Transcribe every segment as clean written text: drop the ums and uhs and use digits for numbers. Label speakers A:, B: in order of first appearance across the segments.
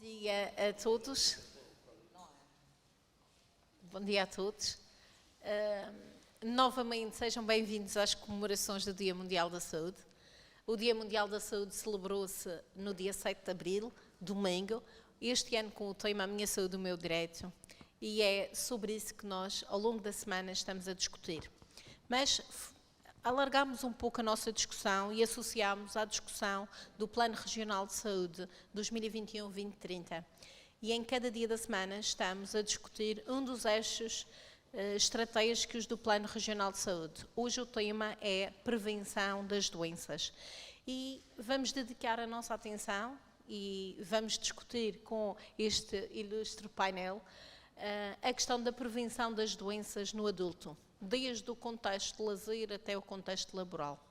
A: dia a todos. Bom dia a todos. Novamente, sejam bem-vindos às comemorações do Dia Mundial da Saúde. O Dia Mundial da Saúde celebrou-se no dia 7 de abril, domingo, este ano com o tema A Minha Saúde, o Meu Direito. E é sobre isso que nós, ao longo da semana, estamos a discutir. Mas alargámos um pouco a nossa discussão e associámos à discussão do Plano Regional de Saúde 2021-2030. E em cada dia da semana estamos a discutir um dos eixos estratégicos do Plano Regional de Saúde. Hoje o tema é prevenção das doenças. E vamos dedicar a nossa atenção e vamos discutir com este ilustre painel a questão da prevenção das doenças no adulto, desde o contexto de lazer até o contexto laboral.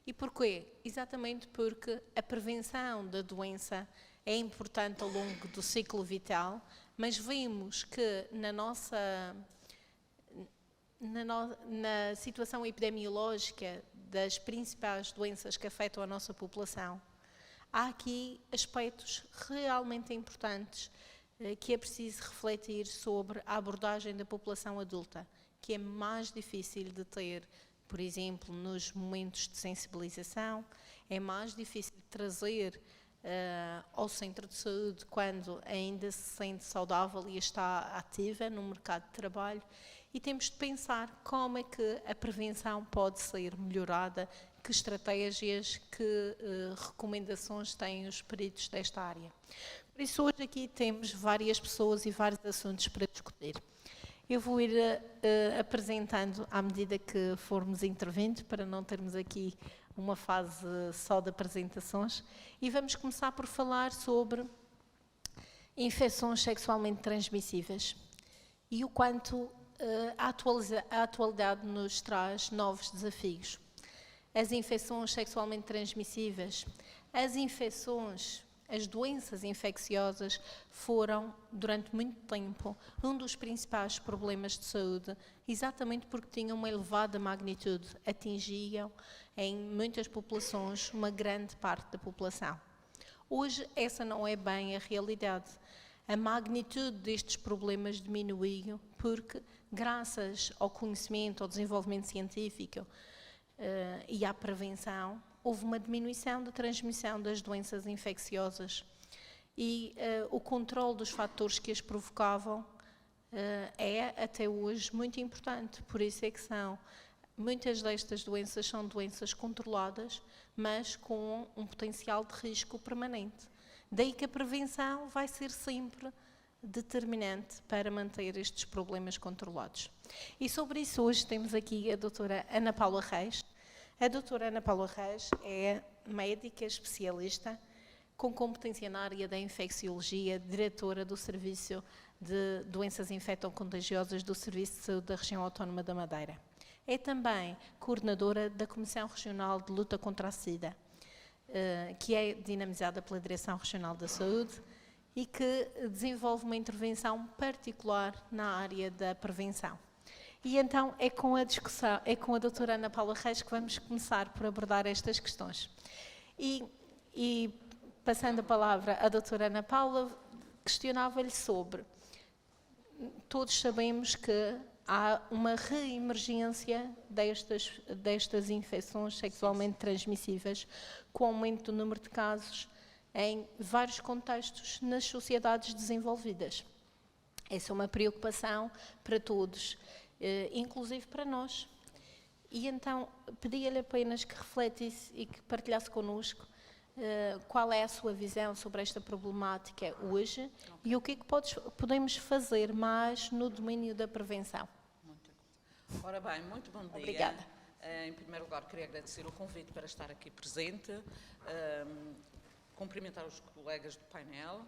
A: E porquê? Exatamente porque a prevenção da doença é importante ao longo do ciclo vital, mas vemos que na situação epidemiológica das principais doenças que afetam a nossa população, há aqui aspectos realmente importantes que é preciso refletir sobre a abordagem da população adulta, que é mais difícil de ter, por exemplo, nos momentos de sensibilização, é mais difícil de trazer ao centro de saúde quando ainda se sente saudável e está ativa no mercado de trabalho, e temos de pensar como é que a prevenção pode ser melhorada, que estratégias, que recomendações têm os peritos desta área. Por isso hoje aqui temos várias pessoas e vários assuntos para discutir. Eu vou ir apresentando à medida que formos intervindo, para não termos aqui uma fase só de apresentações, e vamos começar por falar sobre infecções sexualmente transmissíveis e o quanto a atualidade nos traz novos desafios. As infecções sexualmente transmissíveis, as doenças infecciosas foram, durante muito tempo, um dos principais problemas de saúde, exatamente porque tinham uma elevada magnitude, atingiam em muitas populações uma grande parte da população. Hoje, essa não é bem a realidade. A magnitude destes problemas diminuiu porque, graças ao conhecimento, ao desenvolvimento científico e à prevenção, houve uma diminuição da transmissão das doenças infecciosas e o controle dos fatores que as provocavam é, até hoje, muito importante. Por isso é que muitas destas doenças são doenças controladas, mas com um potencial de risco permanente. Daí que a prevenção vai ser sempre determinante para manter estes problemas controlados. E sobre isso hoje temos aqui a doutora Ana Paula Reis. A doutora Ana Paula Reis é médica especialista com competência na área da infecciologia, diretora do Serviço de Doenças Infecto-Contagiosas do Serviço de Saúde da Região Autónoma da Madeira. É também coordenadora da Comissão Regional de Luta contra a SIDA, que é dinamizada pela Direção Regional da Saúde e que desenvolve uma intervenção particular na área da prevenção. E então é com a doutora Ana Paula Reis que vamos começar por abordar estas questões. E passando a palavra à doutora Ana Paula, questionava-lhe sobre, todos sabemos que há uma reemergência destas infecções sexualmente transmissíveis, com aumento do número de casos em vários contextos nas sociedades desenvolvidas. Essa é uma preocupação para todos, inclusive para nós. E então pedia-lhe apenas que refletisse e que partilhasse connosco qual é a sua visão sobre esta problemática hoje e o que é que podemos fazer mais no domínio da prevenção.
B: Ora bem, muito bom dia.
A: Obrigada.
B: Em primeiro lugar, queria agradecer o convite para estar aqui presente, cumprimentar os colegas do painel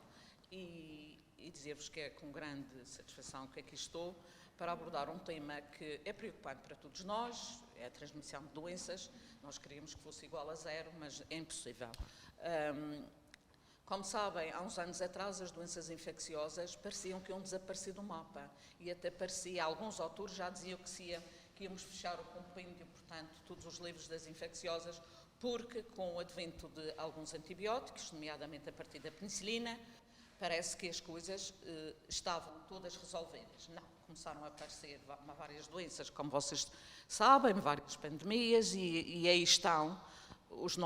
B: e dizer-vos que é com grande satisfação que aqui estou para abordar um tema que é preocupante para todos nós, é a transmissão de doenças. Nós queríamos que fosse igual a zero, mas é impossível. Como sabem, há uns anos atrás as doenças infecciosas pareciam que iam desaparecer do mapa e até parecia, alguns autores já diziam que íamos fechar o compêndio, portanto, todos os livros das infecciosas, porque com o advento de alguns antibióticos, nomeadamente a partir da penicilina, parece que as coisas estavam todas resolvidas. Não, começaram a aparecer várias doenças, como vocês sabem, várias pandemias, e aí estão as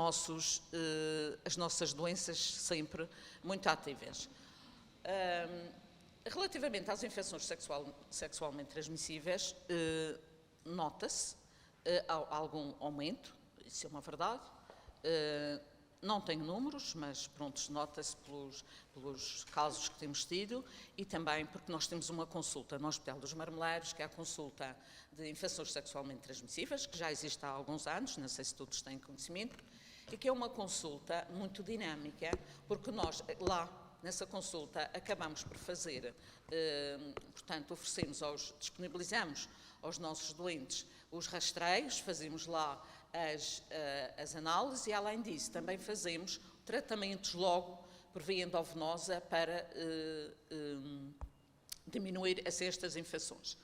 B: nossas doenças sempre muito ativas. Relativamente às infecções sexualmente transmissíveis, nota-se algum aumento, isso é uma verdade. Não tenho números, mas pronto, nota-se pelos casos que temos tido e também porque nós temos uma consulta no Hospital dos Marmeleiros, que é a consulta de infecções sexualmente transmissíveis, que já existe há alguns anos, não sei se todos têm conhecimento, e que é uma consulta muito dinâmica, porque nós lá, nessa consulta, acabamos por fazer, portanto, disponibilizamos aos nossos doentes os rastreios, fazemos lá as análises e, além disso, também fazemos tratamentos logo por via endovenosa para diminuir estas infecções.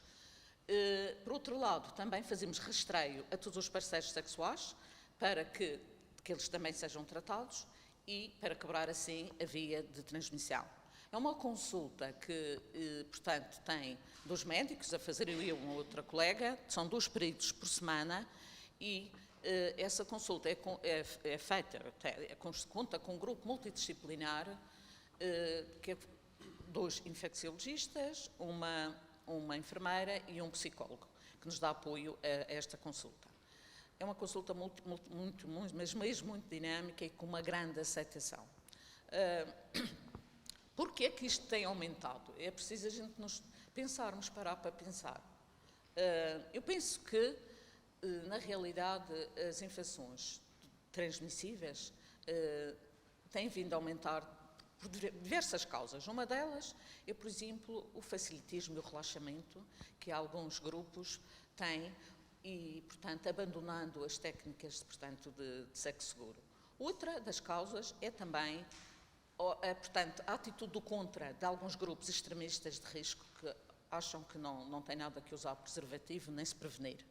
B: Por outro lado, também fazemos rastreio a todos os parceiros sexuais para que eles também sejam tratados e para quebrar assim a via de transmissão. É uma consulta que, portanto, tem 2 médicos a fazer, eu e uma outra colega, são 2 períodos por semana e essa consulta é feita, conta com um grupo multidisciplinar, que é 2 infecciologistas, uma enfermeira e um psicólogo, que nos dá apoio a esta consulta. É uma consulta mas mesmo muito dinâmica e com uma grande aceitação. Porquê é que isto tem aumentado? É preciso a gente parar para pensar. Eu penso que, na realidade, as infecções transmissíveis têm vindo a aumentar por diversas causas. Uma delas é, por exemplo, o facilitismo e o relaxamento que alguns grupos têm e, portanto, abandonando as técnicas, portanto, de sexo seguro. Outra das causas é também, portanto, a atitude do contra de alguns grupos extremistas de risco que acham que não tem nada que usar preservativo nem se prevenir.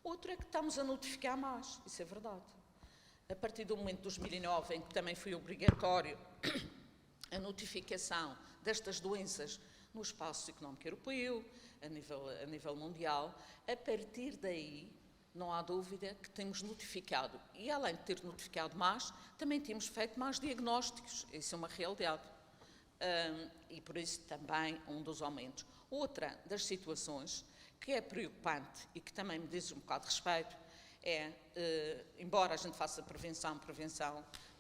B: Outra é que estamos a notificar mais, isso é verdade. A partir do momento de 2009, em que também foi obrigatório a notificação destas doenças no espaço económico europeu, a nível mundial, a partir daí, não há dúvida que temos notificado. E além de ter notificado mais, também temos feito mais diagnósticos. Isso é uma realidade. E por isso também um dos aumentos. Outra das situações que é preocupante e que também me diz um bocado de respeito é, embora a gente faça prevenção,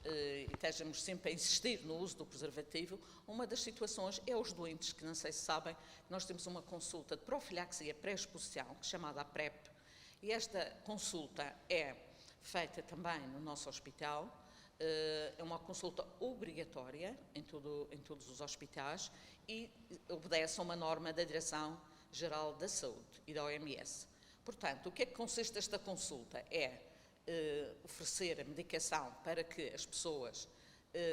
B: e estejamos sempre a insistir no uso do preservativo, uma das situações é os doentes, que não sei se sabem, nós temos uma consulta de profilaxia pré-exposição, chamada a PrEP, e esta consulta é feita também no nosso hospital, é uma consulta obrigatória em todos os hospitais e obedece a uma norma da Direção-Geral da Saúde e da OMS. Portanto, o que é que consiste esta consulta? É oferecer a medicação para que as pessoas,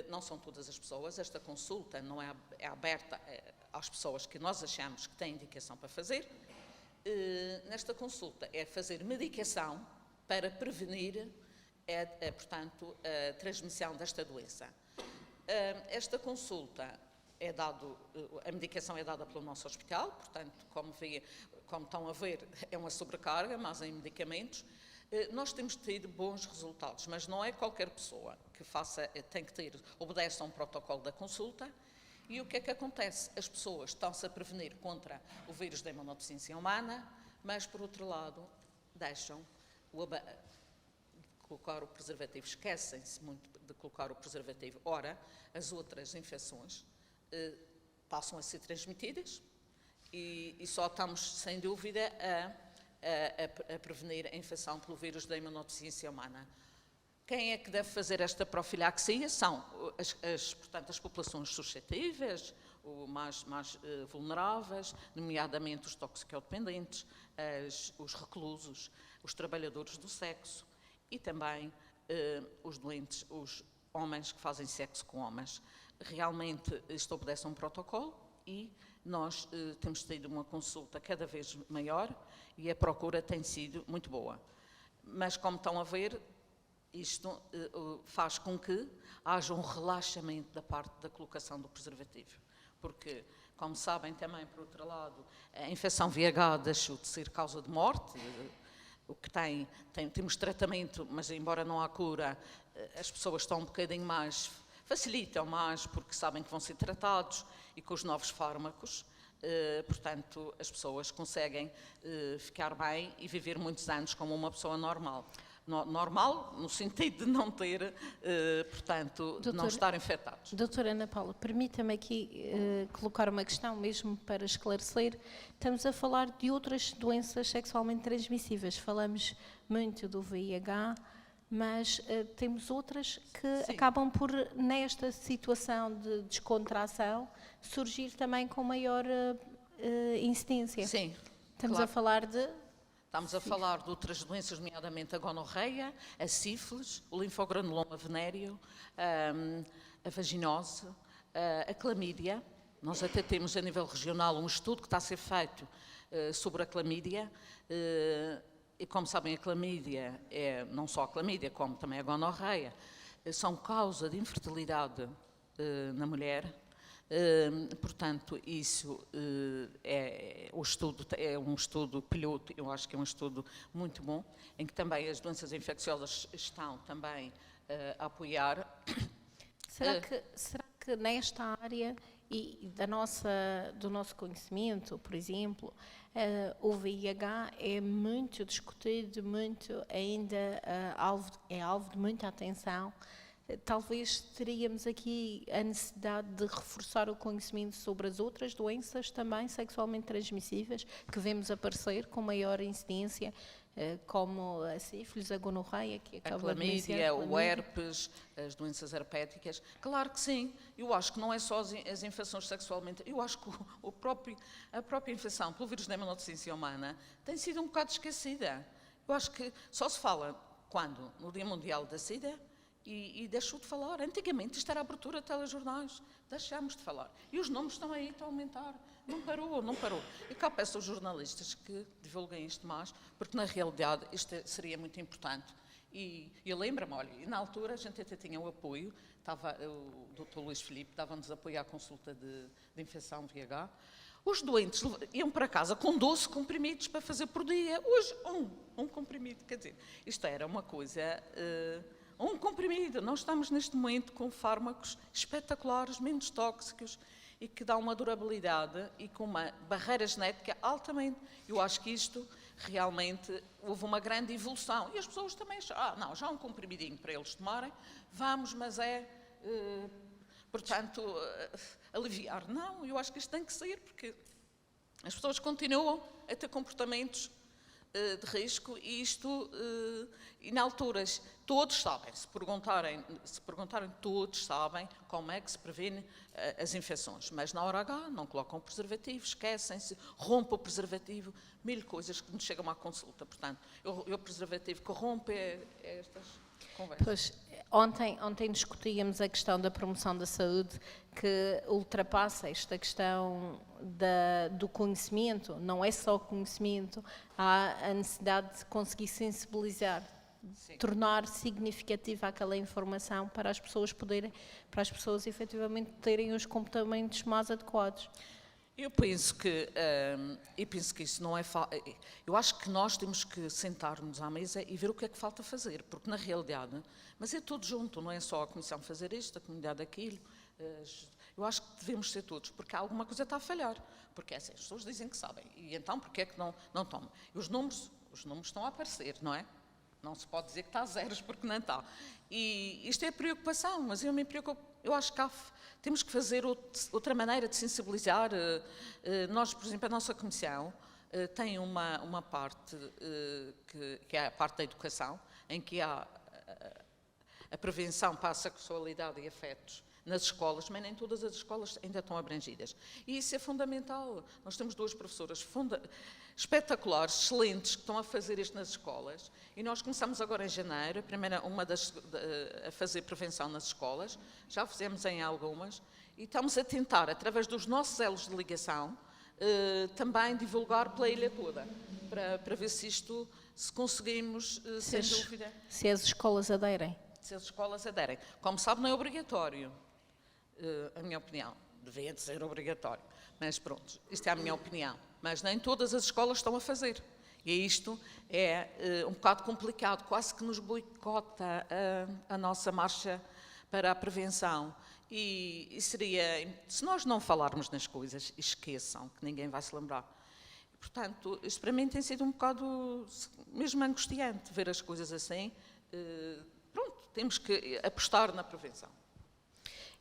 B: não são todas as pessoas, esta consulta não é aberta às pessoas que nós achamos que têm indicação para fazer. Nesta consulta é fazer medicação para prevenir, portanto, a transmissão desta doença. Esta consulta a medicação é dada pelo nosso hospital, portanto, como estão a ver, é uma sobrecarga, mas em medicamentos. Nós temos tido bons resultados, mas não é qualquer pessoa que obedece a um protocolo da consulta. E o que é que acontece? As pessoas estão-se a prevenir contra o vírus da imunodeficiência humana, mas, por outro lado, deixam de colocar o preservativo, esquecem-se muito de colocar o preservativo. Ora, as outras infecções passam a ser transmitidas e só estamos, sem dúvida, a prevenir a infecção pelo vírus da imunodeficiência humana. Quem é que deve fazer esta profilaxia? São, portanto, as populações suscetíveis, mais vulneráveis, nomeadamente os toxicodependentes, os reclusos, os trabalhadores do sexo e também os doentes, os homens que fazem sexo com homens. Realmente isto obedece a um protocolo e nós temos tido uma consulta cada vez maior e a procura tem sido muito boa. Mas, como estão a ver, Isto faz com que haja um relaxamento da parte da colocação do preservativo. Porque, como sabem também, por outro lado, a infecção VIH deixou de ser causa de morte. O que temos tratamento, mas embora não há cura, as pessoas estão um bocadinho mais, facilitam mais, porque sabem que vão ser tratados e com os novos fármacos, portanto, as pessoas conseguem ficar bem e viver muitos anos como uma pessoa normal. Normal, no sentido de não ter, portanto, de não estar infectados.
A: Doutora Ana Paula, permita-me aqui colocar uma questão mesmo para esclarecer. Estamos a falar de outras doenças sexualmente transmissíveis. Falamos muito do VIH, mas temos outras que acabam por, nesta situação de descontração, surgir também com maior incidência.
B: Sim.
A: Estamos
B: claro.
A: a falar de...
B: Estamos a falar de outras doenças, nomeadamente a gonorreia, a sífilis, o linfogranuloma venéreo, a vaginose, a clamídia. Nós até temos a nível regional um estudo que está a ser feito sobre a clamídia. E como sabem, a clamídia é não só a clamídia, como também a gonorreia, são causa de infertilidade na mulher. Portanto, isso é um estudo piloto, eu acho que é um estudo muito bom, em que também as doenças infecciosas estão também a apoiar.
A: Será que nesta área e do nosso conhecimento, por exemplo, o VIH é muito discutido, muito ainda é alvo de muita atenção? Talvez teríamos aqui a necessidade de reforçar o conhecimento sobre as outras doenças também sexualmente transmissíveis que vemos aparecer com maior incidência, como a sífilis, a gonorreia, que acaba de mencionar,
B: a clamídia, o herpes, as doenças herpéticas. Claro que sim. Eu acho que não é só as infecções sexualmente. Eu acho que a própria infecção pelo vírus da imunodeficiência humana tem sido um bocado esquecida. Eu acho que só se fala quando? No Dia Mundial da SIDA. E deixou de falar. Antigamente isto era a abertura de telejornais. Deixámos de falar. E os números estão aí, estão a aumentar. Não parou. E cá peço aos jornalistas que divulguem isto mais, porque na realidade isto seria muito importante. E eu lembro-me, olha, e na altura a gente até tinha o apoio, o Dr. Luís Filipe dava-nos apoio à consulta de infecção VIH. Os doentes iam para casa com 12 comprimidos para fazer por dia. Hoje, um comprimido. Quer dizer, isto era uma coisa... um comprimido. Nós estamos neste momento com fármacos espetaculares, menos tóxicos e que dão uma durabilidade e com uma barreira genética altamente. Eu acho que isto realmente houve uma grande evolução. E as pessoas também acham, não, já há um comprimidinho para eles tomarem, vamos, mas portanto, aliviar. Não, eu acho que isto tem que sair porque as pessoas continuam a ter comportamentos de risco e isto, e na altura, todos sabem, se perguntarem, todos sabem como é que se previne as infecções, mas na hora H não colocam o preservativo, esquecem-se, rompem o preservativo, 1000 coisas que nos chegam à consulta, portanto, o preservativo que rompe estas conversas.
A: Pois, ontem discutíamos a questão da promoção da saúde, que ultrapassa esta questão do conhecimento, não é só conhecimento, há a necessidade de conseguir sensibilizar, tornar significativa aquela informação para as pessoas efetivamente terem os comportamentos mais adequados.
B: Eu penso que isso não é fácil. Eu acho que nós temos que sentar-nos à mesa e ver o que é que falta fazer, porque na realidade, mas é tudo junto, não é só a Comissão fazer isto, a comunidade aquilo. Eu acho que devemos ser todos, porque alguma coisa está a falhar, porque as pessoas dizem que sabem, e então porquê é que não tomam? E os números estão a aparecer, não é? Não se pode dizer que está a zeros, porque não está. E isto é preocupação, mas eu me preocupo. Eu acho que temos que fazer outra maneira de sensibilizar. Nós, por exemplo, a nossa comissão tem uma parte que é a parte da educação, em que há a prevenção para a sexualidade e afetos nas escolas, mas nem todas as escolas ainda estão abrangidas. E isso é fundamental. Nós temos 2 professoras espetaculares, excelentes, que estão a fazer isto nas escolas. E nós começamos agora em janeiro, a fazer prevenção nas escolas. Já fizemos em algumas. E estamos a tentar, através dos nossos elos de ligação, também divulgar pela ilha toda, para ver se isto se conseguimos, sem dúvida,
A: Se as escolas aderem.
B: se as escolas aderem. Como sabe, não é obrigatório, a minha opinião. Devia de ser obrigatório. Mas pronto, isto é a minha opinião. Mas nem todas as escolas estão a fazer. E isto é um bocado complicado, quase que nos boicota a nossa marcha para a prevenção. E seria, se nós não falarmos nas coisas, esqueçam, que ninguém vai se lembrar. Portanto, isto para mim tem sido um bocado mesmo angustiante ver as coisas assim. Pronto, temos que apostar na prevenção.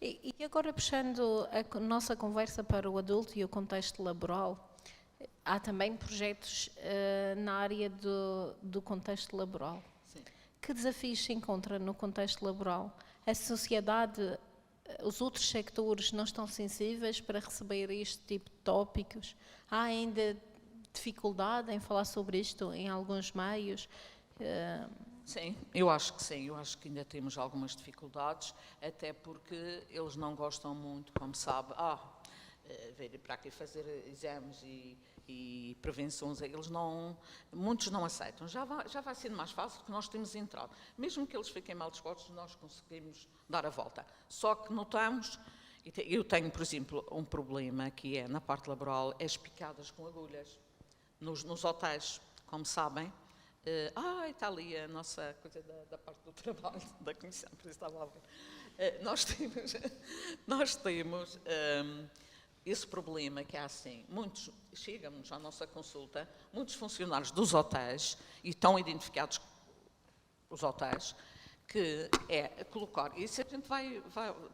A: E agora, puxando a nossa conversa para o adulto e o contexto laboral, há também projetos na área do contexto laboral.
B: Sim.
A: Que desafios se encontra no contexto laboral? A sociedade, os outros sectores não estão sensíveis para receber este tipo de tópicos? Há ainda dificuldade em falar sobre isto em alguns meios?
B: Sim, eu acho que sim. Eu acho que ainda temos algumas dificuldades, até porque eles não gostam muito, como sabe, vir para aqui fazer exames e prevenções, muitos não aceitam. Já vai sendo mais fácil porque nós temos entrado. Mesmo que eles fiquem mal dispostos, nós conseguimos dar a volta. Só que notamos, eu tenho, por exemplo, um problema que é, na parte laboral, as picadas com agulhas nos hotéis, como sabem. Está ali a nossa coisa da parte do trabalho, da comissão, por isso estava a ver. Nós temos esse problema que é assim, chegam-nos à nossa consulta, muitos funcionários dos hotéis, e estão identificados os hotéis, que é colocar, e isso a gente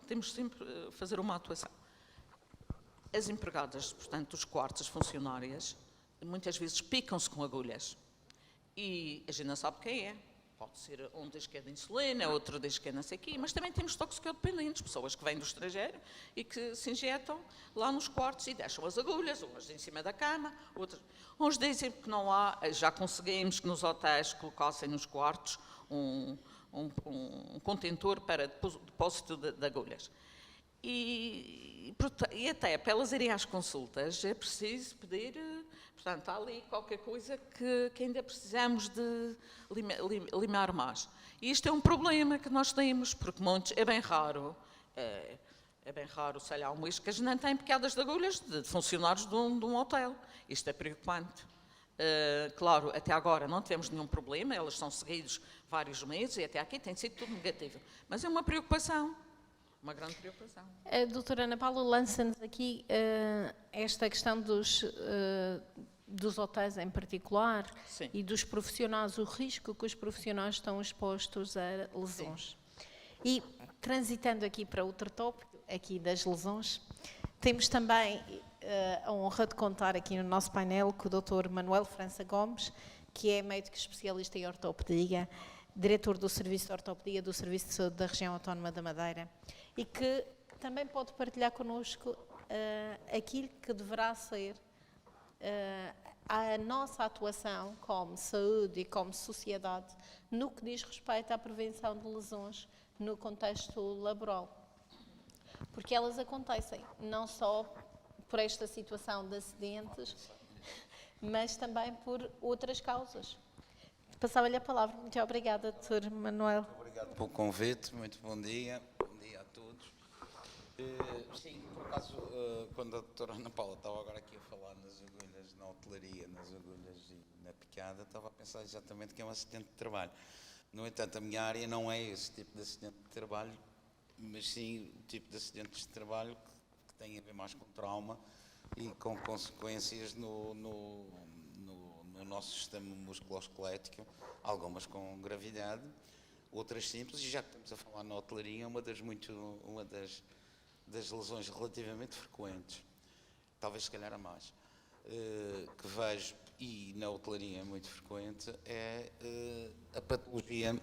B: temos sempre fazer uma atuação. As empregadas, portanto, dos quartos, as funcionárias, muitas vezes picam-se com agulhas. E a gente não sabe quem é. Pode ser um diz que é de insulina, outro diz que é não sei o quê, mas também temos toxicodependentes, pessoas que vêm do estrangeiro e que se injetam lá nos quartos e deixam as agulhas, umas em cima da cama, outras. Uns dizem que não há, já conseguimos que nos hotéis colocassem nos quartos um contentor para depósito de agulhas. E até para elas irem às consultas é preciso pedir, portanto, há ali qualquer coisa que ainda precisamos de limar mais. E isto é um problema que nós temos, porque muitos, é bem raro, sei lá, um mês que a gente não tem picadas de agulhas de funcionários de um hotel. Isto é preocupante. Claro, até agora não tivemos nenhum problema, elas são seguidos vários meses e até aqui tem sido tudo negativo. Mas é uma preocupação. Uma grande preocupação.
A: A doutora Ana Paula lança-nos aqui esta questão dos hotéis em particular.
B: Sim.
A: E dos profissionais, o risco que os profissionais estão expostos a lesões. Sim. E transitando aqui para outro tópico, aqui das lesões, temos também a honra de contar aqui no nosso painel com o Dr. Manuel França Gomes, que é médico especialista em ortopedia, diretor do Serviço de Ortopedia do Serviço de Saúde da Região Autónoma da Madeira, e que também pode partilhar connosco aquilo que deverá ser a nossa atuação como saúde e como sociedade no que diz respeito à prevenção de lesões no contexto laboral. Porque elas acontecem não só por esta situação de acidentes, mas também por outras causas. Passava-lhe a palavra. Muito obrigada, Dr. Manuel.
C: Obrigado pelo convite, muito bom dia a todos. Sim, por acaso, quando a doutora Ana Paula estava agora aqui a falar nas agulhas, na hotelaria, nas agulhas e na picada, estava a pensar exatamente que é um acidente de trabalho. No entanto, a minha área não é esse tipo de acidente de trabalho, mas sim o tipo de acidentes de trabalho que têm a ver mais com trauma e com consequências no nosso sistema musculoesquelético, algumas com gravidade, outras simples, e já que estamos a falar na hotelaria, uma das lesões relativamente frequentes, talvez se calhar a mais, que vejo, e na hotelaria é muito frequente, é a patologia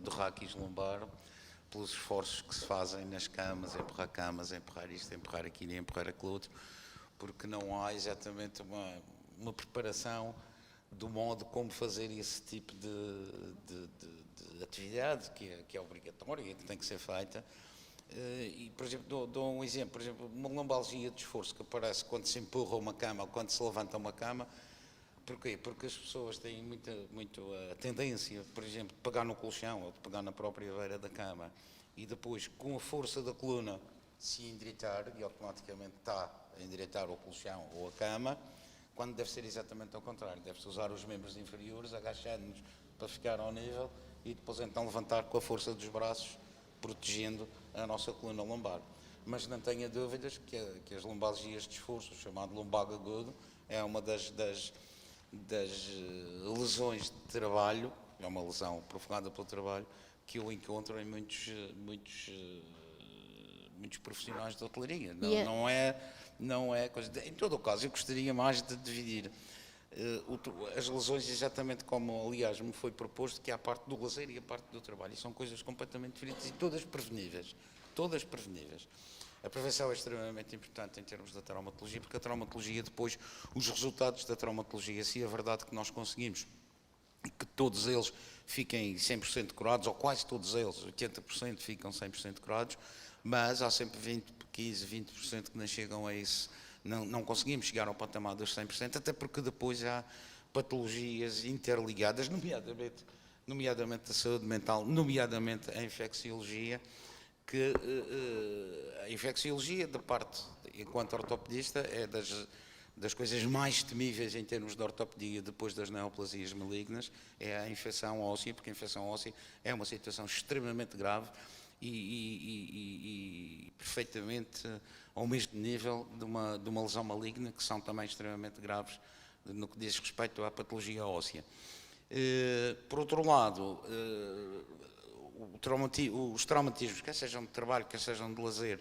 C: do raquis lombar, pelos esforços que se fazem nas camas, empurrar isto, empurrar aquilo e empurrar aquilo outro, porque não há exatamente uma preparação do modo como fazer esse tipo de atividade que é obrigatória e que tem que ser feita. E, por exemplo, dou um exemplo, por exemplo, uma lombalgia de esforço que aparece quando se empurra uma cama ou quando se levanta uma cama, Porquê? Porque as pessoas têm muito a tendência, por exemplo, de pegar no colchão ou de pegar na própria beira da cama e depois, com a força da coluna, se endireitar e automaticamente está a endireitar o colchão ou a cama, quando deve ser exatamente ao contrário. Deve-se usar os membros inferiores, agachando-nos para ficar ao nível e depois então levantar com a força dos braços, protegendo a nossa coluna lombar. Mas não tenha dúvidas que as lombalgias de esforço, chamado lumbago agudo, é uma das lesões de trabalho, é uma lesão provocada pelo trabalho, que eu encontro em muitos profissionais de hotelaria. Não é coisa. Em todo o caso, eu gostaria mais de dividir as lesões exatamente como, aliás, me foi proposto, que é a parte do lazer e a parte do trabalho. E são coisas completamente diferentes e todas preveníveis. Todas preveníveis. A prevenção é extremamente importante em termos da traumatologia, porque a traumatologia, depois, os resultados da traumatologia, se é verdade que nós conseguimos que todos eles fiquem 100% curados, ou quase todos eles, 80% ficam 100% curados, mas há sempre 15, 20% que não chegam a isso. Não conseguimos chegar ao patamar dos 100%, até porque depois há patologias interligadas, nomeadamente a saúde mental, nomeadamente a infecciologia, que a infecciologia, da parte, enquanto ortopedista, é das coisas mais temíveis em termos de ortopedia, depois das neoplasias malignas, é a infecção óssea, porque a infecção óssea é uma situação extremamente grave e perfeitamente ao mesmo nível de uma lesão maligna, que são também extremamente graves no que diz respeito à patologia óssea. Por outro lado, os traumatismos, quer sejam de trabalho, quer sejam de lazer,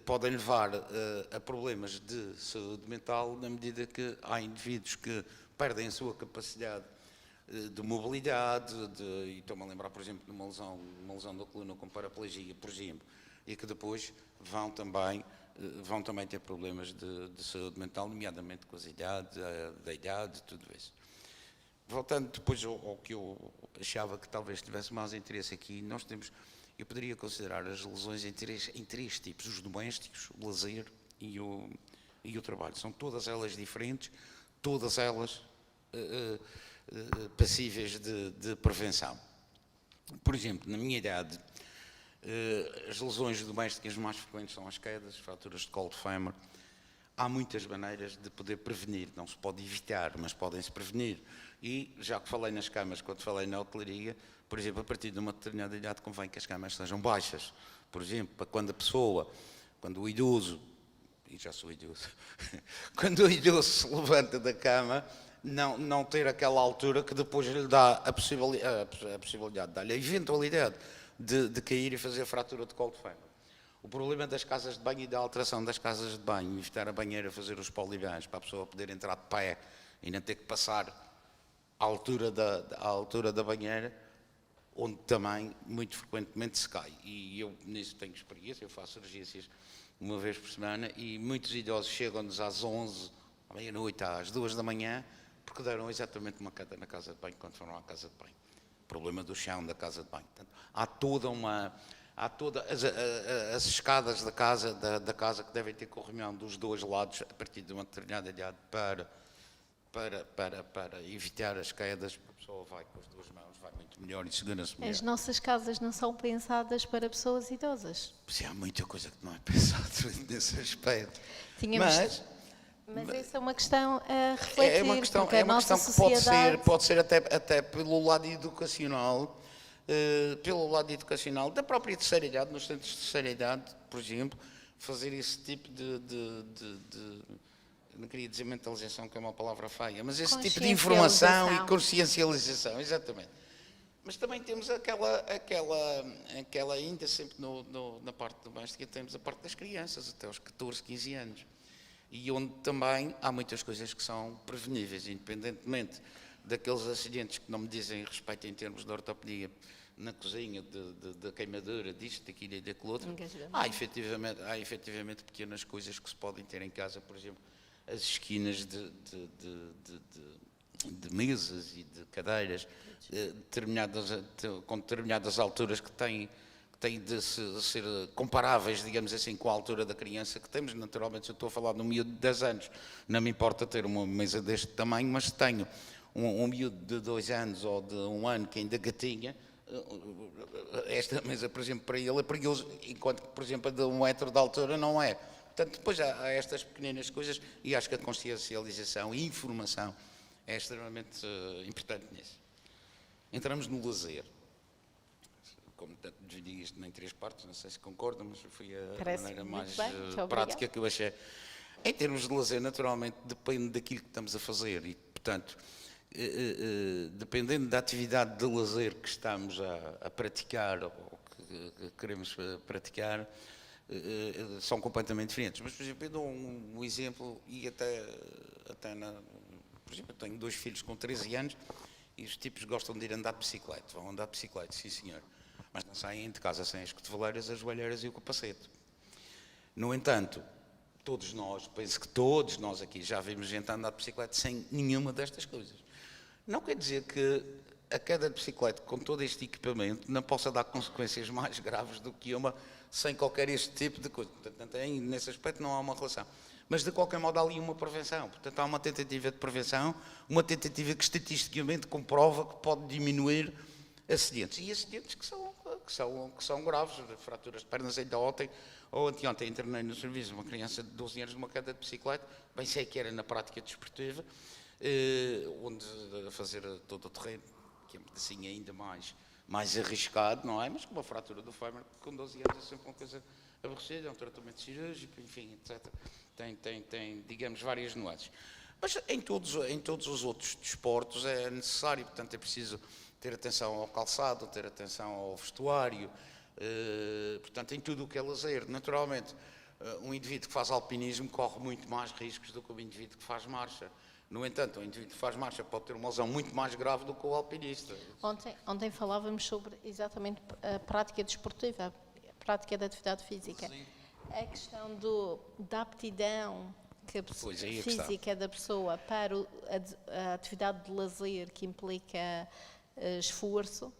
C: podem levar a problemas de saúde mental, na medida que há indivíduos que perdem a sua capacidade de mobilidade, e estou-me a lembrar, por exemplo, de uma lesão da coluna com paraplegia, por exemplo, e que depois vão também ter problemas de saúde mental, nomeadamente com da idade, tudo isso. Voltando depois ao que eu achava que talvez tivesse mais interesse aqui, eu poderia considerar as lesões em três tipos: os domésticos, o lazer e o trabalho. São todas elas diferentes, todas elas passíveis de prevenção. Por exemplo, na minha idade, as lesões domésticas mais frequentes são as quedas, fraturas de colo de fémur. Há muitas maneiras de poder prevenir, não se pode evitar, mas podem-se prevenir. E, já que falei nas camas, quando falei na hotelaria, por exemplo, a partir de uma determinada idade convém que as camas sejam baixas. Por exemplo, para quando o idoso, e já sou idoso, quando o idoso se levanta da cama, não ter aquela altura que depois lhe dá a possibilidade, dá-lhe a eventualidade de cair e fazer fratura de colo de fémur. O problema das casas de banho e da alteração das casas de banho, evitar a banheira, fazer os polibãs, para a pessoa poder entrar de pé e não ter que passar à altura da banheira, onde também muito frequentemente se cai. E eu nisso tenho experiência, eu faço urgências uma vez por semana e muitos idosos chegam-nos às 11, à meia-noite, às 2 da manhã, porque deram exatamente uma queda na casa de banho quando foram à casa de banho. Problema do chão da casa de banho. Portanto, há todas as escadas da casa que devem ter corrimão dos dois lados a partir de uma determinada idade para evitar as quedas. A pessoa vai com as duas mãos, vai muito melhor e segura-se melhor.
A: As nossas casas não são pensadas para pessoas idosas.
C: Pois há muita coisa que não é pensada nesse aspecto.
A: Mas essa é uma questão a refletir,
C: é uma questão
A: porque a nossa
C: que
A: sociedade...
C: pode ser até pelo lado educacional, da própria terceira idade, nos centros de terceira idade, por exemplo, fazer esse tipo não queria dizer mentalização, que é uma palavra feia, mas esse tipo de informação e consciencialização, exatamente. Mas também temos aquela ainda sempre na parte doméstica, temos a parte das crianças, até aos 14, 15 anos. E onde também há muitas coisas que são preveníveis, independentemente daqueles acidentes que não me dizem respeito em termos de ortopedia, na cozinha, da queimadura, disto, daquilo e daquilo outro. Há efetivamente pequenas coisas que se podem ter em casa, por exemplo, as esquinas de mesas e de cadeiras, com determinadas alturas que têm de ser comparáveis, digamos assim, com a altura da criança que temos. Naturalmente, se eu estou a falar de um miúdo de 10 anos, não me importa ter uma mesa deste tamanho, mas se tenho um miúdo de 2 anos ou de 1 ano que ainda gatinha, esta mesa, por exemplo, para ele é perigoso, enquanto que, por exemplo, a de 1 metro de altura não é. Portanto, depois há estas pequenas coisas e acho que a consciencialização e informação é extremamente importante nisso. Entramos no lazer. Como dividi isto em 3 partes, não sei se concordam, mas foi a maneira mais prática que eu achei. Em termos de lazer, naturalmente, depende daquilo que estamos a fazer e, portanto, dependendo da atividade de lazer que estamos a praticar ou que queremos praticar, são completamente diferentes. Mas, por exemplo, eu dou um exemplo e até por exemplo, eu tenho 2 filhos com 13 anos e os tipos gostam de ir andar de bicicleta. Vão andar de bicicleta, sim senhor. Mas não saem de casa sem as cotoveleiras, as joelheiras e o capacete. No entanto, todos nós, penso que todos nós aqui já vimos gente andar de bicicleta sem nenhuma destas coisas. Não quer dizer que a queda de bicicleta com todo este equipamento não possa dar consequências mais graves do que uma sem qualquer este tipo de coisa. Portanto, nesse aspecto não há uma relação. Mas, de qualquer modo, há ali uma prevenção. Portanto, há uma tentativa de prevenção, uma tentativa que estatisticamente comprova que pode diminuir acidentes. E acidentes que são graves, fraturas de pernas. Ainda ontem, ou anteontem, internei no serviço uma criança de 12 anos numa queda de bicicleta, bem sei que era na prática desportiva, onde a fazer todo o terreno, que é um pedacinho ainda mais arriscado, não é? Mas com uma fratura do fémur, com 12 anos é sempre uma coisa aborrecida, é um tratamento cirúrgico, enfim, etc. Tem, digamos, várias nuances. Mas em todos os outros desportos é necessário, portanto, é preciso ter atenção ao calçado, ter atenção ao vestuário, portanto, em tudo o que é lazer. Naturalmente, um indivíduo que faz alpinismo corre muito mais riscos do que um indivíduo que faz marcha. No entanto, o indivíduo que faz marcha pode ter uma lesão muito mais grave do que o alpinista.
A: Ontem falávamos sobre exatamente a prática desportiva, a prática da atividade física. Sim. A questão da aptidão física da pessoa para a atividade de lazer que implica esforço,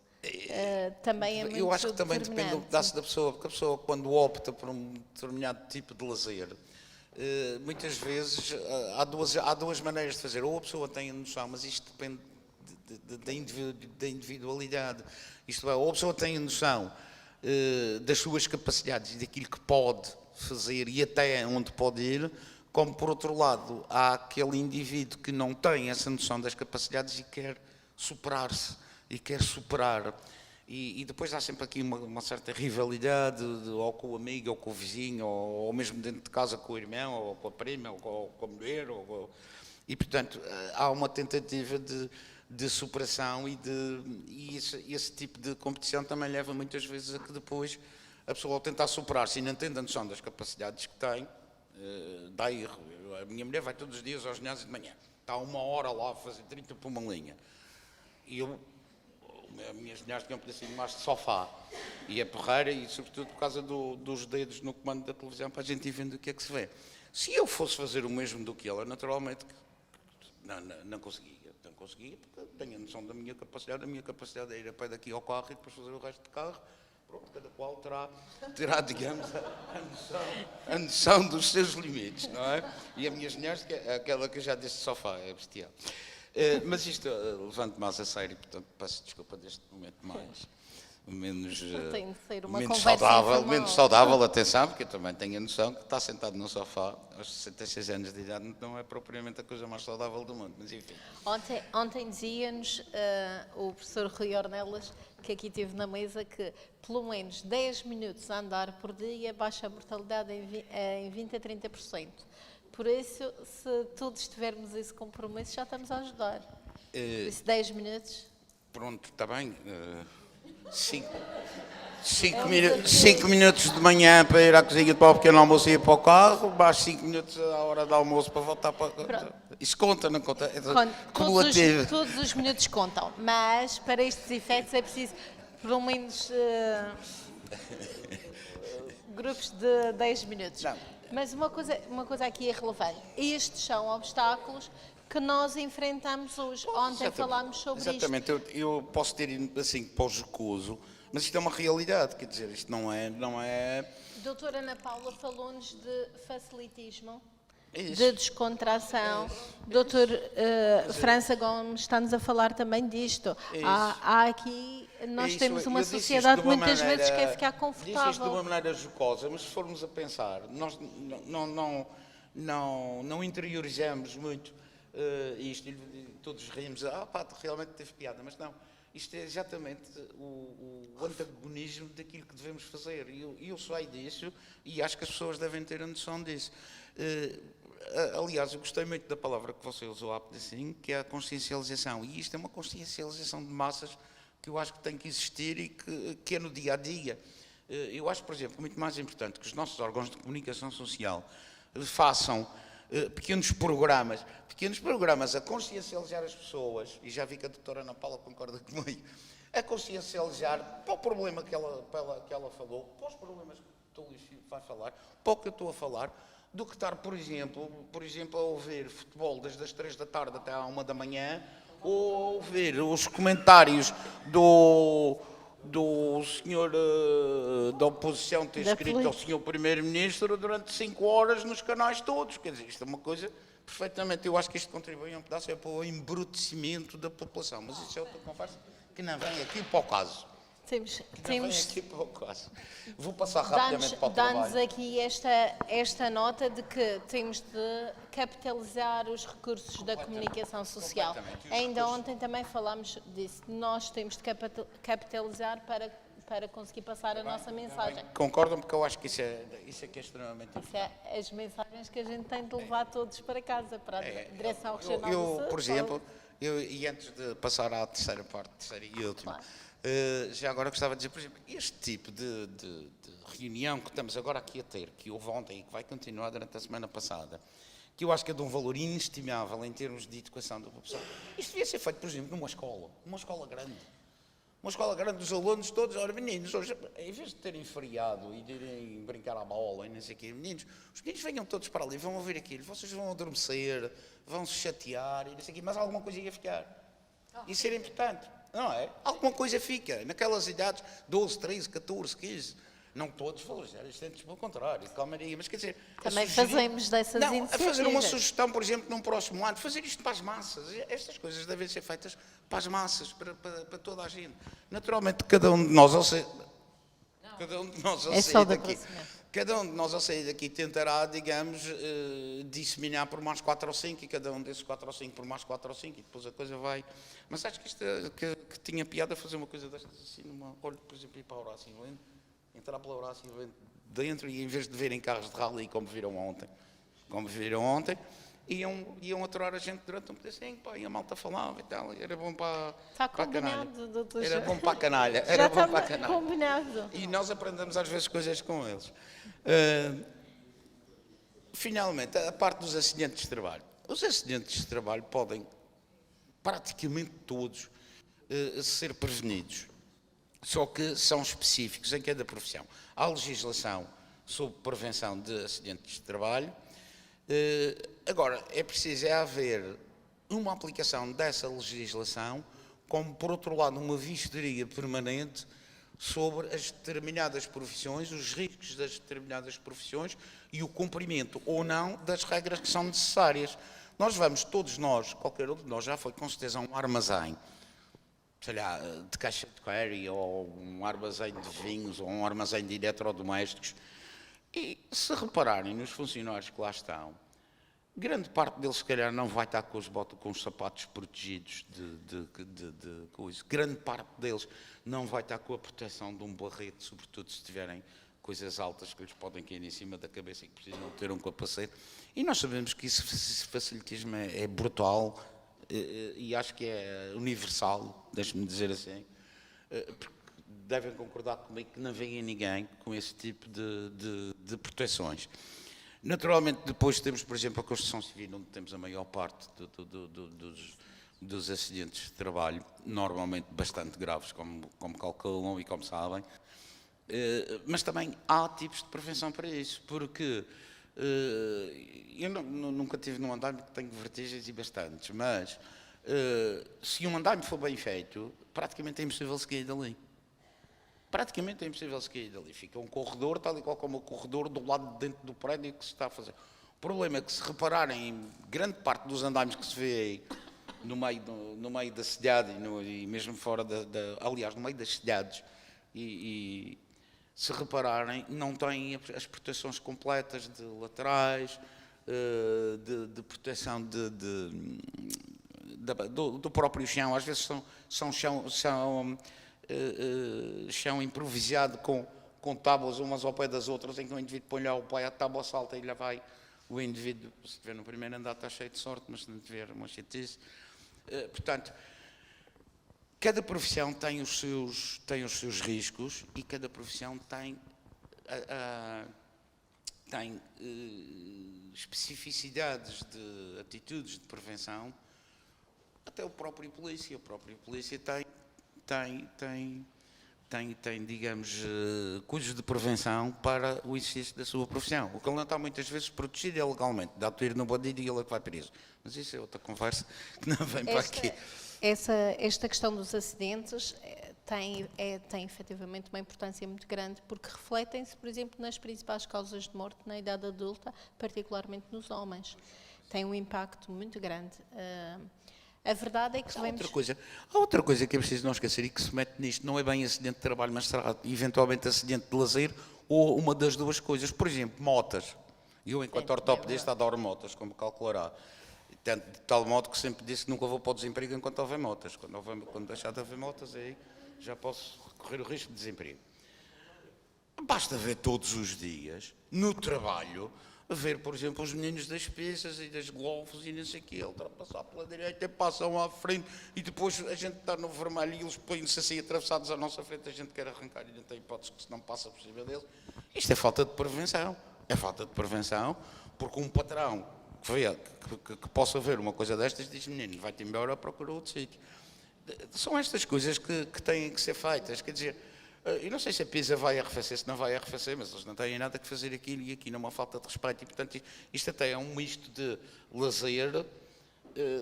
A: também é muito
C: Eu acho que também depende do pedaço da pessoa, porque a pessoa, quando opta por um determinado tipo de lazer, muitas vezes há duas maneiras de fazer. Ou a pessoa tem a noção, mas isto depende da individualidade. Isto é, ou a pessoa tem a noção das suas capacidades e daquilo que pode fazer e até onde pode ir, como por outro lado há aquele indivíduo que não tem essa noção das capacidades e quer superar-se e quer superar. E depois há sempre aqui uma certa rivalidade, ou com o amigo, ou com o vizinho, ou mesmo dentro de casa com o irmão, ou com a prima, ou com a mulher. E, portanto, há uma tentativa de superação e esse tipo de competição também leva muitas vezes a que depois a pessoa, ao tentar superar-se e não tendo a noção das capacidades que tem, dá erro. A minha mulher vai todos os dias ao ginásio de manhã, está 1 hora lá a fazer 30 por uma linha. E a minha ginástica é um pedacinho mais de sofá. E é porreira, e sobretudo por causa dos dedos no comando da televisão, para a gente ir vendo o que é que se vê. Se eu fosse fazer o mesmo do que ela, naturalmente, não conseguia. Não conseguia, porque tenho a noção da minha capacidade é ir a pé daqui ao carro e depois fazer o resto de carro. Pronto, cada qual terá, digamos, a noção dos seus limites, não é? E a minha ginástica é aquela que eu já disse de sofá, é bestial. Mas isto levanto mais a sério, portanto peço desculpa deste momento menos saudável, atenção, porque eu também tenho a noção que está sentado no sofá aos 66 anos de idade não é propriamente a coisa mais saudável do mundo, mas enfim.
A: Ontem dizia-nos o professor Rui Ornelas, que aqui esteve na mesa, que pelo menos 10 minutos a andar por dia baixa a mortalidade em 20 a 30%. Por isso, se todos tivermos esse compromisso, já estamos a ajudar. Por isso, 10 minutos.
C: Pronto, está bem. 5 minutos de manhã para ir à cozinha para o pequeno almoço e ir para o carro, mais 5 minutos à hora do almoço para voltar para... Pronto. Isso conta, não conta? É cumulativo.
A: Todos os minutos contam, mas para estes efeitos é preciso, pelo menos, grupos de 10 minutos. Não. Mas uma coisa aqui é relevante. Estes são obstáculos que nós enfrentamos hoje. Ontem
C: Exatamente.
A: falámos sobre isto.
C: Exatamente, eu posso ter assim para o jocoso, mas isto é uma realidade, quer dizer, isto não é...
A: Doutora Ana Paula falou-nos de facilitismo,
C: Isso.
A: de descontração. Doutor França Gomes está-nos a falar também disto. Há aqui, nós
C: Isso,
A: temos uma
C: eu disse isto
A: sociedade
C: de uma
A: muitas
C: maneira-
A: vezes que quer ficar
C: Disse isto de uma
A: confortável.
C: maneira jocosa, mas se formos a pensar, nós não interiorizamos muito isto, e todos rimos, pá, realmente teve piada, mas não. Isto é exatamente o antagonismo daquilo que devemos fazer. E eu sei disso e acho que as pessoas devem ter a noção disso. Aliás, eu gostei muito da palavra que você usou há bocadinho, que é a consciencialização. E isto é uma consciencialização de massas que eu acho que tem que existir e que é no dia a dia. Eu acho, por exemplo, muito mais importante que os nossos órgãos de comunicação social façam pequenos programas a consciencializar as pessoas, e já vi que a doutora Ana Paula concorda comigo, a consciencializar para o problema que ela falou, para os problemas que tu vai falar, para o que eu estou a falar, do que estar, por exemplo, a ouvir futebol desde as 3 da tarde até à 1 da manhã, ou ouvir os comentários do senhor da oposição ter
A: Da
C: escrito ao
A: política.
C: senhor primeiro-ministro durante 5 horas nos canais todos. Quer dizer, isto é uma coisa perfeitamente... Eu acho que isto contribui um pedaço para o embrutecimento da população. Mas isso é outra conversa que não vem aqui para o caso. Não vem aqui para o caso. Vou passar rapidamente para o
A: Dá-nos
C: trabalho.
A: aqui esta nota de que temos de capitalizar os recursos da comunicação social.
C: Completamente. E os
A: Ainda
C: recursos-
A: ontem também falámos disso. Nós temos de capitalizar para conseguir passar a nossa mensagem.
C: Concordam? Porque eu acho que isso é que é extremamente importante.
A: Isso é as mensagens que a gente tem de levar todos para casa, para a Direção Regional
C: Eu,
A: do Sul.
C: por exemplo, e antes de passar à terceira e última,
A: Claro.
C: já agora gostava de dizer, por exemplo, este tipo de reunião que estamos agora aqui a ter, que houve ontem e que vai continuar durante a semana passada, que eu acho que é de um valor inestimável em termos de educação da população. Isto devia ser feito, por exemplo, numa escola grande. Uma escola grande dos alunos todos, ora meninos, hoje, em vez de terem feriado e de irem brincar à bola e não sei o quê, os meninos venham todos para ali, vão ouvir aquilo, vocês vão adormecer, vão se chatear e não sei o quê, mas alguma coisa ia ficar. Isso era importante, não é? Alguma coisa fica, naquelas idades, 12, 13, 14, 15, não todos vão ser assistentes, pelo contrário, calmaria, mas quer dizer...
A: Também
C: sugerir-
A: fazemos dessas
C: Não, a fazer uma
A: iniciativas.
C: sugestão, por exemplo, num próximo ano, fazer isto para as massas. Estas coisas devem ser feitas para as massas, para toda a gente. Naturalmente, cada um de nós, ao sair
A: É só da
C: daqui,
A: próxima.
C: cada um de nós, ao sair daqui, tentará, digamos, disseminar por mais 4 ou 5, e cada um desses 4 ou 5 por mais 4 ou 5, e depois a coisa vai... Mas acho que isto que tinha piada fazer uma coisa destas assim, olho, por exemplo, ir para a Horácio, entrar pela Horácio dentro, e em vez de verem carros de rally como viram ontem, iam aturar a gente durante um pedacinho, pá, e a malta falava e tal, e era bom para
A: Está
C: a canalha.
A: combinado, doutor.
C: Era bom para a canalha,
A: Já
C: era bom
A: está
C: para a canalha.
A: combinado.
C: E nós aprendemos às vezes coisas com eles. Finalmente, a parte dos acidentes de trabalho. Os acidentes de trabalho podem, praticamente todos, ser prevenidos. Só que são específicos em cada profissão. Há legislação sobre prevenção de acidentes de trabalho. Agora, é preciso haver uma aplicação dessa legislação, como, por outro lado, uma vistoria permanente sobre as determinadas profissões, os riscos das determinadas profissões e o cumprimento ou não das regras que são necessárias. Todos nós, qualquer um de nós já foi com certeza a um armazém, sei lá, de caixa de carry, ou um armazém de vinhos, ou um armazém de eletrodomésticos. E se repararem nos funcionários que lá estão, grande parte deles, se calhar, não vai estar com os sapatos protegidos de coisa. Grande parte deles não vai estar com a proteção de um barrete, sobretudo se tiverem coisas altas que lhes podem cair em cima da cabeça e que precisam ter um capacete. E nós sabemos que esse facilitismo é brutal e acho que é universal, deixe-me dizer assim. Porque devem concordar comigo que não vem ninguém com esse tipo de proteções. Naturalmente, depois temos, por exemplo, a construção civil, onde temos a maior parte dos acidentes de trabalho, normalmente bastante graves, como calculam e como sabem. Mas também há tipos de prevenção para isso, porque Eu nunca tive num andaime, porque tenho vertigens e bastantes, mas se um andaime for bem feito, praticamente é impossível seguir dali. Praticamente é impossível seguir dali. Fica um corredor, tal e qual como o corredor do lado de dentro do prédio que se está a fazer. O problema é que, se repararem em grande parte dos andaimes que se vê aí, no meio da cidade e mesmo fora aliás, no meio das cidades, e se repararem, não têm as proteções completas de laterais, de proteção do próprio chão. Às vezes são chão improvisado com tábuas umas ao pé das outras, em que o indivíduo põe lá o pé, a tábua salta e lá vai o indivíduo. Se estiver no primeiro andar está cheio de sorte, mas se não tiver, uma chatice. Portanto, cada profissão tem os seus riscos, e cada profissão tem especificidades de atitudes de prevenção. Até o próprio polícia tem, digamos, cuidados de prevenção para o exercício da sua profissão. O que ele não está muitas vezes protegido é legalmente. Dá tiro no bandido e ele é que vai preso. Mas isso é outra conversa que não vem para aqui.
A: Esta questão dos acidentes tem efetivamente uma importância muito grande, porque refletem-se, por exemplo, nas principais causas de morte na idade adulta, particularmente nos homens. Tem um impacto muito grande. A verdade é que
C: há outra coisa que é preciso não esquecer e que se mete nisto. Não é bem acidente de trabalho, mas será eventualmente acidente de lazer, ou uma das duas coisas. Por exemplo, motas. Eu, enquanto ortopedista, adoro motas, como calculará. De tal modo que sempre disse que nunca vou para o desemprego enquanto houver motas. Quando deixar de haver motas, aí já posso correr o risco de desemprego. Basta ver todos os dias, no trabalho, ver, por exemplo, os meninos das peças e das golfos e não sei o quê, ultrapassar pela direita e passam à frente, e depois a gente está no vermelho e eles põem-se assim atravessados à nossa frente, a gente quer arrancar e não tem hipótese, que se não passa por cima deles. Isto é falta de prevenção. É falta de prevenção, porque um patrão que possa ver uma coisa destas diz: menino, vai-te embora, procura outro sítio. São estas coisas que têm que ser feitas. Quer dizer, eu não sei se a PISA vai arrefecer, se não vai arrefecer, mas eles não têm nada que fazer aquilo, e aqui não é uma falta de respeito. E, portanto, isto até é um misto de lazer,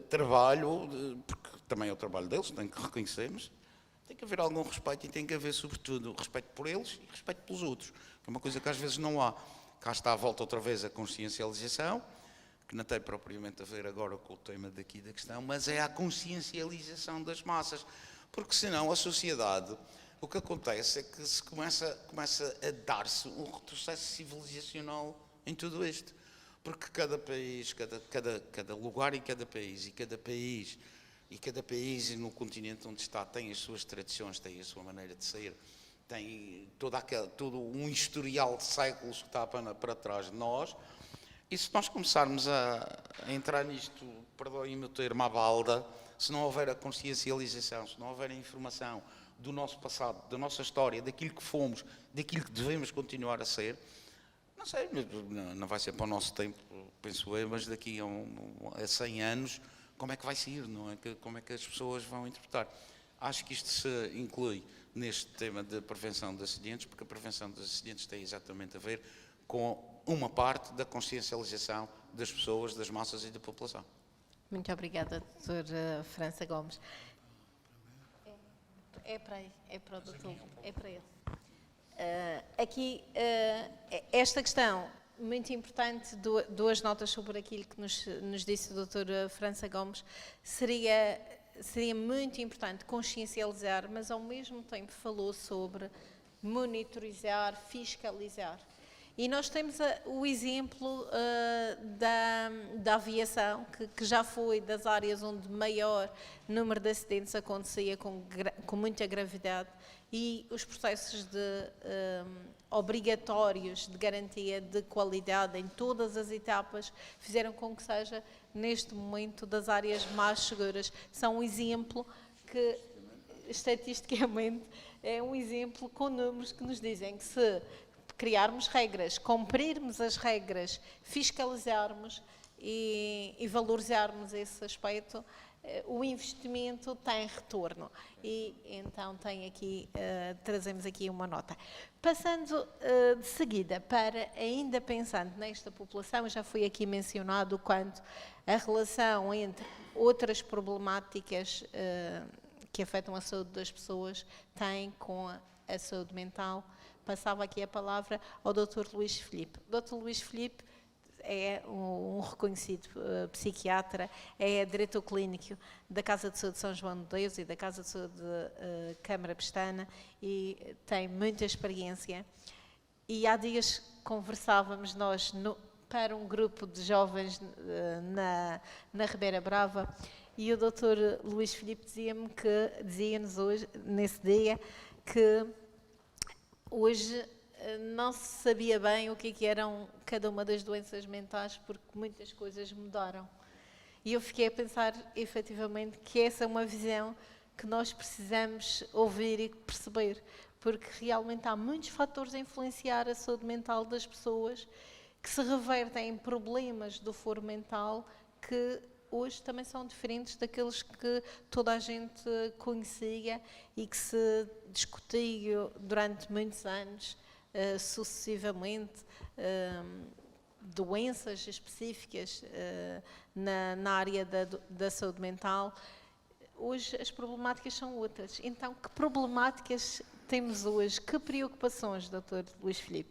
C: trabalho, porque também é o trabalho deles, tem que reconhecer, mas tem que haver algum respeito, e tem que haver, sobretudo, respeito por eles e respeito pelos outros, que é uma coisa que às vezes não há. Cá está à volta outra vez a consciencialização, que não tem propriamente a ver agora com o tema daqui da questão, mas é a consciencialização das massas, porque senão a sociedade, o que acontece é que se começa a dar-se um retrocesso civilizacional em tudo isto, porque cada país, cada lugar em cada país, e cada país no continente onde está tem as suas tradições, tem a sua maneira de ser, tem todo um historial de séculos que está para trás de nós. E se nós começarmos a entrar nisto, perdoem-me o termo, à balda, se não houver a consciencialização, se não houver a informação do nosso passado, da nossa história, daquilo que fomos, daquilo que devemos continuar a ser, não sei, não vai ser para o nosso tempo, penso eu, mas daqui a 100 anos, como é que vai ser, não é? Como é que as pessoas vão interpretar? Acho que isto se inclui neste tema de prevenção de acidentes, porque a prevenção dos acidentes tem exatamente a ver com uma parte da consciencialização das pessoas, das massas e da população.
A: Muito obrigada, Dr. França Gomes. É para aí, é para o doutor, é para ele. Aqui, esta questão, muito importante, duas notas sobre aquilo que nos disse o Dr. França Gomes, seria muito importante consciencializar, mas ao mesmo tempo falou sobre monitorizar, fiscalizar. E nós temos o exemplo da aviação, que já foi das áreas onde maior número de acidentes acontecia com muita gravidade, e os processos obrigatórios de garantia de qualidade em todas as etapas fizeram com que seja, neste momento, das áreas mais seguras. São um exemplo que, estatisticamente, é um exemplo com números que nos dizem que, se criarmos regras, cumprirmos as regras, fiscalizarmos e valorizarmos esse aspecto, o investimento tem retorno. E então trazemos aqui uma nota. Passando de seguida para, ainda pensando nesta população, já foi aqui mencionado quanto a relação entre outras problemáticas que afetam a saúde das pessoas tem com a saúde mental. Passava aqui a palavra ao Dr. Luís Filipe. Dr. Luís Filipe é um reconhecido psiquiatra, é diretor clínico da Casa de Saúde de São João de Deus e da Casa de Saúde de Câmara Pestana e tem muita experiência. E há dias conversávamos nós para um grupo de jovens na Ribeira Brava e o Dr. Luís Filipe dizia-nos hoje, nesse dia, que hoje não se sabia bem o que eram cada uma das doenças mentais porque muitas coisas mudaram. E eu fiquei a pensar, efetivamente, que essa é uma visão que nós precisamos ouvir e perceber, porque realmente há muitos fatores a influenciar a saúde mental das pessoas que se revertem em problemas do foro mental que hoje também são diferentes daqueles que toda a gente conhecia e que se discutiu durante muitos anos, sucessivamente, doenças específicas na área da saúde mental. Hoje as problemáticas são outras. Então, que problemáticas temos hoje? Que preocupações, Dr. Luís Filipe?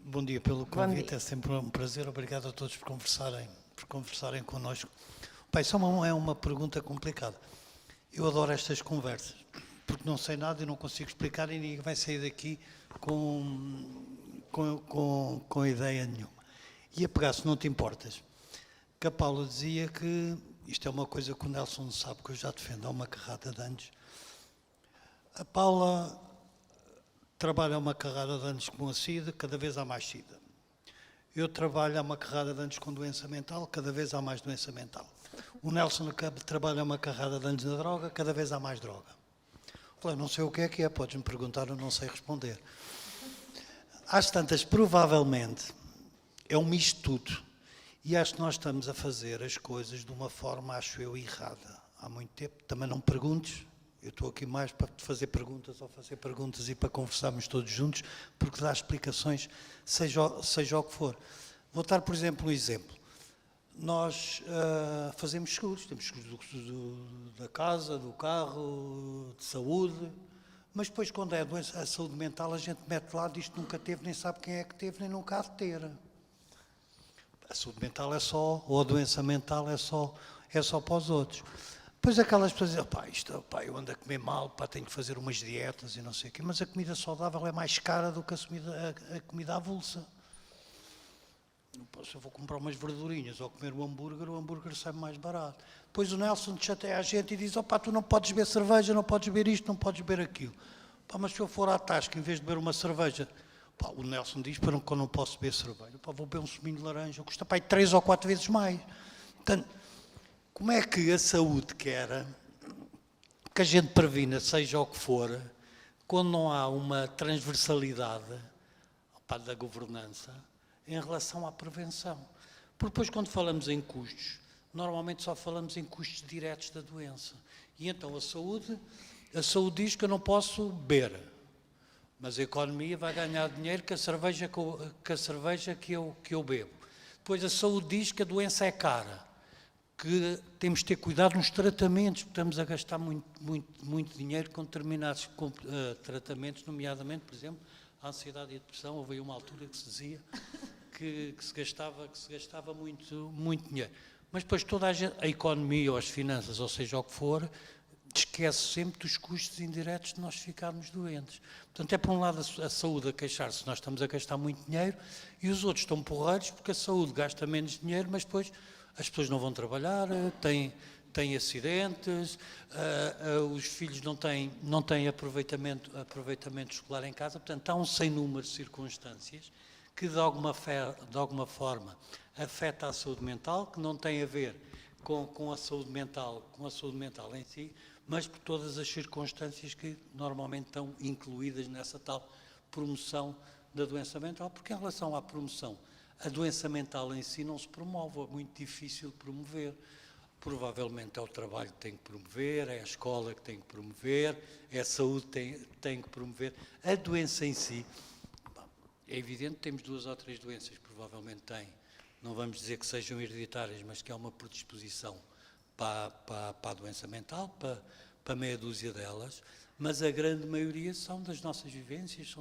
D: Bom dia pelo convite, é sempre um prazer. Obrigado a todos por conversarem connosco. Pai, só é uma pergunta complicada. Eu adoro estas conversas, porque não sei nada e não consigo explicar e ninguém vai sair daqui com ideia nenhuma. E a pegar, se não te importas, que a Paula dizia que isto é uma coisa que o Nelson sabe, que eu já defendo há uma carrada de anos. A Paula trabalha há uma carrada de anos com a SIDA, cada vez há mais SIDA. Eu trabalho há uma carrada de anos com doença mental, cada vez há mais doença mental. O Nelson trabalha há uma carrada de anos na droga, cada vez há mais droga. Falei, não sei o que é, podes-me perguntar, eu não sei responder. Às tantas, provavelmente, é um misto de tudo. E acho que nós estamos a fazer as coisas de uma forma, acho eu, errada. Há muito tempo, também não me perguntes, eu estou aqui mais para te fazer perguntas ou fazer perguntas e para conversarmos todos juntos, porque dá explicações, seja o que for. Vou dar, por exemplo, um exemplo. Nós fazemos seguros, temos seguros da casa, do carro, de saúde, mas depois quando é a saúde mental a gente mete lá, diz que nunca teve, nem sabe quem é que teve, nem nunca há de ter. A saúde mental é só, ou a doença mental é só para os outros. Depois aquelas pessoas dizem, eu ando a comer mal, tenho que fazer umas dietas e não sei o quê, mas a comida saudável é mais cara do que a comida avulsa. Se eu vou comprar umas verdurinhas ou comer o hambúrguer sai mais barato. Depois o Nelson chateia a gente e diz, tu não podes beber cerveja, não podes beber isto, não podes beber aquilo. Mas se eu for à tasca, em vez de beber uma cerveja, o Nelson diz, que eu não posso beber cerveja, vou beber um suminho de laranja, custa 3 ou 4 vezes mais. Portanto, como é que a saúde quer que a gente previna, seja o que for, quando não há uma transversalidade da governança em relação à prevenção? Porque depois, quando falamos em custos, normalmente só falamos em custos diretos da doença. E então a saúde diz que eu não posso beber, mas a economia vai ganhar dinheiro com a cerveja que eu bebo. Depois a saúde diz que a doença é cara, que temos de ter cuidado nos tratamentos, porque estamos a gastar muito dinheiro com determinados tratamentos, nomeadamente, por exemplo, a ansiedade e a depressão. Houve aí uma altura que se dizia que se gastava muito dinheiro. Mas depois toda a economia ou as finanças, ou seja o que for, esquece sempre dos custos indiretos de nós ficarmos doentes. Portanto, é por um lado a saúde a queixar-se, nós estamos a gastar muito dinheiro, e os outros estão porreiros porque a saúde gasta menos dinheiro, mas depois as pessoas não vão trabalhar, têm acidentes, os filhos não têm aproveitamento escolar em casa. Portanto, há um sem número de circunstâncias que de alguma forma afeta a saúde mental, que não tem a ver com a saúde mental em si, mas por todas as circunstâncias que normalmente estão incluídas nessa tal promoção da doença mental, porque em relação à promoção, a doença mental em si não se promove, é muito difícil promover. Provavelmente é o trabalho que tem que promover, é a escola que tem que promover, é a saúde que tem que promover. A doença em si, é evidente que temos 2 ou 3 doenças, provavelmente tem. Não vamos dizer que sejam hereditárias, mas que há uma predisposição para a doença mental, para meia dúzia delas, mas a grande maioria são das nossas vivências,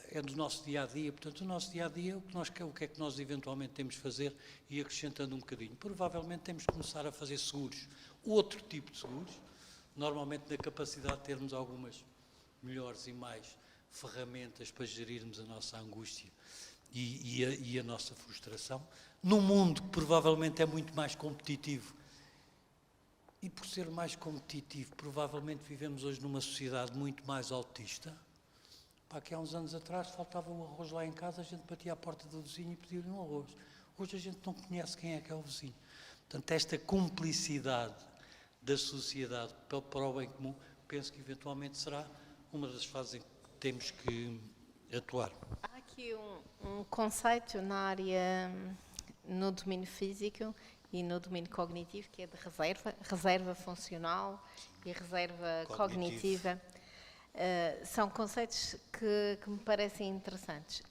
D: é do nosso dia-a-dia. Portanto, o nosso dia-a-dia, o que é que nós eventualmente temos de fazer, e acrescentando um bocadinho, provavelmente temos de começar a fazer seguros, outro tipo de seguros, normalmente na capacidade de termos algumas melhores e mais ferramentas para gerirmos a nossa angústia e a nossa frustração, num mundo que provavelmente é muito mais competitivo. E por ser mais competitivo, provavelmente vivemos hoje numa sociedade muito mais autista. Aqui há uns anos atrás faltava o arroz lá em casa, a gente batia à porta do vizinho e pedia-lhe um arroz. Hoje a gente não conhece quem é que é o vizinho. Portanto, esta cumplicidade da sociedade para o bem comum, penso que eventualmente será uma das fases em que temos que atuar.
A: Há aqui um conceito na área, no domínio físico e no domínio cognitivo, que é de reserva funcional e reserva cognitiva. São conceitos que me parecem interessantes.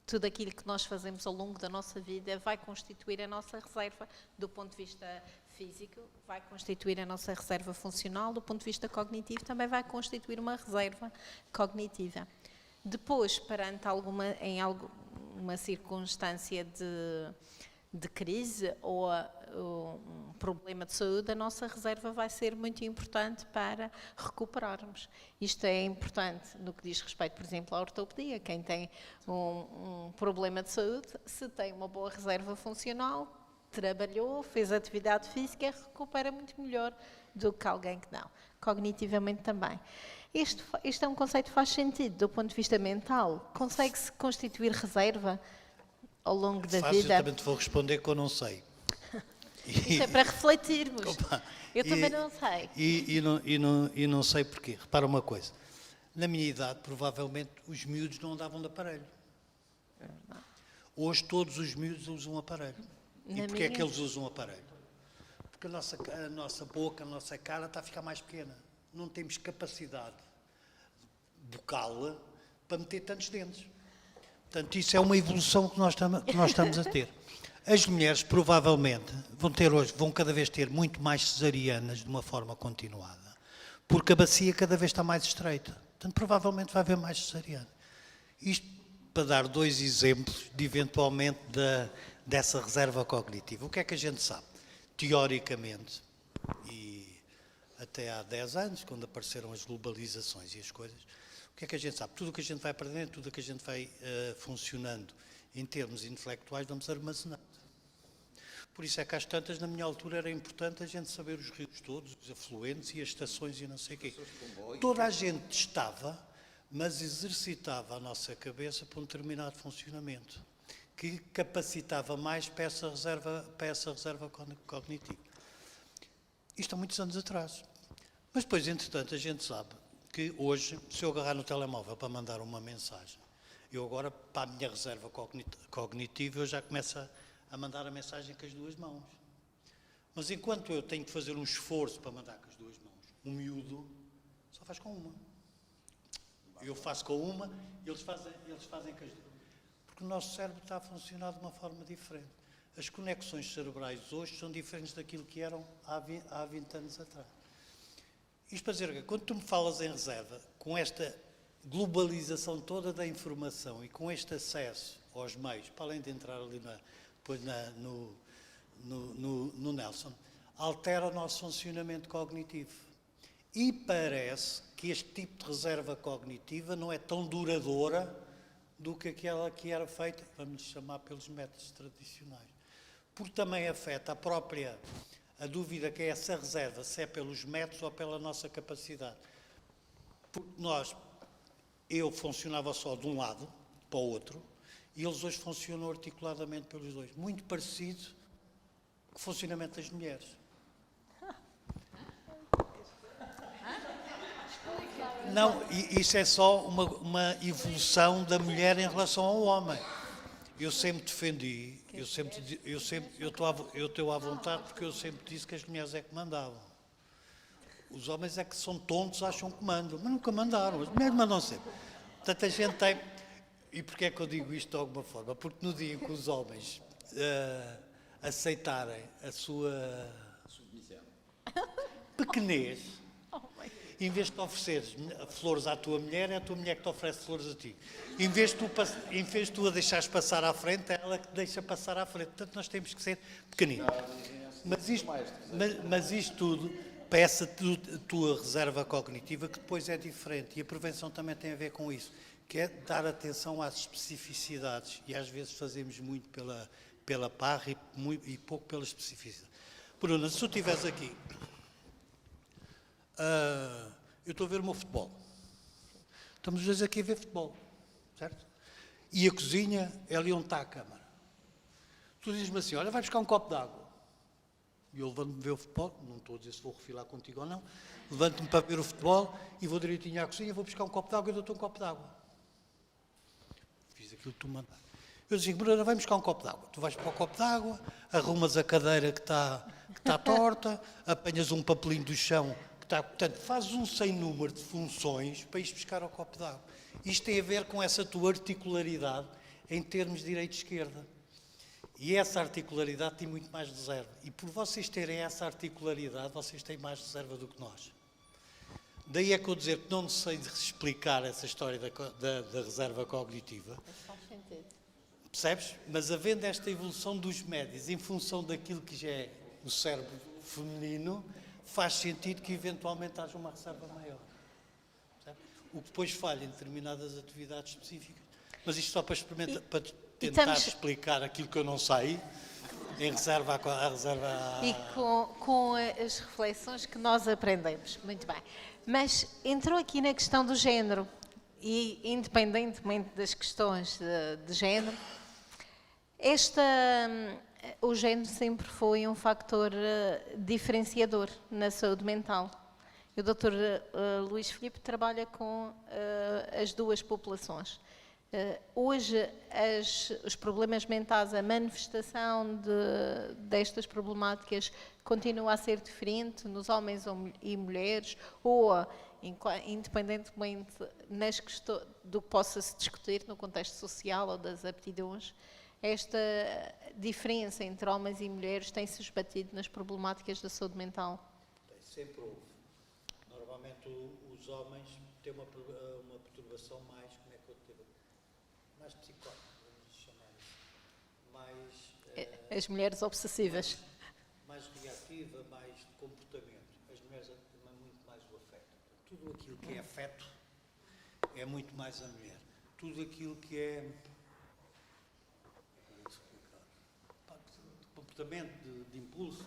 A: Tudo aquilo que nós fazemos ao longo da nossa vida vai constituir a nossa reserva do ponto de vista físico, vai constituir a nossa reserva funcional, do ponto de vista cognitivo também vai constituir uma reserva cognitiva. Depois, perante alguma circunstância de crise ou um problema de saúde, a nossa reserva vai ser muito importante para recuperarmos. Isto é importante no que diz respeito, por exemplo, à ortopedia. Quem tem um problema de saúde, se tem uma boa reserva funcional, trabalhou, fez atividade física, recupera muito melhor do que alguém que não. Cognitivamente também. Este é um conceito que faz sentido do ponto de vista mental. Consegue-se constituir reserva ao longo da vida?
D: Eu também vou responder que eu não sei.
A: Isto é para refletirmos. Eu também não sei.
D: E não sei porquê. Repara uma coisa. Na minha idade, provavelmente, os miúdos não andavam de aparelho. Hoje todos os miúdos usam aparelho. E porquê é que eles usam aparelho? Porque a nossa boca, a nossa cara está a ficar mais pequena. Não temos capacidade bucal para meter tantos dentes. Portanto, isso é uma evolução que nós estamos a ter. As mulheres, provavelmente, vão cada vez ter muito mais cesarianas de uma forma continuada, porque a bacia cada vez está mais estreita. Portanto, provavelmente vai haver mais cesariana. Isto para dar 2 exemplos, eventualmente, dessa reserva cognitiva. O que é que a gente sabe? Teoricamente, e até há 10 anos, quando apareceram as globalizações e as coisas, o que é que a gente sabe? Tudo o que a gente vai aprendendo, tudo o que a gente vai funcionando em termos intelectuais, vamos armazenando. Por isso é que às tantas, na minha altura, era importante a gente saber os rios todos, os afluentes e as estações e não sei o quê. Toda a gente testava, mas exercitava a nossa cabeça para um determinado funcionamento, que capacitava mais para essa reserva cognitiva. Isto há muitos anos atrás. Mas depois, entretanto, a gente sabe que hoje, se eu agarrar no telemóvel para mandar uma mensagem, eu agora, para a minha reserva cognitiva, eu já começo a mandar a mensagem com as 2 mãos. Mas enquanto eu tenho que fazer um esforço para mandar com as 2 mãos, o miúdo só faz com uma. Eu faço com uma e eles fazem com as 2. Porque o nosso cérebro está a funcionar de uma forma diferente. As conexões cerebrais hoje são diferentes daquilo que eram há 20 anos atrás. Isto para dizer que quando tu me falas em reserva, com esta globalização toda da informação e com este acesso aos meios, para além de entrar ali no Nelson, altera o nosso funcionamento cognitivo. E parece que este tipo de reserva cognitiva não é tão duradoura do que aquela que era feita, vamos chamar, pelos métodos tradicionais. Porque também afeta a dúvida que é essa reserva, se é pelos métodos ou pela nossa capacidade. Porque eu funcionava só de um lado para o outro, e eles hoje funcionam articuladamente pelos 2. Muito parecido com o funcionamento das mulheres. Não, isso é só uma evolução da mulher em relação ao homem. eu sempre defendi, eu estou à vontade porque eu sempre disse que as mulheres é que mandavam. Os homens é que são tontos, acham que mandam, mas nunca mandaram, as mulheres mandam sempre. Portanto, a gente tem... E porquê é que eu digo isto de alguma forma? Porque no dia em que os homens aceitarem a sua pequenez, em vez de te ofereceres flores à tua mulher, é a tua mulher que te oferece flores a ti. Em vez de tu a deixares passar à frente, é ela que te deixa passar à frente. Portanto, nós temos que ser pequeninos. Mas isto tudo, para essa tua reserva cognitiva, que depois é diferente. E a prevenção também tem a ver com isso, que é dar atenção às especificidades. E às vezes fazemos muito pela parra e pouco pela especificidade. Bruna, se tu estiveres aqui... eu estou a ver o meu futebol. Estamos os dois aqui a ver futebol, certo? E a cozinha é ali onde está a câmara. Tu dizes-me assim, olha, vai buscar um copo de água. E eu levanto-me ver o futebol, não estou a dizer se vou refilar contigo ou não, levanto-me para ver o futebol e vou direitinho à cozinha, vou buscar um copo de água e dou-te um copo de água. Fiz aquilo que tu mandaste. Eu digo, Bruna, vai buscar um copo de água. Tu vais para o copo de água, arrumas a cadeira que está torta, apanhas um papelinho do chão. Portanto, fazes um sem número de funções para ir buscar ao copo de água. Isto tem a ver com essa tua articularidade em termos de direita e esquerda. E essa articularidade tem muito mais reserva. E por vocês terem essa articularidade, vocês têm mais reserva do que nós. Daí é que eu dizer que não sei explicar essa história da reserva cognitiva.
A: Faz sentido.
D: Percebes? Mas havendo esta evolução dos médios em função daquilo que já é o cérebro feminino, faz sentido que eventualmente haja uma reserva maior. Percebe? O que depois falha em determinadas atividades específicas. Mas isto só para experimentar, para tentar explicar aquilo que eu não sei, em reserva à reserva...
A: E com as reflexões que nós aprendemos. Muito bem. Mas entrou aqui na questão do género, e independentemente das questões de género, o género sempre foi um fator diferenciador na saúde mental. E o Dr. Luís Filipe trabalha com as duas populações. Hoje, os problemas mentais, a manifestação destas problemáticas continua a ser diferente nos homens e mulheres, ou, independentemente do que possa-se discutir no contexto social ou das aptidões, esta diferença entre homens e mulheres tem-se esbatido nas problemáticas da saúde mental?
D: Sempre houve. Normalmente os homens têm uma perturbação mais, como é que eu te digo? Mais psicótica, vamos chamar isso.
A: As mulheres obsessivas.
D: Mais reativa, mais de comportamento. As mulheres também muito mais o afeto. Tudo aquilo que é afeto é muito mais a mulher. Tudo aquilo que é... comportamento, de impulso,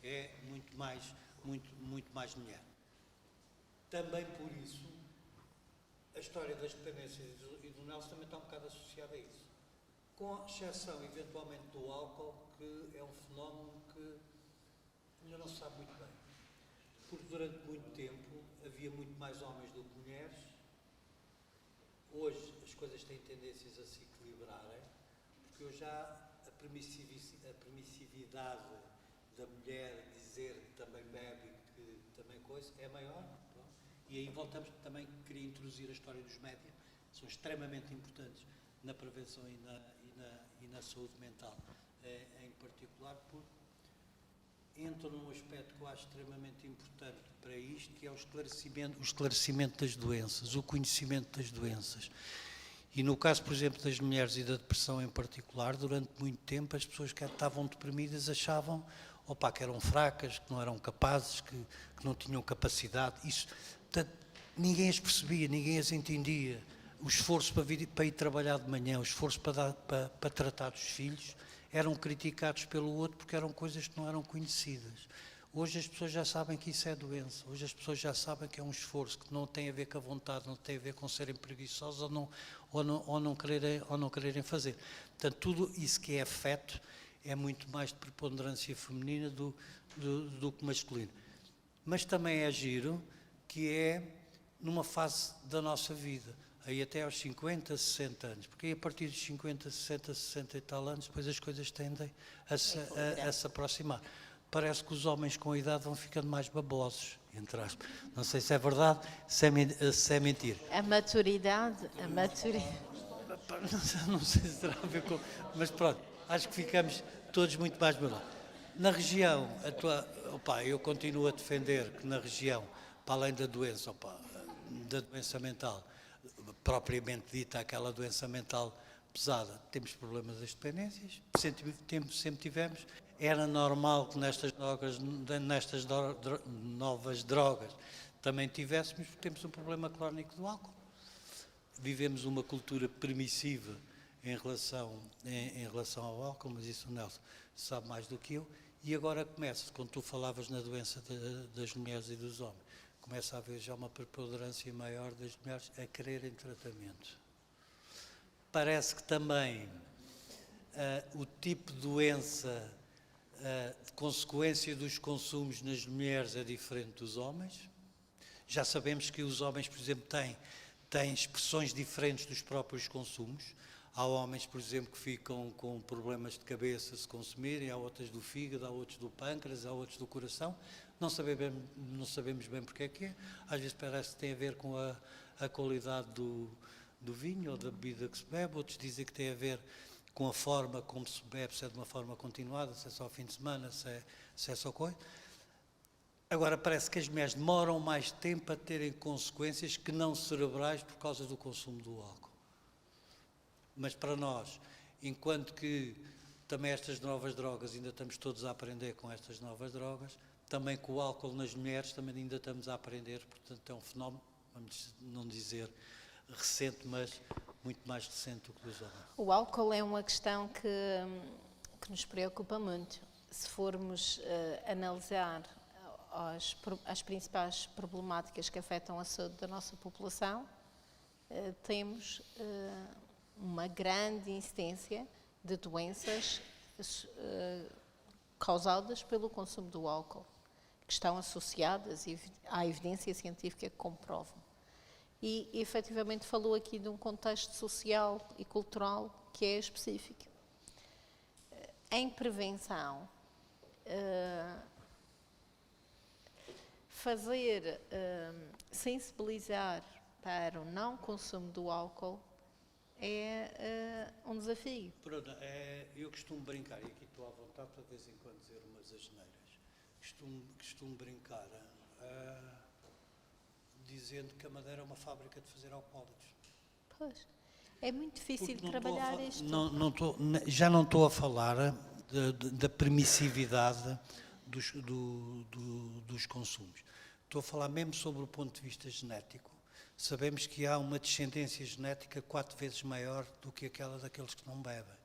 D: é muito mais mulher. Também por isso, a história das dependências e do Nelson também está um bocado associada a isso. Com exceção, eventualmente, do álcool, que é um fenómeno que ainda não se sabe muito bem. Porque durante muito tempo havia muito mais homens do que mulheres. Hoje as coisas têm tendências a se equilibrarem, porque hoje já a permissividade da mulher dizer que também bebe, que também coisa, é maior. Pronto. E aí voltamos também, queria introduzir a história dos média, são extremamente importantes na prevenção e na saúde mental, em particular, porque entram num aspecto que eu acho extremamente importante para isto, que é o esclarecimento das doenças, o conhecimento das doenças. E no caso, por exemplo, das mulheres e da depressão em particular, durante muito tempo as pessoas que estavam deprimidas achavam que eram fracas, que não eram capazes, que não tinham capacidade. Isso, portanto, ninguém as percebia, ninguém as entendia. O esforço para ir trabalhar de manhã, o esforço para tratar dos filhos, eram criticados pelo outro porque eram coisas que não eram conhecidas. Hoje as pessoas já sabem que isso é doença, hoje as pessoas já sabem que é um esforço, que não tem a ver com a vontade, não tem a ver com serem preguiçosos ou não quererem fazer. Portanto, tudo isso que é afeto é muito mais de preponderância feminina do que masculino. Mas também é giro que é numa fase da nossa vida. aí até aos 50, 60 anos, porque aí a partir dos 50, 60, 60 e tal anos, depois as coisas tendem a se aproximar. Parece que os homens com a idade vão ficando mais babosos, entre aspas. Não sei se é verdade, se é mentira.
A: A maturidade.
D: Não sei se terá a ver com... Mas pronto, acho que ficamos todos muito mais babosos. Na região, eu continuo a defender que na região, para além da doença, da doença mental, propriamente dita, aquela doença mental pesada, temos problemas das dependências, sempre tivemos. Era normal que nestas novas drogas também tivéssemos, porque temos um problema crónico do álcool. Vivemos uma cultura permissiva em relação ao álcool, mas isso o Nelson sabe mais do que eu. E agora começa, quando tu falavas na doença das mulheres e dos homens, começa a haver já uma preponderância maior das mulheres a quererem tratamento. Parece que também o tipo de doença, de consequência dos consumos nas mulheres é diferente dos homens. Já sabemos que os homens, por exemplo, têm expressões diferentes dos próprios consumos. Há homens, por exemplo, que ficam com problemas de cabeça se consumirem, há outros do fígado, há outros do pâncreas, há outros do coração. Não sabemos bem porque é que é. Às vezes parece que tem a ver com a qualidade do vinho ou da bebida que se bebe. Outros dizem que tem a ver com a forma como se bebe, se é de uma forma continuada, se é só ao fim de semana, se é só coisa. Agora, parece que as mulheres demoram mais tempo a terem consequências que não cerebrais por causa do consumo do álcool. Mas para nós, enquanto que também estas novas drogas, ainda estamos todos a aprender com estas novas drogas, também com o álcool nas mulheres também ainda estamos a aprender, portanto é um fenómeno, vamos não dizer recente, mas muito mais recente do que dos homens.
A: O álcool é uma questão que nos preocupa muito. Se formos analisar as principais problemáticas que afetam a saúde da nossa população, temos uma grande incidência de doenças causadas pelo consumo do álcool, que estão associadas e há evidência científica que comprovam. E efetivamente falou aqui de um contexto social e cultural que é específico. Em prevenção, sensibilizar para o não consumo do álcool é um desafio.
D: Pronto, eu costumo brincar, e aqui estou à vontade para de vez em quando dizer umas asneiras, costumo brincar dizendo que a Madeira é uma fábrica de fazer alcoólicos.
A: Pois, é muito difícil trabalhar isto.
D: Já não estou a falar da permissividade dos consumos. Estou a falar mesmo sobre o ponto de vista genético. Sabemos que há uma descendência genética 4 vezes maior do que aquela daqueles que não bebem.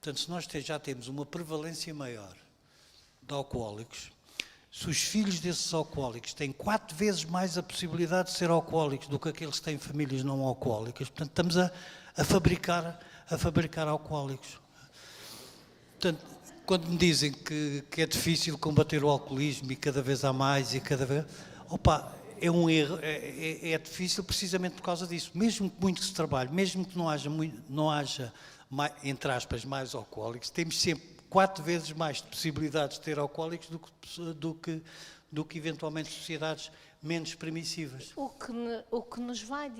D: Portanto, se nós já temos uma prevalência maior de alcoólicos, se os filhos desses alcoólicos têm 4 vezes mais a possibilidade de ser alcoólicos do que aqueles que têm famílias não alcoólicas, portanto, estamos a fabricar alcoólicos. Portanto, quando me dizem que é difícil combater o alcoolismo e cada vez há mais e cada vez... é um erro, é difícil precisamente por causa disso. Mesmo que muito se trabalhe, mesmo que não haja mais, entre aspas, mais alcoólicos, temos sempre 4 vezes mais de possibilidades de ter alcoólicos do que eventualmente sociedades menos permissivas.
A: O que nos vai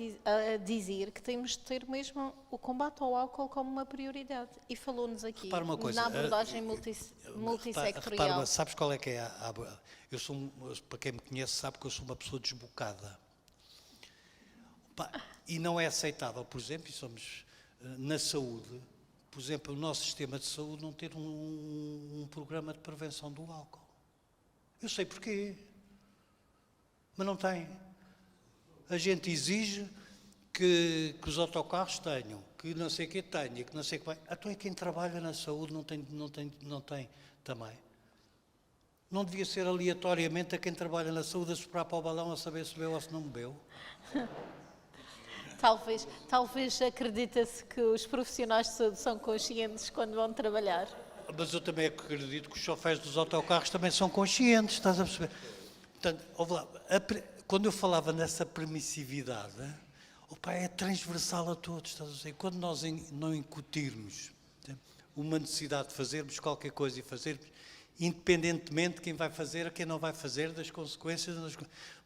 A: dizer que temos de ter mesmo o combate ao álcool como uma prioridade. E falou-nos aqui na abordagem multissectorial.
D: Repara, sabes qual é que é para quem me conhece sabe que eu sou uma pessoa desbocada. E não é aceitável, por exemplo, e somos na saúde, por exemplo, o nosso sistema de saúde não ter um programa de prevenção do álcool. Eu sei porquê, mas não tem. A gente exige que os autocarros tenham, que não sei o que tenha, que não sei o que vai. Então é quem trabalha na saúde não tem também. Não devia ser aleatoriamente a quem trabalha na saúde a soprar para o balão a saber se bebeu ou se não bebeu.
A: Talvez acredita-se que os profissionais de saúde são conscientes quando vão trabalhar.
D: Mas eu também acredito que os chofés dos autocarros também são conscientes, estás a perceber? Portanto, ouve lá, quando eu falava nessa permissividade, opa, é transversal a todos, estás a dizer? Quando nós não incutirmos uma necessidade de fazermos qualquer coisa e fazermos, independentemente de quem vai fazer ou quem não vai fazer, das consequências,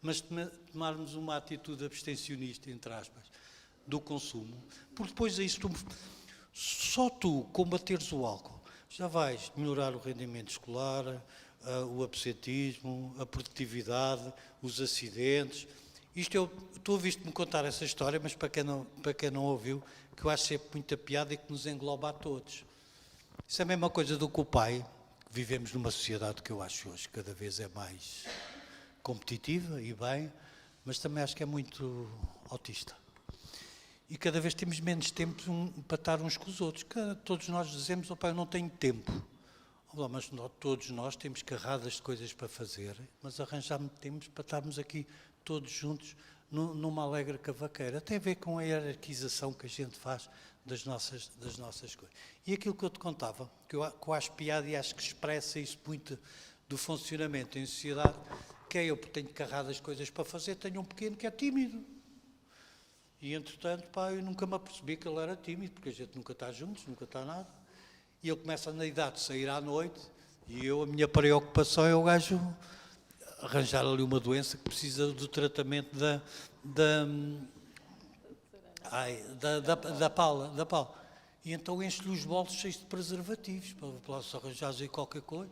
D: mas tomarmos uma atitude abstencionista, entre aspas, do consumo, porque depois é isso, só tu combateres o álcool, já vais melhorar o rendimento escolar, o absentismo, a produtividade, os acidentes. Isto eu estou a ouvir-me contar essa história, mas para quem não ouviu, que eu acho sempre muita piada e que nos engloba a todos. Isso é a mesma coisa do que o pai. Vivemos numa sociedade que eu acho hoje cada vez é mais competitiva e bem, mas também acho que é muito autista. E cada vez temos menos tempo para estar uns com os outros. Todos nós dizemos, opa, eu não tenho tempo. Mas todos nós temos carradas de coisas para fazer, mas arranjamos tempo para estarmos aqui todos juntos numa alegre cavaqueira. Tem a ver com a hierarquização que a gente faz das nossas coisas. E aquilo que eu te contava, que eu acho piada e acho que expressa isso muito do funcionamento em sociedade, que é eu tenho carradas de coisas para fazer, tenho um pequeno que é tímido. E, entretanto, eu nunca me apercebi que ele era tímido, porque a gente nunca está juntos, nunca está nada. E ele começa na idade de sair à noite, e a minha preocupação é o gajo arranjar ali uma doença que precisa do tratamento da pala. E então enche-lhe os bolsos cheios de preservativos, para se arranjar aí qualquer coisa.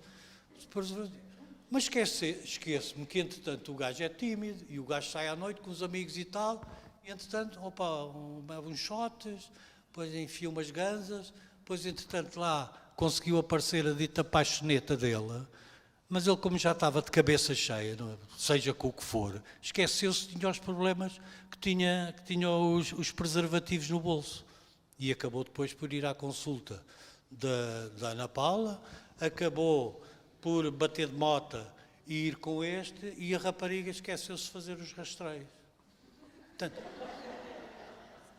D: Mas esquece-me que, entretanto, o gajo é tímido, e o gajo sai à noite com os amigos e tal, e, entretanto, bebe uns shots, depois enfia umas ganzas, depois, entretanto, lá conseguiu aparecer a dita paixoneta dele, mas ele, como já estava de cabeça cheia, seja com o que for, esqueceu-se que tinha os problemas, que tinha os preservativos no bolso. E acabou depois por ir à consulta da Ana Paula, acabou por bater de mota e ir com este, e a rapariga esqueceu-se de fazer os rastreios. Portanto,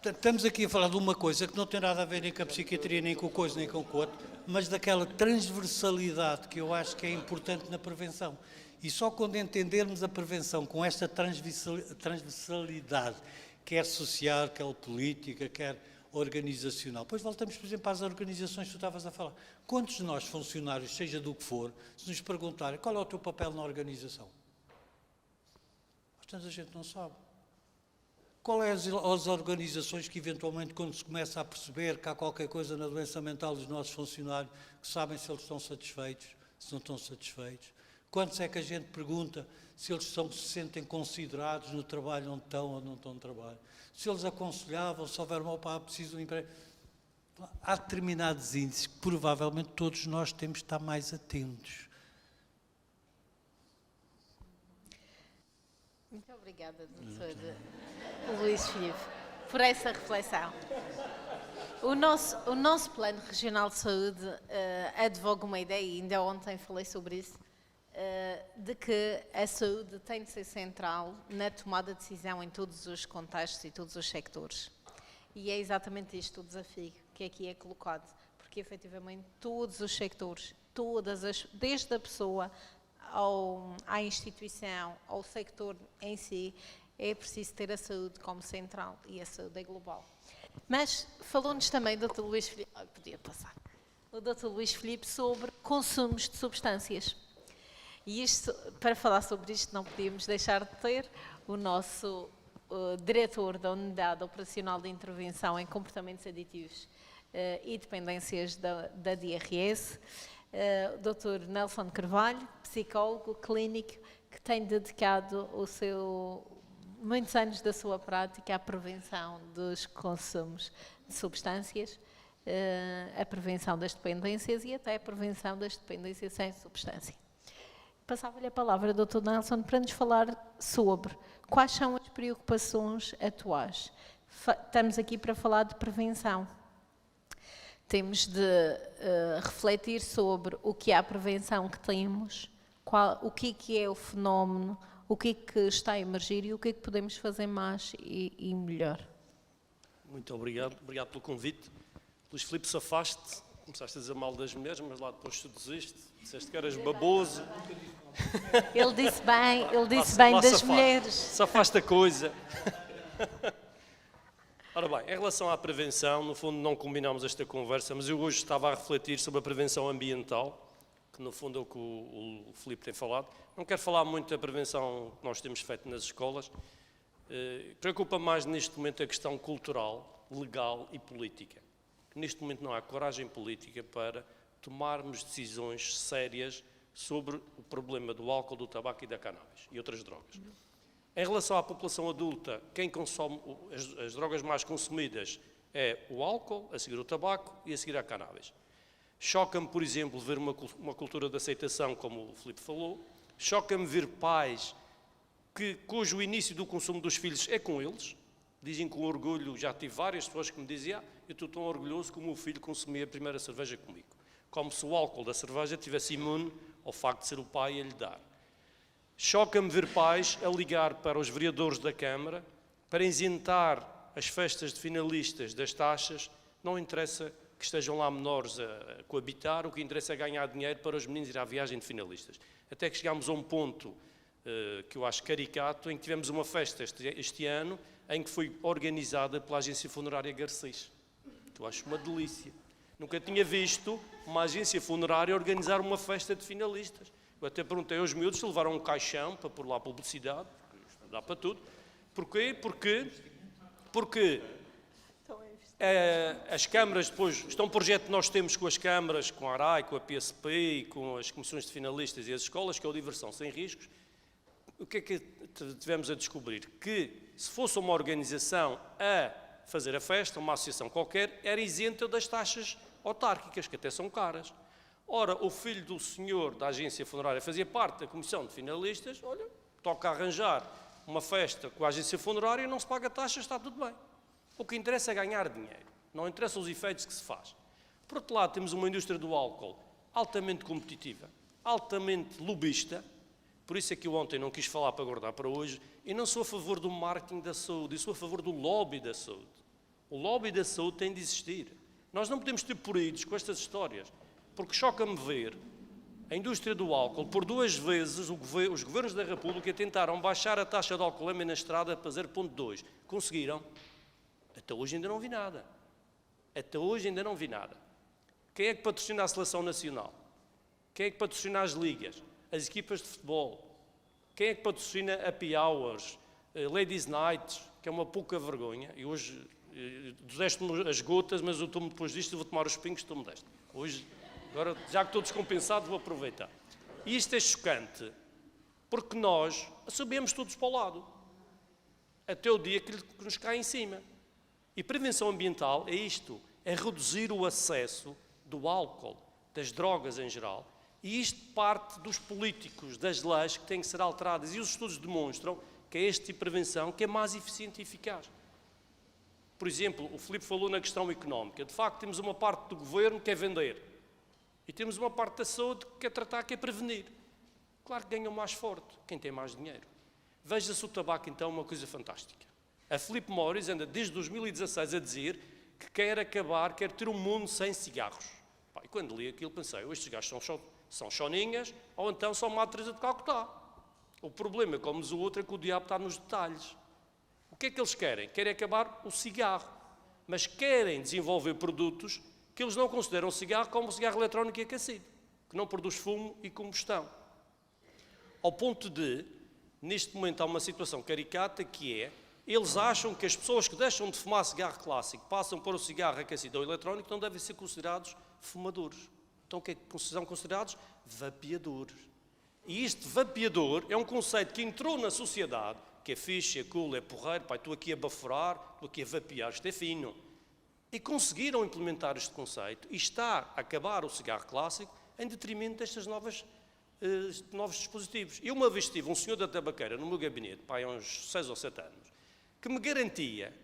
D: estamos aqui a falar de uma coisa que não tem nada a ver nem com a psiquiatria, nem com o coisa, nem com o outro, mas daquela transversalidade que eu acho que é importante na prevenção. E só quando entendermos a prevenção com esta transversalidade, quer social, quer política, quer organizacional. Depois voltamos, por exemplo, às organizações que tu estavas a falar. Quantos de nós, funcionários, seja do que for, se nos perguntarem qual é o teu papel na organização? Portanto, a gente não sabe. Qual é as organizações que, eventualmente, quando se começa a perceber que há qualquer coisa na doença mental dos nossos funcionários, que sabem se eles estão satisfeitos, se não estão satisfeitos? Quantos é que a gente pergunta se eles se sentem considerados no trabalho onde estão ou não estão no trabalho? Se eles aconselhavam, se houver preciso de um emprego? Há determinados índices que, provavelmente, todos nós temos de estar mais atentos.
A: Muito obrigada, Dr. Luís Filipe, por essa reflexão. O nosso Plano Regional de Saúde advoga uma ideia, e ainda ontem falei sobre isso, de que a saúde tem de ser central na tomada de decisão em todos os contextos e todos os sectores. E é exatamente isto o desafio que aqui é colocado, porque efetivamente todos os sectores, desde a pessoa à instituição, ao sector em si, é preciso ter a saúde como central, e a saúde é global. Mas falou-nos também o Dr. Luís Filipe, o Dr. Luís Filipe sobre consumos de substâncias. E isto, para falar sobre isto, não podíamos deixar de ter o nosso diretor da Unidade Operacional de Intervenção em Comportamentos Aditivos e Dependências da DRS, Dr. Nelson Carvalho, psicólogo clínico, que tem dedicado muitos anos da sua prática à prevenção dos consumos de substâncias, a prevenção das dependências e até a prevenção das dependências sem substância. Passava-lhe a palavra, Dr. Nelson, para nos falar sobre quais são as preocupações atuais. Estamos aqui para falar de prevenção. Temos de refletir sobre o que é a prevenção que temos, o que é o fenómeno, o que é que está a emergir e o que é que podemos fazer mais e melhor.
E: Muito obrigado pelo convite. Luís Filipe, safaste, começaste a dizer mal das mulheres, mas lá depois tu disseste que eras baboso.
A: Ele disse bem das mulheres.
E: Safaste a coisa. Ora bem, em relação à prevenção, no fundo não combinámos esta conversa, mas eu hoje estava a refletir sobre a prevenção ambiental, que no fundo é o que o Filipe tem falado. Não quero falar muito da prevenção que nós temos feito nas escolas. Preocupa mais neste momento a questão cultural, legal e política. Neste momento não há coragem política para tomarmos decisões sérias sobre o problema do álcool, do tabaco e da cannabis e outras drogas. Em relação à população adulta, quem consome as drogas mais consumidas é o álcool, a seguir o tabaco e a seguir a cannabis. Choca-me, por exemplo, ver uma cultura de aceitação, como o Filipe falou. Choca-me ver pais cujo início do consumo dos filhos é com eles. Dizem com orgulho, já tive várias pessoas que me diziam: eu estou tão orgulhoso como o meu filho consumia a primeira cerveja comigo. Como se o álcool da cerveja estivesse imune ao facto de ser o pai a lhe dar. Choca-me ver pais a ligar para os vereadores da Câmara para isentar as festas de finalistas das taxas. Não interessa que estejam lá menores a coabitar, o que interessa é ganhar dinheiro para os meninos ir à viagem de finalistas. Até que chegámos a um ponto que eu acho caricato, em que tivemos uma festa este ano, em que foi organizada pela agência funerária Garcês, que eu acho uma delícia. Nunca tinha visto uma agência funerária organizar uma festa de finalistas. Eu até perguntei aos miúdos se levaram um caixão para pôr lá publicidade, porque isto não dá para tudo. Porquê? Porque as câmaras depois, isto é um projeto que nós temos com as câmaras, com a ARAI, com a PSP e com as comissões de finalistas e as escolas, que é o Diversão Sem Riscos. O que é que tivemos a descobrir? Que se fosse uma organização a fazer a festa, uma associação qualquer, era isenta das taxas autárquicas, que até são caras. Ora, o filho do senhor da agência funerária fazia parte da comissão de finalistas, olha, toca arranjar uma festa com a agência funerária, não se paga taxas, está tudo bem. O que interessa é ganhar dinheiro, não interessa os efeitos que se faz. Por outro lado, temos uma indústria do álcool altamente competitiva, altamente lobista, por isso é que eu ontem não quis falar para guardar para hoje, e não sou a favor do marketing da saúde, eu sou a favor do lobby da saúde. O lobby da saúde tem de existir. Nós não podemos ter poridos com estas histórias, porque choca-me ver a indústria do álcool, por 2 vezes os governos da República tentaram baixar a taxa de alcoolemia na estrada para 0,2. Conseguiram? Até hoje ainda não vi nada. Até hoje ainda não vi nada. Quem é que patrocina a seleção nacional? Quem é que patrocina as ligas? As equipas de futebol? Quem é que patrocina a Happy Hours, Ladies Nights, que é uma pouca vergonha? E hoje deste-me as gotas, mas eu tomo depois disto e vou tomar os pingos que tu me deste. Hoje, agora, já que estou descompensado, vou aproveitar. E isto é chocante, porque nós sabemos todos para o lado, até o dia que nos cai em cima. E prevenção ambiental é isto, é reduzir o acesso do álcool, das drogas em geral, e isto parte dos políticos, das leis que têm que ser alteradas. E os estudos demonstram que é este tipo de prevenção que é mais eficiente e eficaz. Por exemplo, o Filipe falou na questão económica. De facto, temos uma parte do governo que é vender. E temos uma parte da saúde que quer tratar, que é prevenir. Claro que ganham mais forte quem tem mais dinheiro. Veja-se o tabaco, então, uma coisa fantástica. A Philip Morris anda desde 2016 a dizer que quer acabar, quer ter um mundo sem cigarros. E quando li aquilo pensei, estes gajos são choninhas ou então são uma Teresa de Calcutá. O problema, como diz o outro, é que o diabo está nos detalhes. O que é que eles querem? Querem acabar o cigarro, mas querem desenvolver produtos que eles não consideram cigarro como o cigarro eletrónico e aquecido, que não produz fumo e combustão. Ao ponto de, neste momento, há uma situação caricata que é, eles acham que as pessoas que deixam de fumar cigarro clássico, passam para o cigarro aquecido ou eletrónico, não devem ser considerados fumadores. Então o que é que são considerados? Vapeadores. E este vapeador é um conceito que entrou na sociedade, que é fixe, é cool, é porreiro, pai, estou aqui a baforar, estou aqui a vapear, isto é fino. E conseguiram implementar este conceito e está a acabar o cigarro clássico em detrimento destes novos dispositivos. Eu uma vez tive um senhor da tabaqueira no meu gabinete, pai, há uns 6 ou 7 anos, que me garantia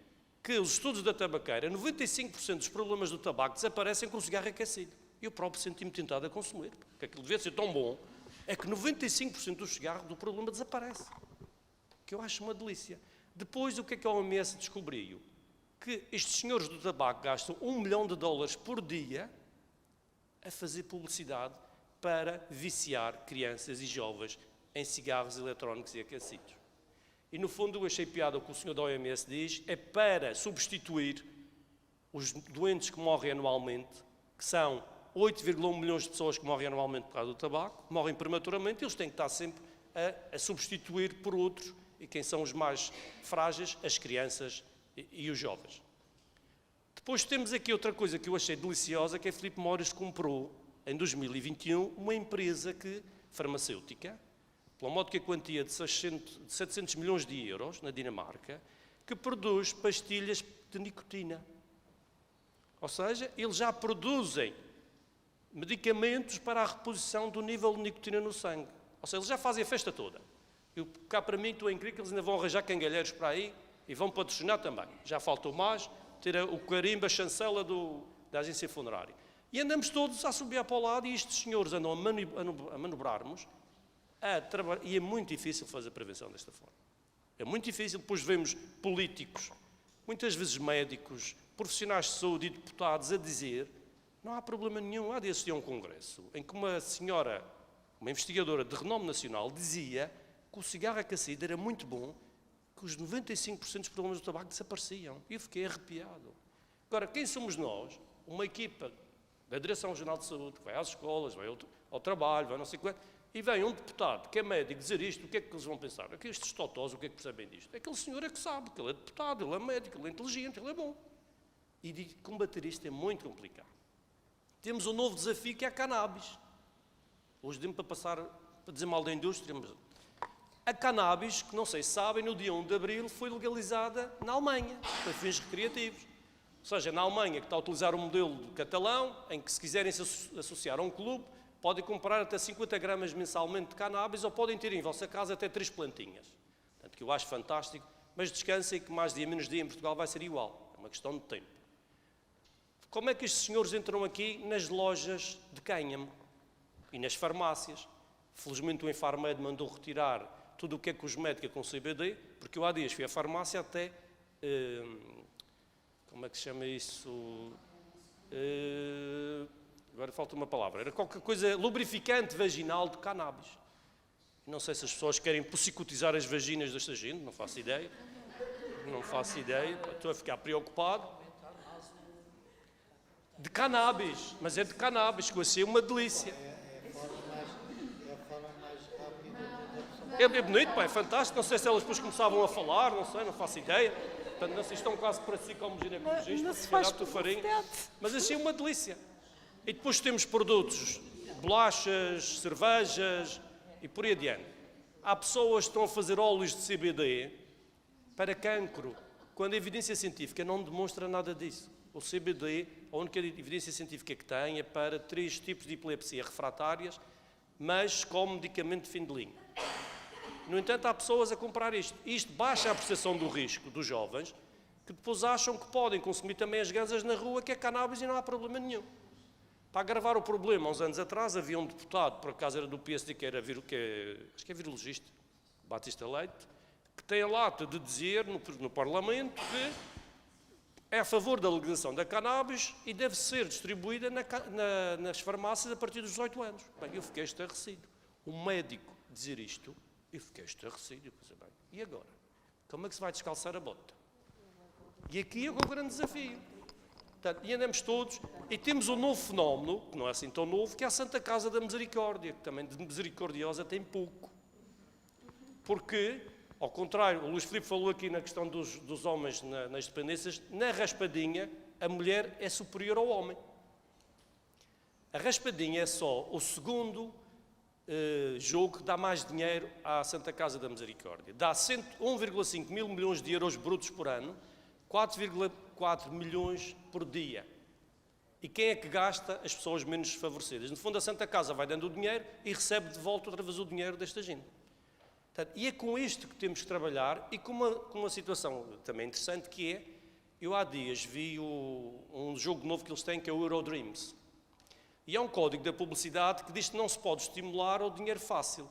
E: que os estudos da tabaqueira, 95% dos problemas do tabaco desaparecem com o cigarro aquecido. Eu próprio senti-me tentado a consumir, porque aquilo devia ser tão bom, é que 95% do cigarro do problema desaparece. Que eu acho uma delícia. Depois, o que é a OMS descobriu? Que estes senhores do tabaco gastam $1 milhão por dia a fazer publicidade para viciar crianças e jovens em cigarros eletrónicos e aquecidos. E, no fundo, eu achei piada o que o senhor da OMS diz, é para substituir os doentes que morrem anualmente, que são 8,1 milhões de pessoas que morrem anualmente por causa do tabaco, morrem prematuramente, eles têm que estar sempre a substituir por outros. E quem são os mais frágeis? As crianças e os jovens. Depois temos aqui outra coisa que eu achei deliciosa, que a Philip Morris comprou, em 2021, uma empresa farmacêutica, pela modo que a quantia de 700 milhões de euros, na Dinamarca, que produz pastilhas de nicotina. Ou seja, eles já produzem medicamentos para a reposição do nível de nicotina no sangue. Ou seja, eles já fazem a festa toda. E cá para mim estou incrível que eles ainda vão arranjar cangalheiros para aí e vão patrocinar também. Já faltou mais ter o carimbo, a chancela da agência funerária. E andamos todos a subir para o lado e estes senhores andam a manobrar-nos e é muito difícil fazer a prevenção desta forma. É muito difícil, depois vemos políticos, muitas vezes médicos, profissionais de saúde e deputados a dizer não há problema nenhum, há de assistir a um congresso em que uma senhora, uma investigadora de renome nacional, dizia que o cigarro a caída era muito bom, que os 95% dos problemas do tabaco desapareciam. E eu fiquei arrepiado. Agora, quem somos nós? Uma equipa da Direção-Geral de Saúde, que vai às escolas, vai ao trabalho, vai não sei quanto, e vem um deputado que é médico dizer isto, o que é que eles vão pensar? É que estes totós, o que é que percebem disto? Aquele senhor é que sabe, que ele é deputado, ele é médico, ele é inteligente, ele é bom. E combater isto é muito complicado. Temos um novo desafio que é a cannabis. Hoje demos para dizer mal da indústria, mas a cannabis, que não sei se sabem, no dia 1 de abril foi legalizada na Alemanha, para fins recreativos. Ou seja, na Alemanha, que está a utilizar o modelo catalão, em que se quiserem se associar a um clube, podem comprar até 50 gramas mensalmente de cannabis ou podem ter em vossa casa até 3 plantinhas. Portanto, que eu acho fantástico, mas descansem que mais dia menos dia em Portugal vai ser igual. É uma questão de tempo. Como é que estes senhores entram aqui nas lojas de cânhamo e nas farmácias? Felizmente o Infarmed mandou retirar tudo o que é cosmética com CBD, porque eu há dias fui à farmácia até, como é que se chama isso? Agora falta uma palavra. Era qualquer coisa, lubrificante vaginal de cannabis. Não sei se as pessoas querem psicotizar as vaginas desta gente, não faço ideia. Não faço ideia, estou a ficar preocupado. De cannabis, mas é de cannabis, que assim é uma delícia. É bonito, pá, é fantástico. Não sei se elas depois começavam a falar, não sei, não faço ideia. Portanto, não sei, estão quase para si como ginecologista, mas assim é uma delícia. E depois temos produtos, bolachas, cervejas e por aí adiante. Há pessoas que estão a fazer óleos de CBD para cancro, quando a evidência científica não demonstra nada disso. O CBD, a única evidência científica que tem é para 3 tipos de epilepsia refratárias, mas como medicamento de fim de linha. No entanto, há pessoas a comprar isto. Isto baixa a percepção do risco dos jovens, que depois acham que podem consumir também as ganzas na rua, que é cannabis e não há problema nenhum. Para agravar o problema, há uns anos atrás, havia um deputado, por acaso era do PSD, acho que é virologista, Batista Leite, que tem a lata de dizer no Parlamento que é a favor da legalização da cannabis e deve ser distribuída nas farmácias a partir dos 18 anos. Bem, eu fiquei estarrecido. Um médico dizer isto, eu fiquei estarrecido. Eu pensei, bem, e agora? Como é que se vai descalçar a bota? E aqui é o grande desafio. Portanto, e andamos todos, e temos um novo fenómeno, que não é assim tão novo, que é a Santa Casa da Misericórdia, que também de misericordiosa tem pouco. Porque, ao contrário, o Luís Filipe falou aqui na questão dos homens nas dependências, na raspadinha, a mulher é superior ao homem. A raspadinha é só o segundo jogo que dá mais dinheiro à Santa Casa da Misericórdia. Dá 1,5 mil milhões de euros brutos por ano, 4,4 milhões por dia. E quem é que gasta? As pessoas menos desfavorecidas. No fundo, a Santa Casa vai dando o dinheiro e recebe de volta outra vez o dinheiro desta gente. Portanto, e é com isto que temos que trabalhar e com uma situação também interessante que é, eu há dias vi um jogo novo que eles têm, que é o Eurodreams. E é um código da publicidade que diz que não se pode estimular o dinheiro fácil.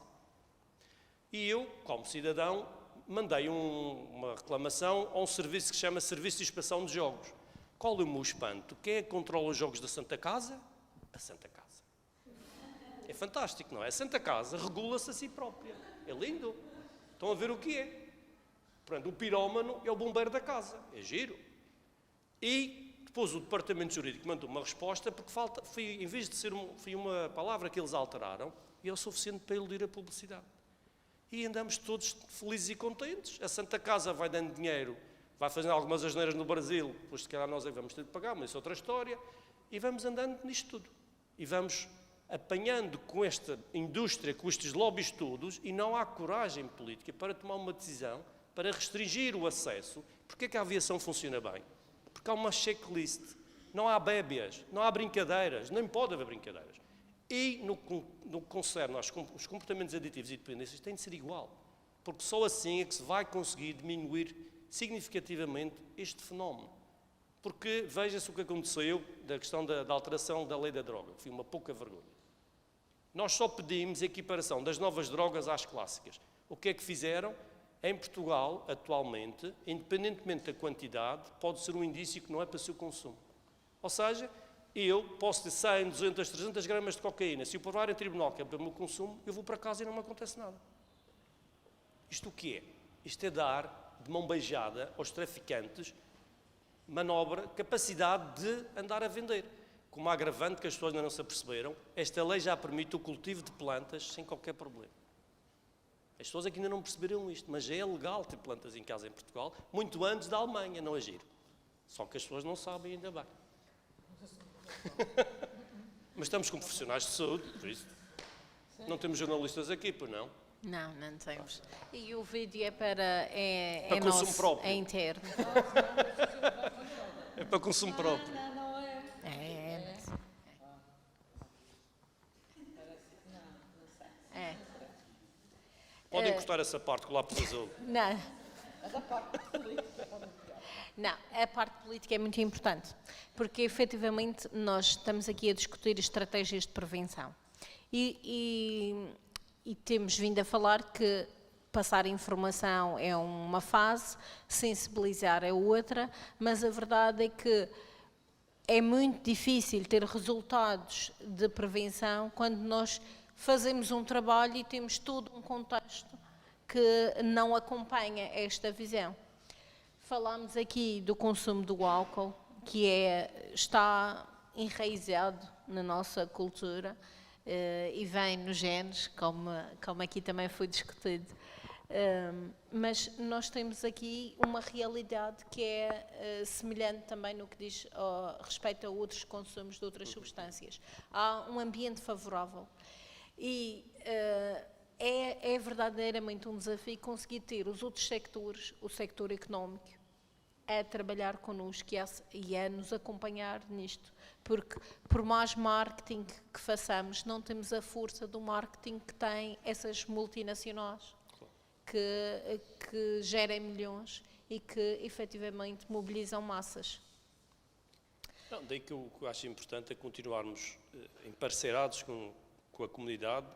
E: E eu, como cidadão, mandei uma reclamação a um serviço que se chama Serviço de Inspeção de Jogos. Qual é o meu espanto? Quem é que controla os jogos da Santa Casa? A Santa Casa. É fantástico, não é? A Santa Casa regula-se a si própria. É lindo. Estão a ver o que é. Portanto, o pirómano é o bombeiro da casa. É giro. E depois o departamento jurídico mandou uma resposta porque em vez de ser foi uma palavra que eles alteraram, e é o suficiente para iludir a publicidade. E andamos todos felizes e contentes. A Santa Casa vai dando dinheiro, vai fazendo algumas asneiras no Brasil, depois se calhar nós é que vamos ter de pagar, mas isso é outra história. E vamos andando nisto tudo. E vamos apanhando com esta indústria, com estes lobbies todos, e não há coragem política para tomar uma decisão, para restringir o acesso. Porquê é que a aviação funciona bem? Porque há uma checklist, não há bébias, não há brincadeiras, nem pode haver brincadeiras. E no que concerne os comportamentos aditivos e dependências tem de ser igual, porque só assim é que se vai conseguir diminuir significativamente este fenómeno. Porque veja-se o que aconteceu da questão da alteração da lei da droga, que foi uma pouca vergonha. Nós só pedimos a equiparação das novas drogas às clássicas. O que é que fizeram? Em Portugal, atualmente, independentemente da quantidade, pode ser um indício que não é para o seu consumo. Ou seja, eu posso ter 100, 200, 300 gramas de cocaína. Se eu provar em tribunal que é para o meu consumo, eu vou para casa e não me acontece nada. Isto o que é? Isto é dar de mão beijada aos traficantes manobra, capacidade de andar a vender. Como agravante que as pessoas ainda não se aperceberam, esta lei já permite o cultivo de plantas sem qualquer problema. As pessoas aqui ainda não perceberam isto, mas é legal ter plantas em casa em Portugal, muito antes da Alemanha, não agir. Só que as pessoas não sabem ainda bem. Mas estamos com profissionais de saúde, por isso. Não temos jornalistas aqui, pois não?
A: Não, não temos. E o vídeo é para...
E: Para consumo
A: nosso,
E: próprio.
A: é interno.
E: É para consumo próprio. Podem cortar essa parte com o lápis azul.
A: Não. Não, a parte política é muito importante, porque efetivamente nós estamos aqui a discutir estratégias de prevenção e temos vindo a falar que passar informação é uma fase, sensibilizar é outra, mas a verdade é que é muito difícil ter resultados de prevenção quando nós fazemos um trabalho e temos todo um contexto que não acompanha esta visão. Falámos aqui do consumo do álcool, que está enraizado na nossa cultura e vem nos genes, como aqui também foi discutido. Mas nós temos aqui uma realidade que é semelhante também no que diz respeito a outros consumos de outras substâncias. Há um ambiente favorável e é verdadeiramente um desafio conseguir ter os outros sectores, o sector económico, a trabalhar connosco e a nos acompanhar nisto, porque por mais marketing que façamos, não temos a força do marketing que tem essas multinacionais que gerem milhões e que efetivamente mobilizam massas.
E: Não, daí que eu acho importante é continuarmos emparceirados com a comunidade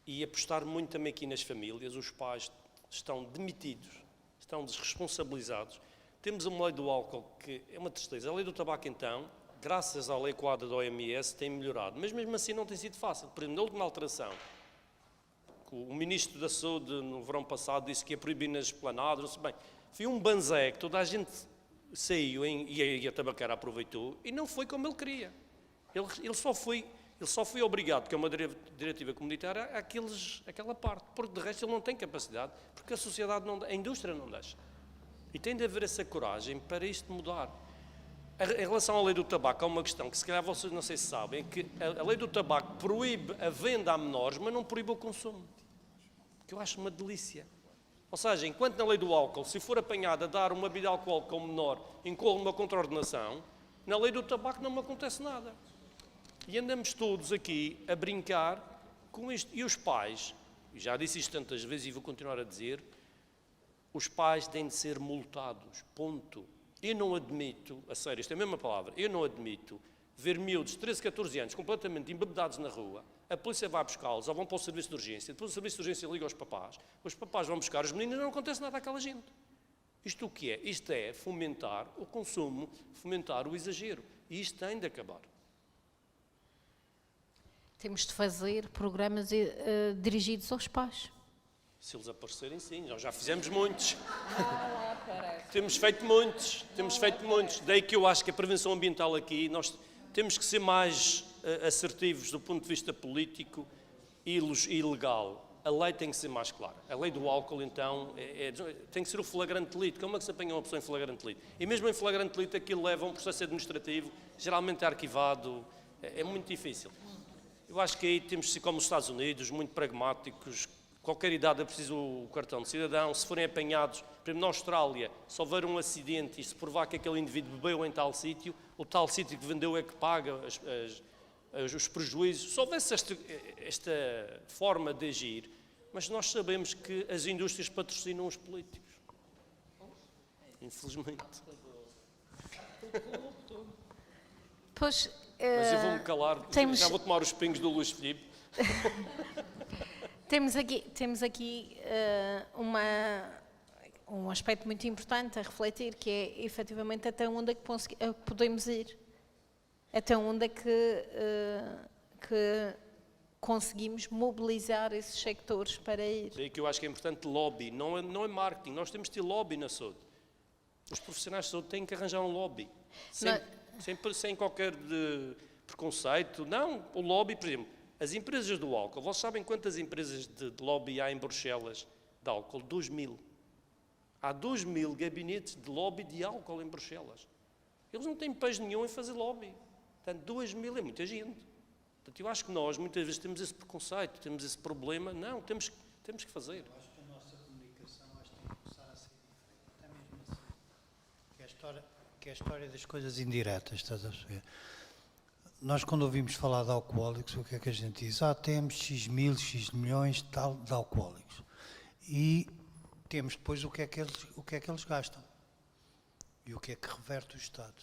E: e apostar muito também aqui nas famílias. Os pais estão demitidos, estão desresponsabilizados. Temos uma lei do álcool que é uma tristeza. A lei do tabaco, então, graças à lei quadra da OMS, tem melhorado. Mas mesmo assim não tem sido fácil. Por exemplo, na última alteração, o Ministro da Saúde, no verão passado, disse que ia proibir nas esplanadas. Bem, foi um banzé que toda a gente saiu e a tabaqueira aproveitou e não foi como ele queria. Ele só foi obrigado, porque é uma diretiva comunitária, àquela parte. Porque de resto ele não tem capacidade, porque a sociedade a indústria não deixa. E tem de haver essa coragem para isto mudar. Em relação à lei do tabaco, há uma questão que se calhar vocês não sei se sabem, que a lei do tabaco proíbe a venda a menores, mas não proíbe o consumo. Que eu acho uma delícia. Ou seja, enquanto na lei do álcool, se for apanhado a dar uma bebida alcoólica a um menor, incorre uma contraordenação, na lei do tabaco não me acontece nada. E andamos todos aqui a brincar com isto. E os pais, já disse isto tantas vezes e vou continuar a dizer, os pais têm de ser multados, ponto. Eu não admito, a sério, isto é a mesma palavra, eu não admito ver miúdos de 13, 14 anos completamente embebedados na rua, a polícia vai buscá-los ou vão para o serviço de urgência, depois o serviço de urgência liga aos papás, os papás vão buscar os meninos e não acontece nada àquela gente. Isto o que é? Isto é fomentar o consumo, fomentar o exagero. E isto tem de acabar.
A: Temos de fazer programas dirigidos aos pais.
E: Se eles aparecerem, sim. Nós já fizemos muitos.
B: Não aparece.
E: Temos feito muitos. Daí que eu acho que a prevenção ambiental aqui, nós temos que ser mais assertivos do ponto de vista político e legal. A lei tem que ser mais clara. A lei do álcool, então, tem que ser o flagrante delito. Como é que se apanha uma pessoa em flagrante delito? E mesmo em flagrante delito, aquilo leva a um processo administrativo, geralmente é arquivado, é muito difícil. Eu acho que aí temos de ser como os Estados Unidos, muito pragmáticos. Qualquer idade é preciso o cartão de cidadão. Se forem apanhados, por exemplo, na Austrália, se houver um acidente e se provar que aquele indivíduo bebeu em tal sítio, o tal sítio que vendeu é que paga os prejuízos. Se houvesse esta forma de agir, mas nós sabemos que as indústrias patrocinam os políticos. Infelizmente.
A: Pois,
E: Mas eu vou-me calar, já vou tomar os pingos do Luís Filipe.
A: temos aqui um aspecto muito importante a refletir, que é efetivamente até onde é que podemos ir. Até onde é que conseguimos mobilizar esses sectores para ir.
E: Daí que eu acho que é importante lobby, não é marketing, nós temos de ter lobby na saúde. Os profissionais de saúde têm que arranjar um lobby, sem qualquer preconceito. Não, o lobby, por exemplo, as empresas do álcool, vocês sabem quantas empresas de lobby há em Bruxelas de álcool? 2.000. Há 2.000 gabinetes de lobby de álcool em Bruxelas. Eles não têm pejo nenhum em fazer lobby. Portanto, 2.000 é muita gente. Portanto, eu acho que nós, muitas vezes, temos esse preconceito, temos esse problema. Não, temos que fazer.
D: Eu acho que a nossa comunicação tem que começar a ser diferente, até mesmo assim. Que é a história das coisas indiretas, estás a perceber? Nós, quando ouvimos falar de alcoólicos, o que é que a gente diz? Temos X mil, X milhões de alcoólicos. E temos depois o que é que eles gastam. E o que é que reverte o Estado.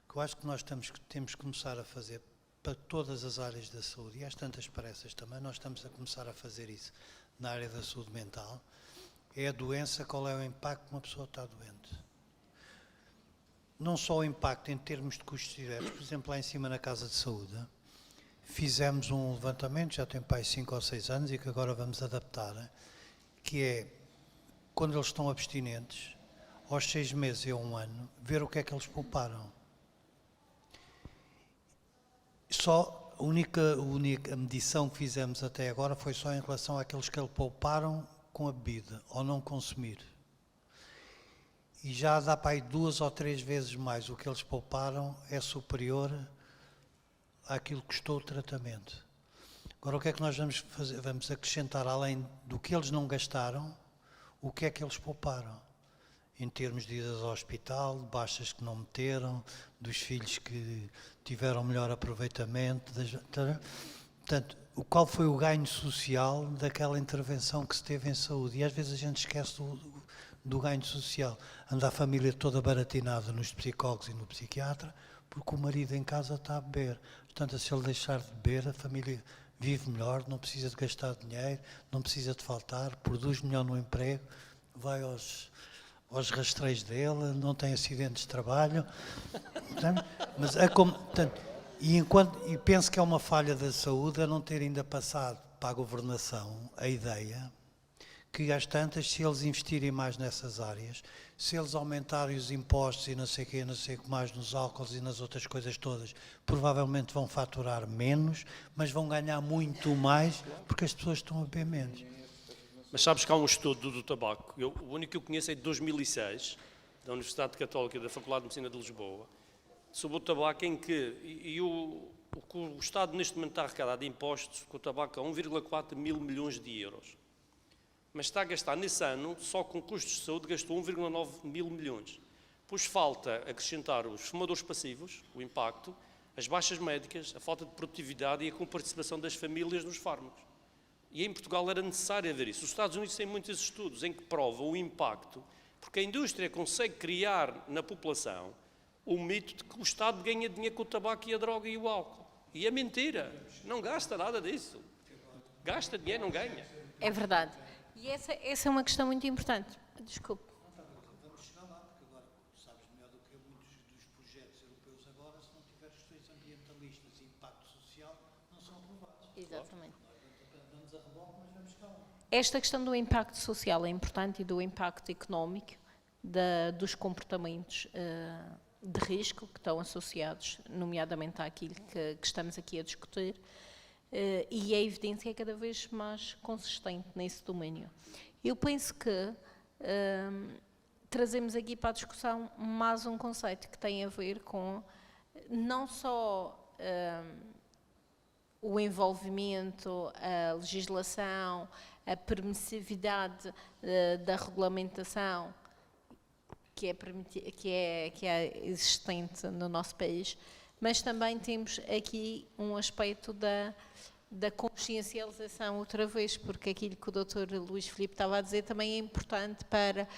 D: O que eu acho que nós temos que começar a fazer para todas as áreas da saúde, e às tantas pressas também, nós estamos a começar a fazer isso na área da saúde mental, é a doença, qual é o impacto que uma pessoa está doente. Não só o impacto em termos de custos diretos, por exemplo, lá em cima na Casa de Saúde, fizemos um levantamento, já tem para aí 5 ou 6 anos, e que agora vamos adaptar, que é, quando eles estão abstinentes, aos 6 meses e a 1 ano, ver o que é que eles pouparam. Só a única medição que fizemos até agora foi só em relação àqueles que eles pouparam com a bebida, ou não consumir. E já dá para aí 2 ou 3 vezes mais o que eles pouparam é superior àquilo que custou o tratamento. Agora, o que é que nós vamos fazer? Vamos acrescentar, além do que eles não gastaram, o que é que eles pouparam. Em termos de idas ao hospital, de baixas que não meteram, dos filhos que tiveram melhor aproveitamento. Portanto, qual foi o ganho social daquela intervenção que se teve em saúde? E às vezes a gente esquece do ganho social. Anda a família toda baratinada nos psicólogos e no psiquiatra, porque o marido em casa está a beber. Portanto, se ele deixar de beber, a família vive melhor, não precisa de gastar dinheiro, não precisa de faltar, produz melhor no emprego, vai aos rastreios dele, não tem acidentes de trabalho. Mas e penso que é uma falha da saúde a não ter ainda passado para a governação a ideia que às tantas, se eles investirem mais nessas áreas, se eles aumentarem os impostos e não sei o que mais nos álcools e nas outras coisas todas, provavelmente vão faturar menos, mas vão ganhar muito mais porque as pessoas estão a beber menos.
E: Mas sabes que há um estudo do tabaco, o único que eu conheço é de 2006, da Universidade Católica da Faculdade de Medicina de Lisboa, sobre o tabaco, em que o Estado neste momento está a arrecadar de impostos com o tabaco a 1,4 mil milhões de euros. Mas está a gastar nesse ano, só com custos de saúde, gastou 1,9 mil milhões. Pois falta acrescentar os fumadores passivos, o impacto, as baixas médicas, a falta de produtividade e a comparticipação das famílias nos fármacos. E em Portugal era necessário haver isso. Os Estados Unidos têm muitos estudos em que provam o impacto, porque a indústria consegue criar na população o mito de que o Estado ganha dinheiro com o tabaco e a droga e o álcool. E é mentira. Não gasta nada disso. Gasta dinheiro, não ganha.
A: É verdade. E essa é uma questão muito importante. Desculpe.
D: Vamos chegar lá, porque agora sabes melhor do que eu, muitos dos projetos europeus agora, se não tiver questões ambientalistas e impacto social, não são aprovados.
A: Exatamente.
D: Nós vamos a reboque, mas vamos chegar lá.
A: esta questão do impacto social é importante e do impacto económico dos comportamentos de risco que estão associados, nomeadamente àquilo que estamos aqui a discutir, e a evidência é cada vez mais consistente nesse domínio. Eu penso que trazemos aqui para a discussão mais um conceito que tem a ver com não só o envolvimento, a legislação, a permissividade da regulamentação que é existente no nosso país, mas também temos aqui um aspecto da consciencialização outra vez, porque aquilo que o Dr. Luís Filipe estava a dizer também é importante para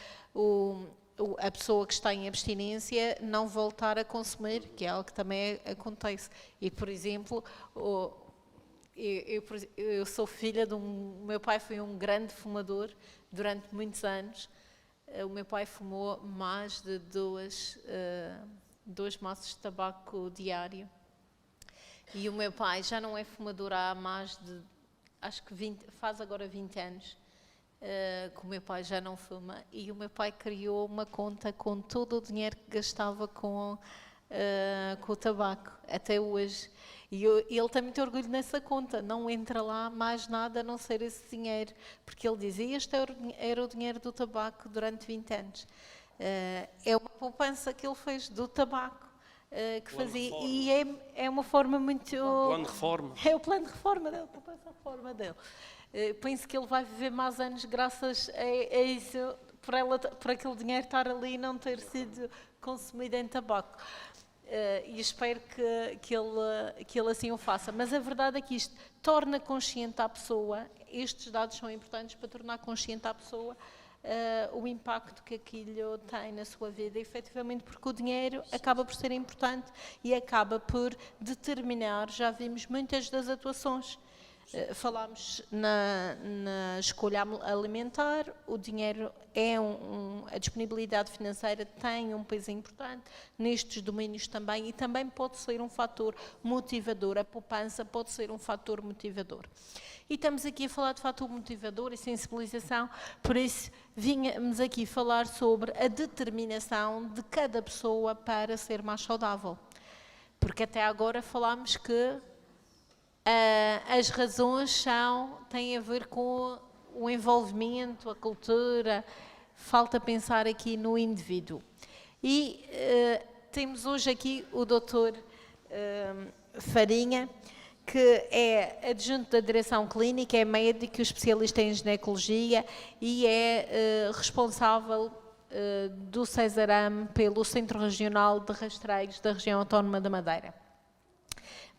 A: a pessoa que está em abstinência não voltar a consumir, que é algo que também acontece. E, por exemplo, eu sou filha de o meu pai foi um grande fumador durante muitos anos. O meu pai fumou mais de dois maços de tabaco diário. E o meu pai já não é fumador há mais de, acho que faz agora 20 anos, que o meu pai já não fuma. E o meu pai criou uma conta com todo o dinheiro que gastava com o tabaco, até hoje. E ele tem muito orgulho nessa conta, não entra lá mais nada a não ser esse dinheiro, porque ele dizia este era o dinheiro do tabaco durante 20 anos. É uma poupança que ele fez do tabaco, que fazia, e é uma forma muito...
E: O plano de reforma.
A: É o plano de reforma dele, a poupança de reforma dele. Penso que ele vai viver mais anos graças a isso, por aquele dinheiro estar ali e não ter sido consumido em tabaco. E espero que ele assim o faça. Mas a verdade é que isto torna consciente à pessoa, estes dados são importantes para tornar consciente à pessoa o impacto que aquilo tem na sua vida, efetivamente, porque o dinheiro acaba por ser importante e acaba por determinar, já vimos muitas das atuações. Falámos na escolha alimentar, o dinheiro a disponibilidade financeira tem um peso importante nestes domínios também, e também pode ser um fator motivador, a poupança pode ser um fator motivador. E estamos aqui a falar de fator motivador e sensibilização, por isso vínhamos aqui falar sobre a determinação de cada pessoa para ser mais saudável. Porque até agora falámos que as razões têm a ver com o envolvimento, a cultura, falta pensar aqui no indivíduo. E temos hoje aqui o Dr. Farinha, que é adjunto da direção clínica, é médico, especialista em ginecologia e é responsável do CESARAM pelo Centro Regional de Rastreios da Região Autónoma da Madeira.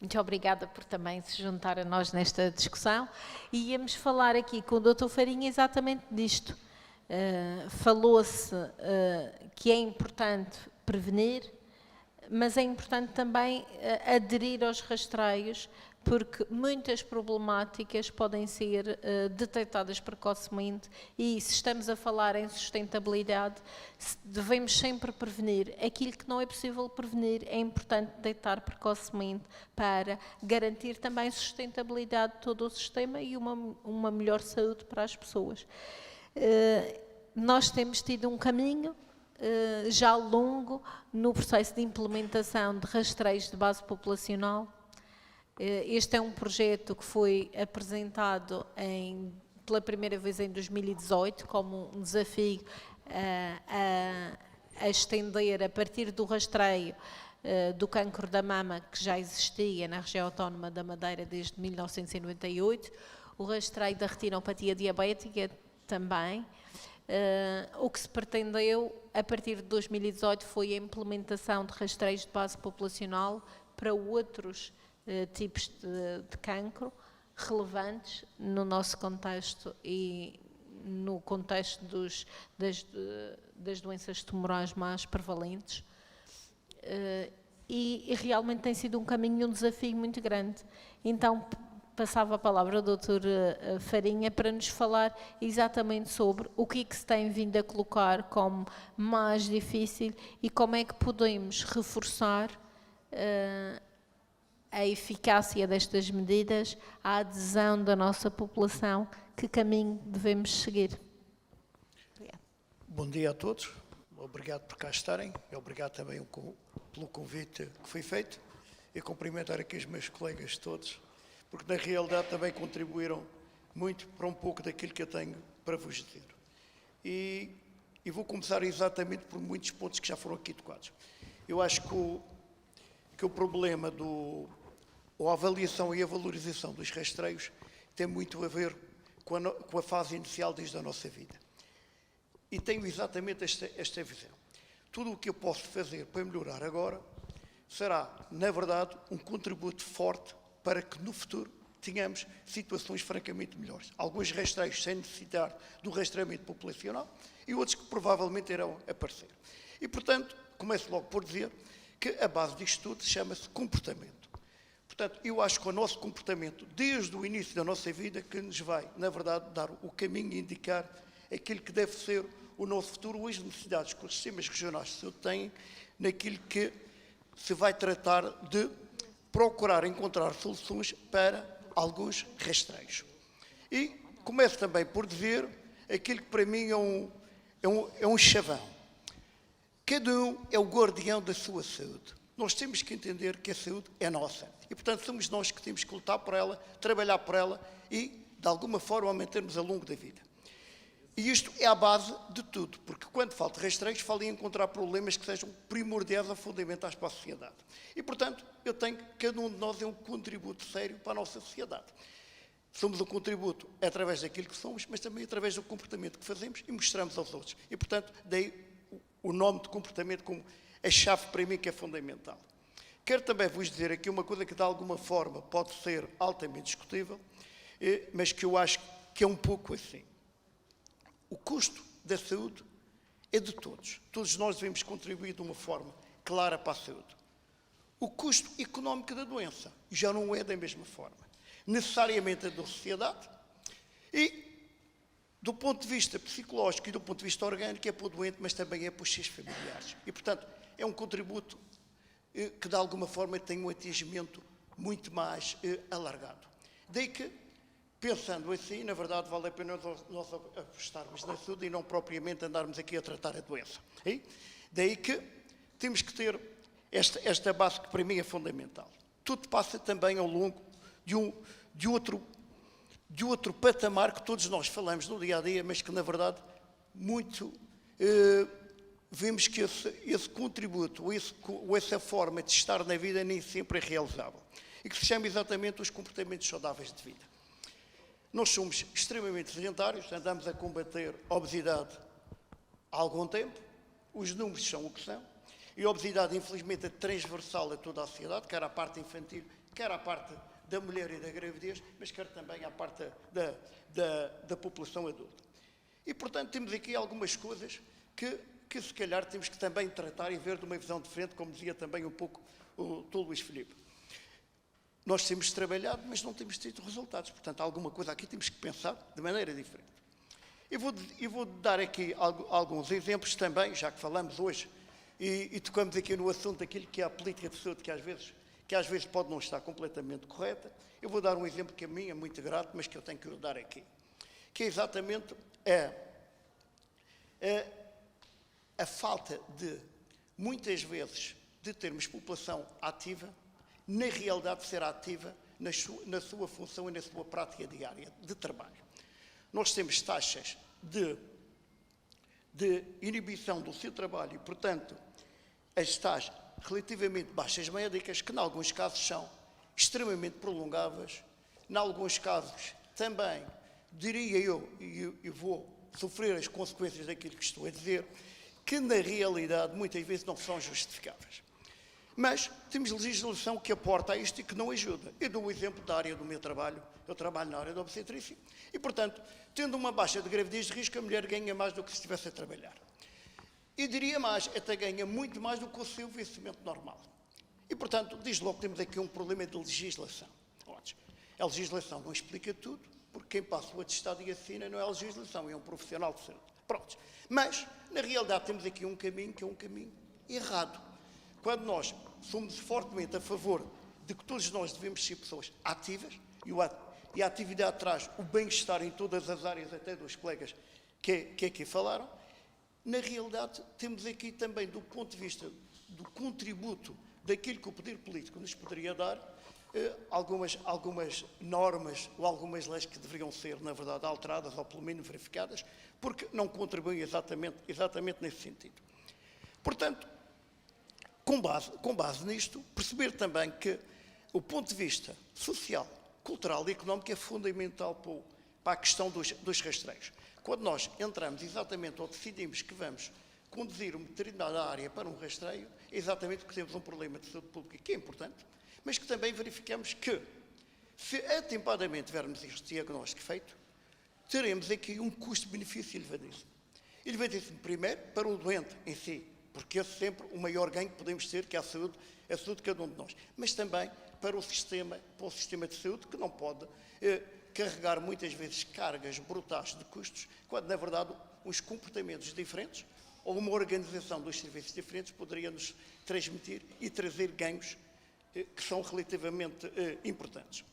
A: Muito obrigada por também se juntar a nós nesta discussão. E íamos falar aqui com o Dr. Farinha exatamente disto. Falou-se que é importante prevenir, mas é importante também aderir aos rastreios, porque muitas problemáticas podem ser detectadas precocemente e, se estamos a falar em sustentabilidade, devemos sempre prevenir. Aquilo que não é possível prevenir é importante detectar precocemente para garantir também sustentabilidade de todo o sistema e uma melhor saúde para as pessoas. Nós temos tido um caminho já longo no processo de implementação de rastreios de base populacional. Este é um projeto que foi apresentado pela primeira vez em 2018 como um desafio a estender a partir do rastreio do cancro da mama, que já existia na região autónoma da Madeira desde 1998, o rastreio da retinopatia diabética também. O que se pretendeu a partir de 2018 foi a implementação de rastreios de base populacional para outros tipos de cancro relevantes no nosso contexto e no contexto das doenças tumorais mais prevalentes. E realmente tem sido um caminho e um desafio muito grande. Então, passava a palavra ao Dr. Farinha para nos falar exatamente sobre o que é que se tem vindo a colocar como mais difícil e como é que podemos reforçar a eficácia destas medidas, a adesão da nossa população, que caminho devemos seguir. Obrigada.
D: Bom dia a todos. Obrigado por cá estarem e obrigado também pelo convite que foi feito. E cumprimentar aqui os meus colegas todos, porque na realidade também contribuíram muito para um pouco daquilo que eu tenho para vos dizer. E vou começar exatamente por muitos pontos que já foram aqui tocados. Eu acho que o problema a avaliação e a valorização dos rastreios tem muito a ver com a fase inicial desde a nossa vida. E tenho exatamente esta visão. Tudo o que eu posso fazer para melhorar agora será, na verdade, um contributo forte para que no futuro tenhamos situações francamente melhores. Alguns rastreios sem necessitar do rastreamento populacional e outros que provavelmente irão aparecer. E, portanto, começo logo por dizer que a base disto tudo chama-se comportamento. Portanto, eu acho que o nosso comportamento, desde o início da nossa vida, que nos vai, na verdade, dar o caminho e indicar aquilo que deve ser o nosso futuro, as necessidades que os sistemas regionais de saúde têm, naquilo que se vai tratar de procurar encontrar soluções para alguns rastreios. E começo também por dizer aquilo que para mim é um chavão. Cada um é o guardião da sua saúde. Nós temos que entender que a saúde é nossa. E, portanto, somos nós que temos que lutar por ela, trabalhar por ela e, de alguma forma, aumentarmos ao longo da vida. E isto é a base de tudo, porque quando falo de rastreios, falo em encontrar problemas que sejam primordiais ou fundamentais para a sociedade. E, portanto, cada um de nós é um contributo sério para a nossa sociedade. Somos um contributo através daquilo que somos, mas também através do comportamento que fazemos e mostramos aos outros. E, portanto, daí o nome de comportamento como a chave para mim que é fundamental. Quero também vos dizer aqui uma coisa que de alguma forma pode ser altamente discutível, mas que eu acho que é um pouco assim. O custo da saúde é de todos. Todos nós devemos contribuir de uma forma clara para a saúde. O custo económico da doença já não é da mesma forma. Necessariamente é da sociedade e, do ponto de vista psicológico e do ponto de vista orgânico, é para o doente, mas também é para os seus familiares. E, portanto, é um contributo que, de alguma forma, tem um atingimento muito mais alargado. Daí que, pensando assim, na verdade, vale a pena nós apostarmos na saúde e não propriamente andarmos aqui a tratar a doença. E daí que temos que ter esta base que para mim é fundamental. Tudo passa também ao longo de outro patamar que todos nós falamos no dia-a-dia, mas que, na verdade, vemos que esse contributo, ou essa forma de estar na vida nem sempre é realizável. E que se chama exatamente os comportamentos saudáveis de vida. Nós somos extremamente sedentários, andamos a combater a obesidade há algum tempo, os números são o que são, e a obesidade, infelizmente, é transversal a toda a sociedade, quer à parte infantil, quer à parte da mulher e da gravidez, mas quer também à parte da população adulta. E, portanto, temos aqui algumas coisas que se calhar temos que também tratar e ver de uma visão diferente, como dizia também um pouco o Dr. Luís Filipe. Nós temos trabalhado, mas não temos tido resultados. Portanto, alguma coisa aqui temos que pensar de maneira diferente. Eu vou dar aqui alguns exemplos também, já que falamos hoje, e tocamos aqui no assunto daquilo que é a política de saúde, que às vezes pode não estar completamente correta. Eu vou dar um exemplo que a mim é muito grato, mas que eu tenho que lhe dar aqui. Que é exatamente a falta de, muitas vezes, de termos população ativa, na realidade ser ativa na sua função e na sua prática diária de trabalho. Nós temos taxas de inibição do seu trabalho e, portanto, as tais relativamente baixas médicas, que, em alguns casos, são extremamente prolongáveis, em alguns casos também, diria eu, e vou sofrer as consequências daquilo que estou a dizer, que na realidade muitas vezes não são justificáveis. Mas temos legislação que aporta a isto e que não ajuda. Eu dou o exemplo da área do meu trabalho, eu trabalho na área da obstetrícia, e, portanto, tendo uma baixa de gravidez de risco, a mulher ganha mais do que se estivesse a trabalhar. E diria mais, até ganha muito mais do que o seu vencimento normal. E, portanto, diz logo que temos aqui um problema de legislação. A legislação não explica tudo, porque quem passa o atestado e assina não é a legislação, é um profissional de saúde. Pronto. Mas, na realidade, temos aqui um caminho que é um caminho errado. Quando nós somos fortemente a favor de que todos nós devemos ser pessoas ativas,
F: e a atividade traz o bem-estar em todas as áreas, até dos colegas que aqui falaram, na realidade temos aqui também, do ponto de vista do contributo daquilo que o poder político nos poderia dar, algumas normas ou algumas leis que deveriam ser, na verdade, alteradas ou pelo menos verificadas, porque não contribuem exatamente nesse sentido. Portanto, com base nisto, perceber também que o ponto de vista social, cultural e económico é fundamental para a questão dos rastreios. Quando nós entramos exatamente ou decidimos que vamos conduzir uma determinada área para um rastreio, é exatamente porque temos um problema de saúde pública que é importante, mas que também verificamos que, se atempadamente tivermos este diagnóstico feito, teremos aqui um custo-benefício elevadíssimo. Elevadíssimo, primeiro, para o doente em si, porque é sempre o maior ganho que podemos ter, que é a saúde de cada um de nós, mas também para o sistema de saúde, que não pode carregar muitas vezes cargas brutais de custos, quando, na verdade, os comportamentos diferentes ou uma organização dos serviços diferentes poderia nos transmitir e trazer ganhos que são relativamente importantes.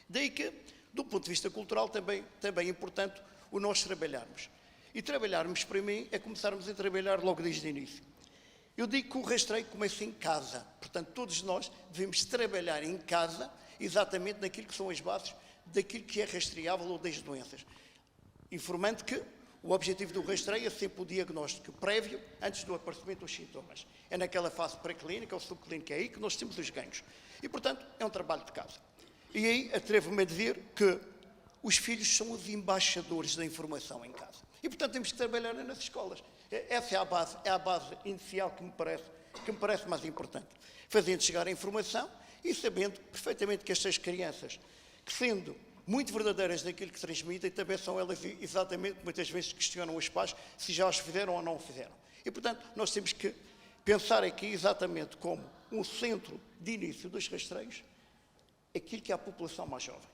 F: Daí que, do ponto de vista cultural, também é importante o nós trabalharmos. E trabalharmos, para mim, é começarmos a trabalhar logo desde o início. Eu digo que o rastreio começa em casa. Portanto, todos nós devemos trabalhar em casa exatamente naquilo que são as bases daquilo que é rastreável ou das doenças. Informando que o objetivo do rastreio é sempre o diagnóstico prévio, antes do aparecimento dos sintomas. É naquela fase pré-clínica ou subclínica, é aí que nós temos os ganhos. E, portanto, é um trabalho de casa. E aí atrevo-me a dizer que os filhos são os embaixadores da informação em casa. E, portanto, temos que trabalhar nas escolas. Essa é a base inicial que me parece mais importante. Fazendo chegar a informação e sabendo perfeitamente que estas crianças, que sendo muito verdadeiras naquilo que transmitem, também são elas exatamente, muitas vezes questionam os pais se já os fizeram ou não o fizeram. E, portanto, nós temos que pensar aqui exatamente como um centro de início dos rastreios, aquilo que é a população mais jovem.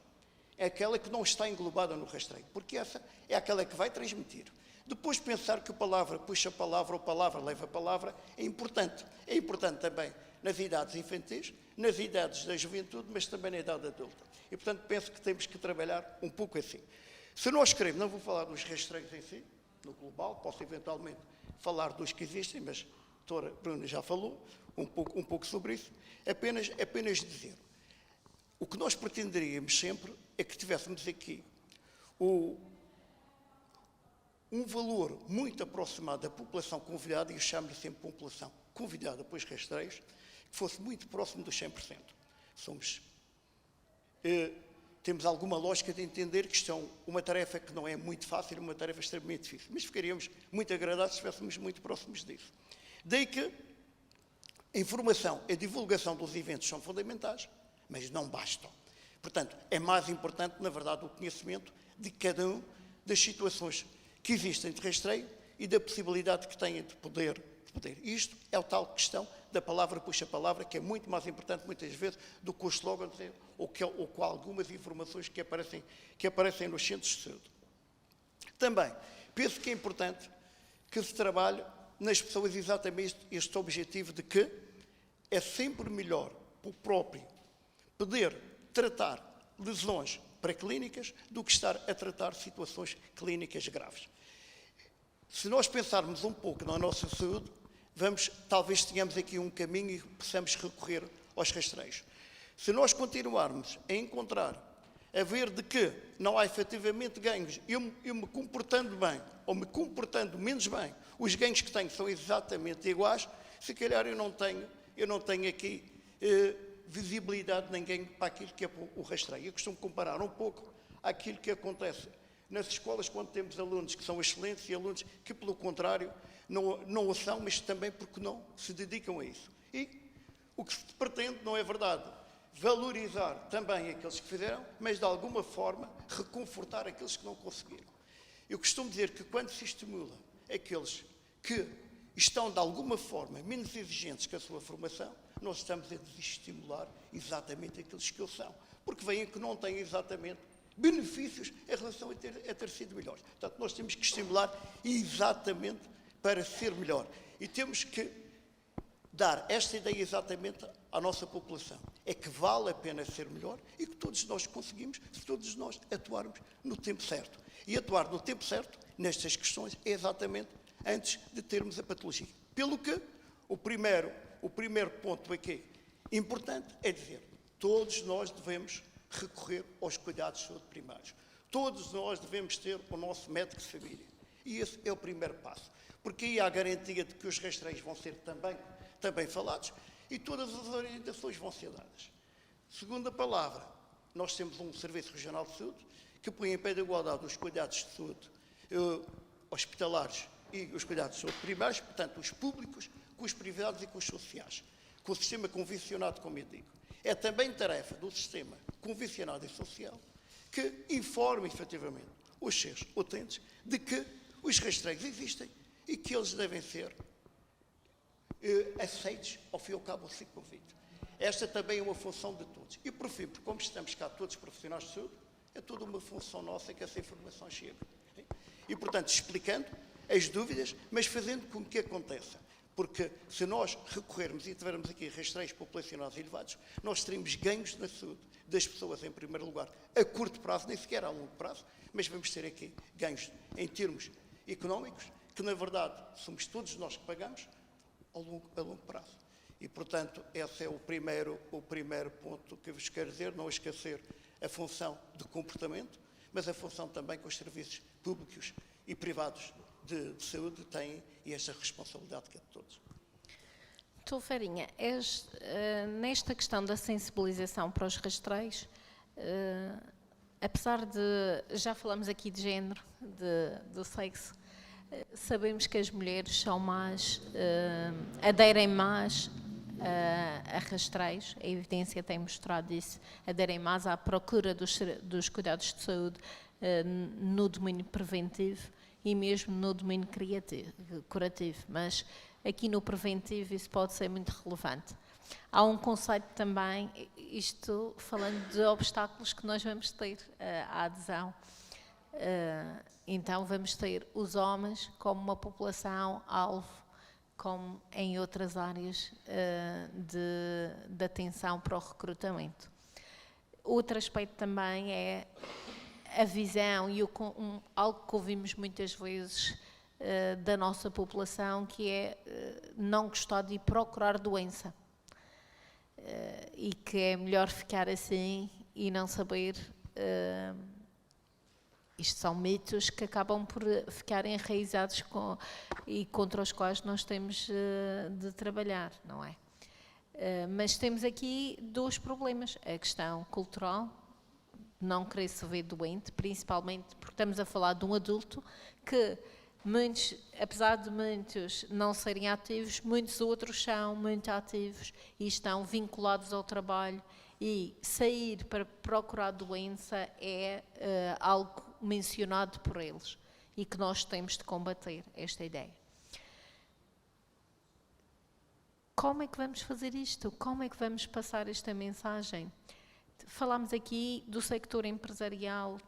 F: É aquela que não está englobada no rastreio, porque essa é aquela que vai transmitir. Depois pensar que a palavra puxa a palavra ou a palavra leva a palavra é importante. É importante também nas idades infantis, nas idades da juventude, mas também na idade adulta. E, portanto, penso que temos que trabalhar um pouco assim. Se nós queremos, não vou falar dos rastreios em si, no global, posso eventualmente falar dos que existem, mas a doutora Bruna já falou um pouco sobre isso, apenas dizer. O que nós pretenderíamos sempre é que tivéssemos aqui um valor muito aproximado da população convidada, e eu chamo-lhe sempre população convidada para os rastreios, que fosse muito próximo dos 100%. Temos alguma lógica de entender que isto é uma tarefa que não é muito fácil, uma tarefa extremamente difícil, mas ficaríamos muito agradados se estivéssemos muito próximos disso. Daí que a informação e a divulgação dos eventos são fundamentais, mas não bastam. Portanto, é mais importante, na verdade, o conhecimento de cada uma das situações que existem de rastreio e da possibilidade que têm de poder. Isto é a tal questão da palavra puxa palavra, que é muito mais importante, muitas vezes, do que os slogans ou com algumas informações que aparecem nos centros de saúde. Também, penso que é importante que se trabalhe nas pessoas exatamente este objetivo de que é sempre melhor o próprio poder tratar lesões pré-clínicas do que estar a tratar situações clínicas graves. Se nós pensarmos um pouco na nossa saúde, talvez tenhamos aqui um caminho e possamos recorrer aos rastreios. Se nós continuarmos a ver de que não há efetivamente ganhos, eu me comportando bem ou me comportando menos bem, os ganhos que tenho são exatamente iguais, se calhar eu não tenho aqui visibilidade nem ganho para aquilo que é o rastreio. Eu costumo comparar um pouco àquilo que acontece nas escolas quando temos alunos que são excelentes e alunos que, pelo contrário, não o são, mas também porque não se dedicam a isso. E o que se pretende, não é verdade, valorizar também aqueles que fizeram, mas de alguma forma reconfortar aqueles que não conseguiram. Eu costumo dizer que quando se estimula aqueles que estão de alguma forma menos exigentes que a sua formação, nós estamos a desestimular exatamente aqueles que eles são, porque veem que não têm exatamente benefícios em relação a ter sido melhores. Portanto, nós temos que estimular exatamente para ser melhor. E temos que dar esta ideia exatamente à nossa população. é que vale a pena ser melhor e que todos nós conseguimos se todos nós atuarmos no tempo certo. E atuar no tempo certo, nestas questões, é exatamente antes de termos a patologia. Pelo que, o primeiro ponto aqui importante é dizer, todos nós devemos recorrer aos cuidados de saúde primários. Todos nós devemos ter o nosso médico de família. E esse é o primeiro passo. Porque aí há a garantia de que os rastreios vão ser também falados e todas as orientações vão ser dadas. Segunda palavra, nós temos um Serviço Regional de Saúde que põe em pé de igualdade os cuidados de saúde hospitalares e os cuidados de saúde primários, portanto, os públicos, com os privados e com os sociais, com o sistema convencionado, como eu digo. É também tarefa do sistema convencionado e social que informe, efetivamente, os seus utentes de que os rastreios existem e que eles devem ser aceitos, ao fim e ao cabo, ao ciclo de vida. Esta também é uma função de todos. E, por fim, porque como estamos cá todos profissionais de saúde, é toda uma função nossa que essa informação chegue. E, portanto, explicando as dúvidas, mas fazendo com que aconteça. Porque se nós recorrermos e tivermos aqui rastreios populacionais elevados, nós teremos ganhos na saúde das pessoas, em primeiro lugar, a curto prazo, nem sequer a longo prazo, mas vamos ter aqui ganhos em termos económicos, que, na verdade, somos todos nós que pagamos a longo prazo. E, portanto, esse é o primeiro ponto que vos quero dizer, não esquecer a função de comportamento, mas a função também que os serviços públicos e privados de saúde têm e esta responsabilidade que é de todos.
A: Tu, Farinha, nesta questão da sensibilização para os rastreios, apesar de, já falamos aqui de género, do sexo, sabemos que as mulheres são mais, aderem mais a rastreios, a evidência tem mostrado isso, aderem mais à procura dos cuidados de saúde no domínio preventivo e mesmo no domínio curativo, mas aqui no preventivo isso pode ser muito relevante. Há um conceito também, isto falando de obstáculos que nós vamos ter à adesão. Então vamos ter os homens como uma população alvo, como em outras áreas de atenção para o recrutamento. Outro aspecto também é a visão e algo que ouvimos muitas vezes da nossa população, que é não gostar de ir procurar doença e que é melhor ficar assim e não saber. Isto são mitos que acabam por ficar enraizados e contra os quais nós temos de trabalhar, não é? Mas temos aqui dois problemas. A questão cultural, não querer se ver doente, principalmente porque estamos a falar de um adulto que muitos, apesar de muitos não serem ativos, muitos outros são muito ativos e estão vinculados ao trabalho, e sair para procurar doença é algo mencionado por eles e que nós temos de combater esta ideia. Como é que vamos fazer isto? Como é que vamos passar esta mensagem? Falámos aqui do sector empresarial.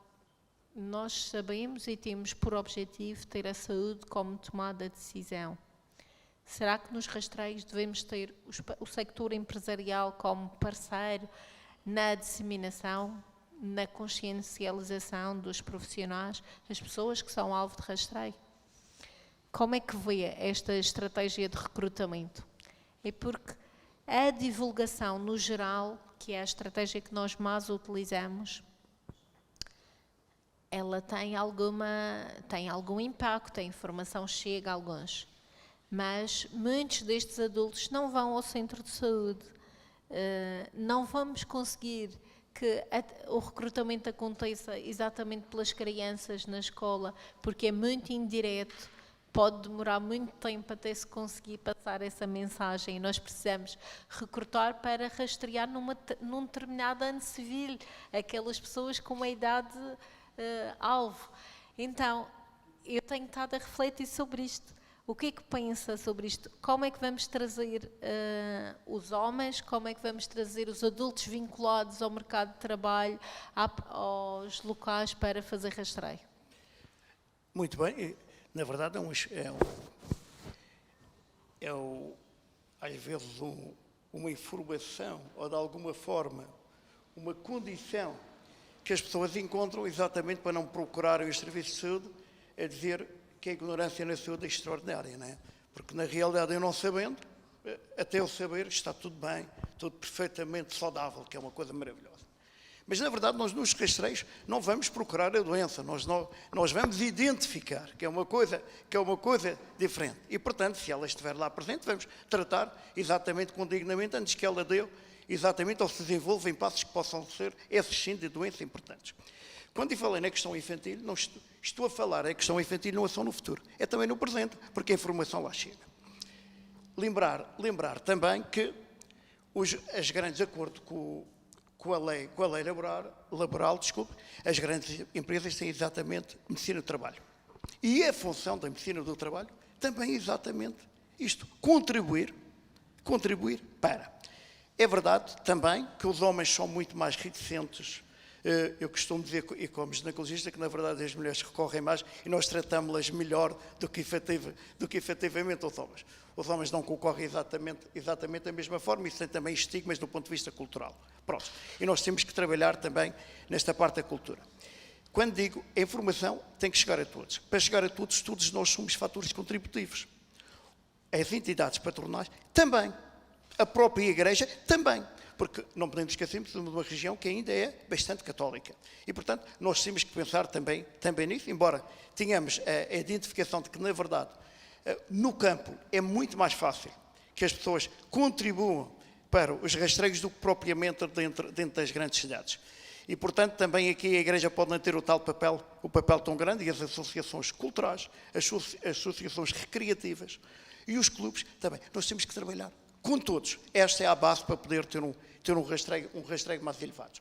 A: Nós sabemos e temos por objetivo ter a saúde como tomada de decisão. Será que nos rastreios devemos ter o sector empresarial como parceiro na disseminação, na consciencialização dos profissionais, as pessoas que são alvo de rastreio? Como é que vê esta estratégia de recrutamento? É porque a divulgação no geral, que é a estratégia que nós mais utilizamos, ela tem algum impacto, a informação chega a alguns. Mas muitos destes adultos não vão ao centro de saúde, não vamos conseguir que o recrutamento aconteça exatamente pelas crianças na escola, porque é muito indireto, pode demorar muito tempo até se conseguir passar essa mensagem, e nós precisamos recrutar para rastrear num determinado ano civil, aquelas pessoas com uma idade alvo. Então, eu tenho estado a refletir sobre isto. O que é que pensa sobre isto? Como é que vamos trazer os homens, como é que vamos trazer os adultos vinculados ao mercado de trabalho, aos locais para fazer rastreio?
F: Muito bem. Na verdade, às vezes uma informação ou, de alguma forma, uma condição que as pessoas encontram exatamente para não procurarem os serviços de saúde, é dizer que a ignorância na saúde é extraordinária, não é? Porque, na realidade, eu não sabendo, até eu saber, está tudo bem, tudo perfeitamente saudável, que é uma coisa maravilhosa. Mas, na verdade, nós nos rastreios não vamos procurar a doença, nós vamos identificar, que é uma coisa diferente. E, portanto, se ela estiver lá presente, vamos tratar exatamente condignamente antes que ela dê, exatamente, ou se desenvolva em passos que possam ser, esses sim, de doenças importantes. Quando eu falei na questão infantil, não estou a falar a questão infantil não é só no futuro, é também no presente, porque a informação lá chega. Lembrar também que as grandes, de acordo com a lei laboral, as grandes empresas têm exatamente medicina do trabalho. E a função da medicina do trabalho também é exatamente isto, contribuir para. É verdade também que os homens são muito mais reticentes. Eu costumo dizer, e como ginecologista, que na verdade as mulheres recorrem mais e nós tratamos-las melhor do que efetivamente os homens. Os homens não concorrem exatamente da mesma forma, isso tem também estigmas do ponto de vista cultural. Pronto. E nós temos que trabalhar também nesta parte da cultura. Quando digo a informação, tem que chegar a todos. Para chegar a todos nós somos fatores contributivos. As entidades patronais também. A própria Igreja também. Porque não podemos esquecermos de uma região que ainda é bastante católica. E, portanto, nós temos que pensar também nisso, embora tenhamos a identificação de que, na verdade, no campo é muito mais fácil que as pessoas contribuam para os rastreios do que propriamente dentro das grandes cidades. E, portanto, também aqui a Igreja pode não ter o papel tão grande, e as associações culturais, as associações recreativas e os clubes também. Nós temos que trabalhar com todos. Esta é a base para poder ter um rastreio mais elevado.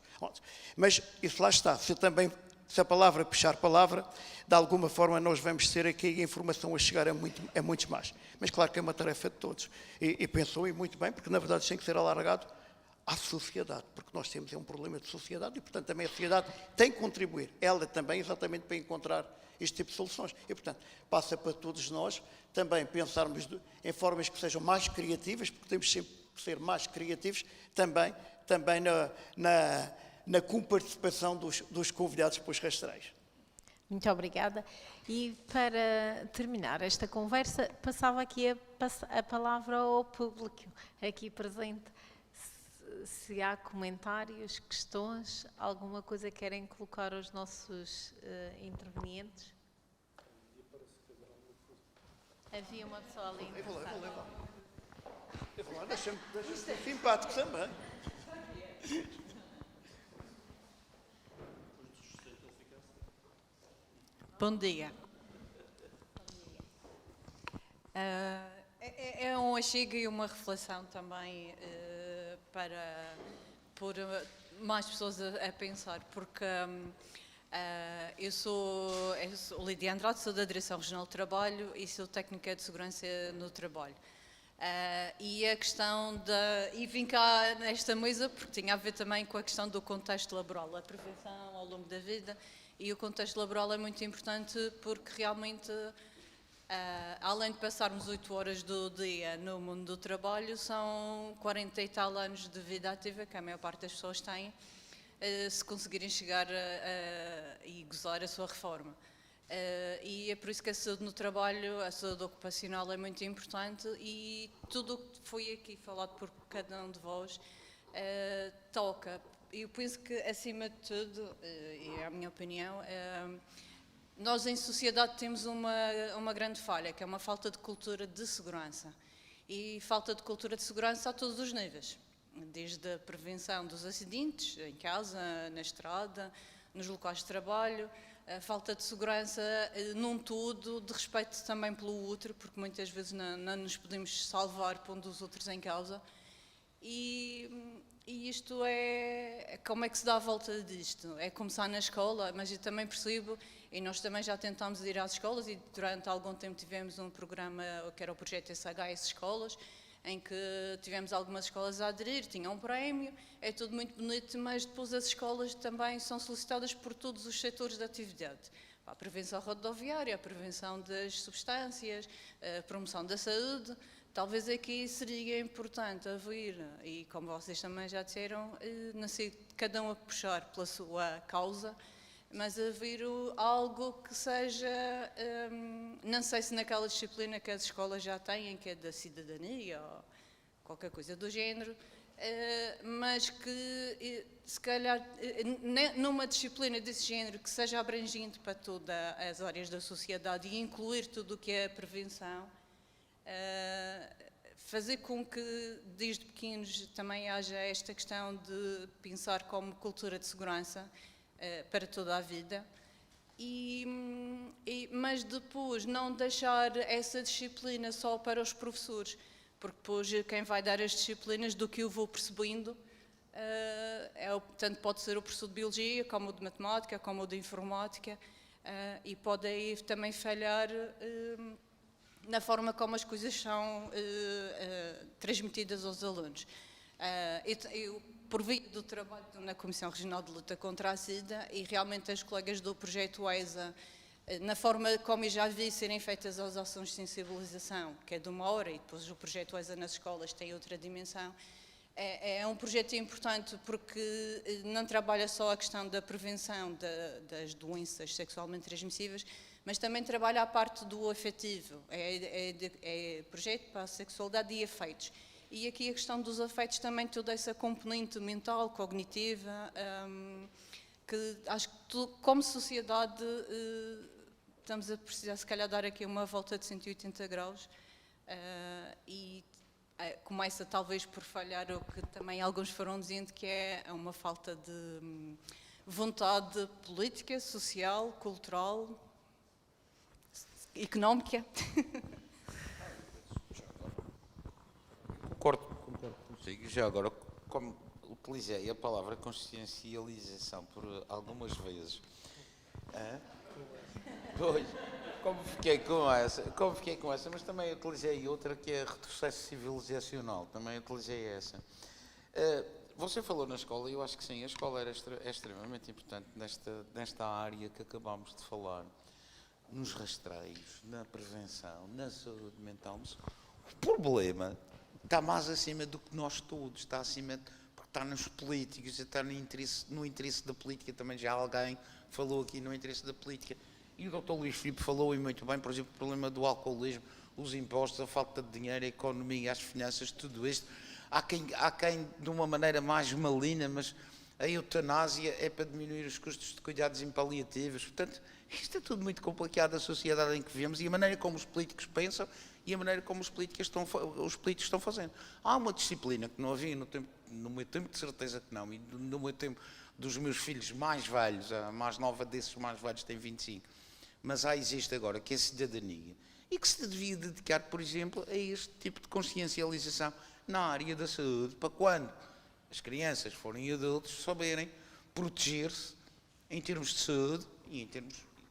F: Mas isso lá está. Se a palavra puxar palavra, de alguma forma nós vamos ter aqui a informação a chegar a muitos mais. Mas claro que é uma tarefa de todos. E pensou muito bem, porque na verdade tem que ser alargado à sociedade, porque nós temos um problema de sociedade e, portanto, também a sociedade tem que contribuir. Ela também, exatamente, para encontrar este tipo de soluções. E, portanto, passa para todos nós também pensarmos em formas que sejam mais criativas, porque temos sempre que ser mais criativos também na comparticipação dos convidados para os rastreios.
A: Muito obrigada. E para terminar esta conversa, passava aqui a palavra ao público aqui presente. Se há comentários, questões, alguma coisa que querem colocar aos nossos intervenientes? Havia uma pessoa ali interessada.
F: Eu vou lá, deixa-me ser simpático também.
G: Bom dia. É um achego e uma reflexão também para pôr mais pessoas a pensar, porque eu sou Lídia Andrade, sou da Direção Regional de Trabalho e sou técnica de segurança no trabalho. E a questão e vim cá nesta mesa porque tinha a ver também com a questão do contexto laboral, a prevenção ao longo da vida, e o contexto laboral é muito importante porque realmente, além de passarmos 8 horas do dia no mundo do trabalho, são 40 e tal anos de vida ativa que a maior parte das pessoas têm, se conseguirem chegar e gozar a sua reforma. E é por isso que a saúde no trabalho, a saúde ocupacional é muito importante, e tudo o que foi aqui falado por cada um de vós toca. Eu penso que, acima de tudo, e é a minha opinião, nós em sociedade temos uma grande falha, que é uma falta de cultura de segurança. E falta de cultura de segurança a todos os níveis, desde a prevenção dos acidentes, em casa, na estrada, nos locais de trabalho, a falta de segurança num todo, de respeito também pelo outro, porque muitas vezes não nos podemos salvar pondo os outros em causa. E isto como é que se dá a volta disto? É começar na escola, mas eu também percebo, e nós também já tentámos ir às escolas, e durante algum tempo tivemos um programa que era o projeto SHS Escolas, em que tivemos algumas escolas a aderir, tinham um prémio, é tudo muito bonito, mas depois as escolas também são solicitadas por todos os setores de atividade. A prevenção rodoviária, a prevenção das substâncias, a promoção da saúde, talvez aqui seria importante haver, e como vocês também já disseram, não sei, cada um a puxar pela sua causa, mas haver algo que seja, não sei se naquela disciplina que as escolas já têm, que é da cidadania ou qualquer coisa do género, mas que se calhar numa disciplina desse género que seja abrangente para todas as áreas da sociedade e incluir tudo o que é a prevenção, fazer com que desde pequenos também haja esta questão de pensar como cultura de segurança para toda a vida, mas depois não deixar essa disciplina só para os professores, porque depois quem vai dar as disciplinas, do que eu vou percebendo, tanto pode ser o professor de Biologia, como o de Matemática, como o de Informática, e pode aí também falhar na forma como as coisas são transmitidas aos alunos. Eu, por via do trabalho na Comissão Regional de Luta contra a SIDA, e realmente as colegas do projeto ESA, na forma como eu já vi serem feitas as ações de sensibilização, que é de 1 hora, e depois o projeto ESA nas escolas tem outra dimensão, é um projeto importante porque não trabalha só a questão da prevenção das doenças sexualmente transmissíveis, mas também trabalha a parte do afetivo, é projeto para a sexualidade e afetos. E aqui a questão dos afetos também, toda essa componente mental, cognitiva, que acho que como sociedade estamos a precisar se calhar dar aqui uma volta de 180 graus e começa talvez por falhar o que também alguns foram dizendo, que é uma falta de vontade política, social, cultural, económica.
C: Concordo consigo. Já agora, como utilizei a palavra consciencialização por algumas vezes, pois, como fiquei com essa, mas também utilizei outra que é retrocesso civilizacional, também utilizei essa. Você falou na escola, e eu acho que sim, a escola é extremamente importante nesta área que acabámos de falar, nos rastreios, na prevenção, na saúde mental. Mas o problema está mais acima do que nós todos, está acima, porque está nos políticos, está no interesse da política. Também já alguém falou aqui no interesse da política, e o Dr. Luís Filipe falou, e muito bem, por exemplo, o problema do alcoolismo, os impostos, a falta de dinheiro, a economia, as finanças, tudo isto. Há quem de uma maneira mais maligna, mas a eutanásia é para diminuir os custos de cuidados paliativos. Portanto, isto é tudo muito complicado, a sociedade em que vivemos, e a maneira como os políticos pensam e a maneira como os políticos estão fazendo. Há uma disciplina que não havia no meu tempo, de certeza que não, e no meu tempo dos meus filhos mais velhos, a mais nova desses mais velhos tem 25, mas existe agora, que é a cidadania, e que se devia dedicar, por exemplo, a este tipo de consciencialização na área da saúde, para quando as crianças forem adultos saberem proteger-se em termos de saúde e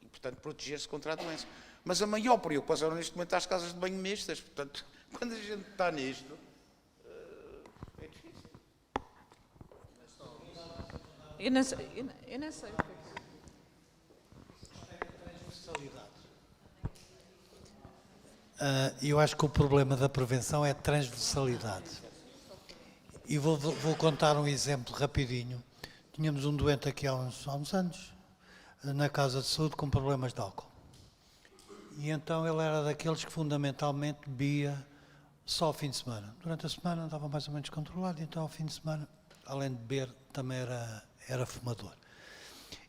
C: portanto, proteger-se contra a doença. Mas a maior preocupação neste momento é as casas de banho mistas. Portanto, quando a gente está nisto, é difícil.
G: Eu não sei o que é isso.
D: Eu acho que o problema da prevenção é a transversalidade. E vou contar um exemplo rapidinho. Tínhamos um doente aqui há uns anos, na casa de saúde, com problemas de álcool. E então ele era daqueles que fundamentalmente bebia só ao fim de semana. Durante a semana estava mais ou menos controlado, e então ao fim de semana, além de beber, também era fumador.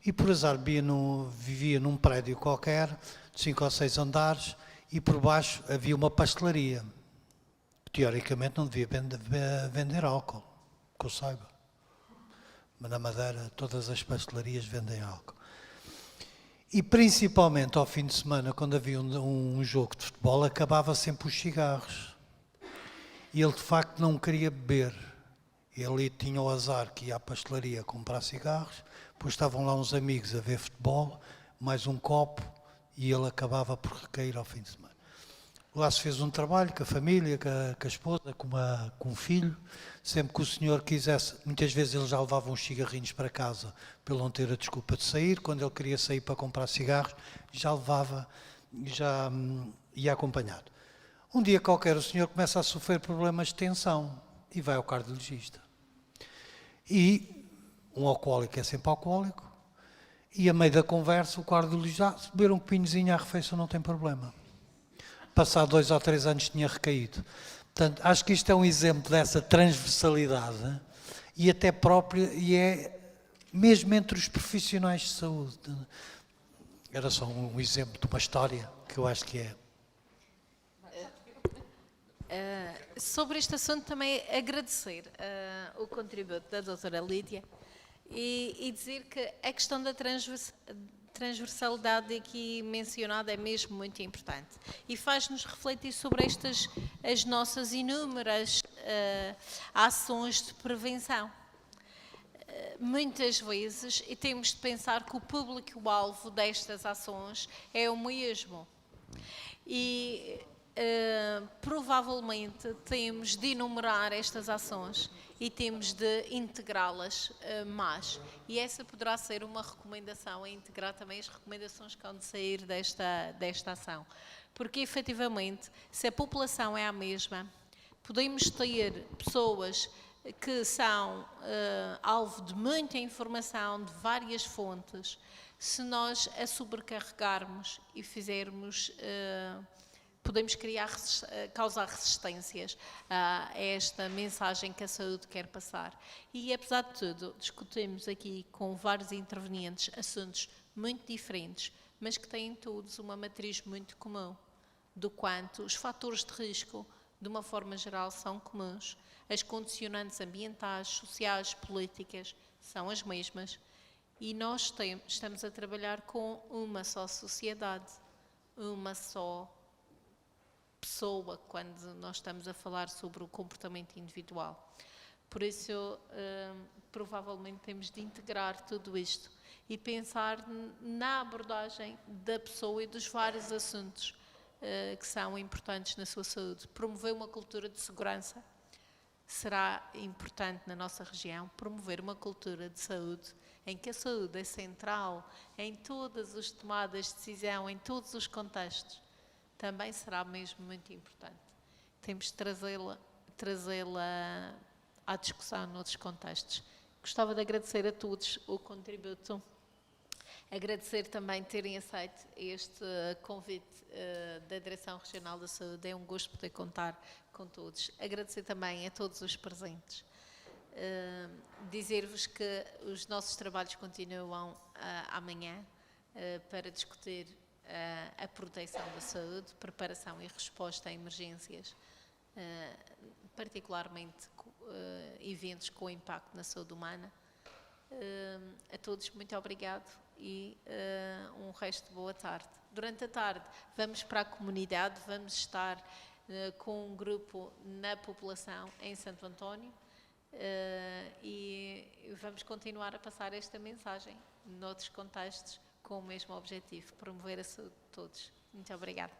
D: E por azar vivia num prédio qualquer, de 5 ou 6 andares, e por baixo havia uma pastelaria, que teoricamente não devia vender álcool, que eu saiba. Mas na Madeira todas as pastelarias vendem álcool. E principalmente ao fim de semana, quando havia um jogo de futebol, acabava sempre os cigarros. E ele de facto não queria beber. Ele tinha o azar que ia à pastelaria comprar cigarros, depois estavam lá uns amigos a ver futebol, mais um copo, e ele acabava por recair ao fim de semana. Lá se fez um trabalho com a família, com a esposa, com o filho. Sempre que o senhor quisesse, muitas vezes ele já levava uns cigarrinhos para casa, para ele não ter a desculpa de sair. Quando ele queria sair para comprar cigarros, já levava, já ia acompanhado. Um dia qualquer o senhor começa a sofrer problemas de tensão e vai ao cardiologista. E um alcoólico é sempre alcoólico, e a meio da conversa o cardiologista, se beber um copinhozinho à refeição não tem problema. Passado 2 ou 3 anos tinha recaído. Portanto, acho que isto é um exemplo dessa transversalidade e até própria, e é mesmo entre os profissionais de saúde. Era só um exemplo de uma história que eu acho que é.
A: Sobre este assunto também agradecer o contributo da doutora Lídia e dizer que a questão da transversalidade aqui mencionada é mesmo muito importante e faz-nos refletir sobre as nossas inúmeras ações de prevenção. Muitas vezes e temos de pensar que o público-alvo destas ações é o mesmo e provavelmente temos de enumerar estas ações e temos de integrá-las mais. E essa poderá ser uma recomendação, a integrar também as recomendações que hão de sair desta ação. Porque, efetivamente, se a população é a mesma, podemos ter pessoas que são alvo de muita informação, de várias fontes, se nós a sobrecarregarmos e fizermos... podemos causar resistências a esta mensagem que a saúde quer passar. E, apesar de tudo, discutimos aqui com vários intervenientes assuntos muito diferentes, mas que têm todos uma matriz muito comum, do quanto os fatores de risco, de uma forma geral, são comuns, as condicionantes ambientais, sociais, políticas, são as mesmas, e nós estamos a trabalhar com uma só sociedade, uma só pessoa, quando nós estamos a falar sobre o comportamento individual. Por isso, provavelmente temos de integrar tudo isto e pensar na abordagem da pessoa e dos vários assuntos que são importantes na sua saúde. Promover uma cultura de segurança será importante na nossa região. Promover uma cultura de saúde em que a saúde é central em todas as tomadas de decisão, em todos os contextos, também será mesmo muito importante. Temos de trazê-la à discussão noutros contextos. Gostava de agradecer a todos o contributo, agradecer também terem aceito este convite da Direção Regional da Saúde, é um gosto poder contar com todos. Agradecer também a todos os presentes. Dizer-vos que os nossos trabalhos continuam amanhã para discutir a proteção da saúde, preparação e resposta a emergências, particularmente eventos com impacto na saúde humana. A todos, muito obrigado e um resto de boa tarde. Durante a tarde vamos para a comunidade, vamos estar com um grupo na população em Santo António e vamos continuar a passar esta mensagem noutros contextos com o mesmo objetivo, promover a saúde de todos. Muito obrigada.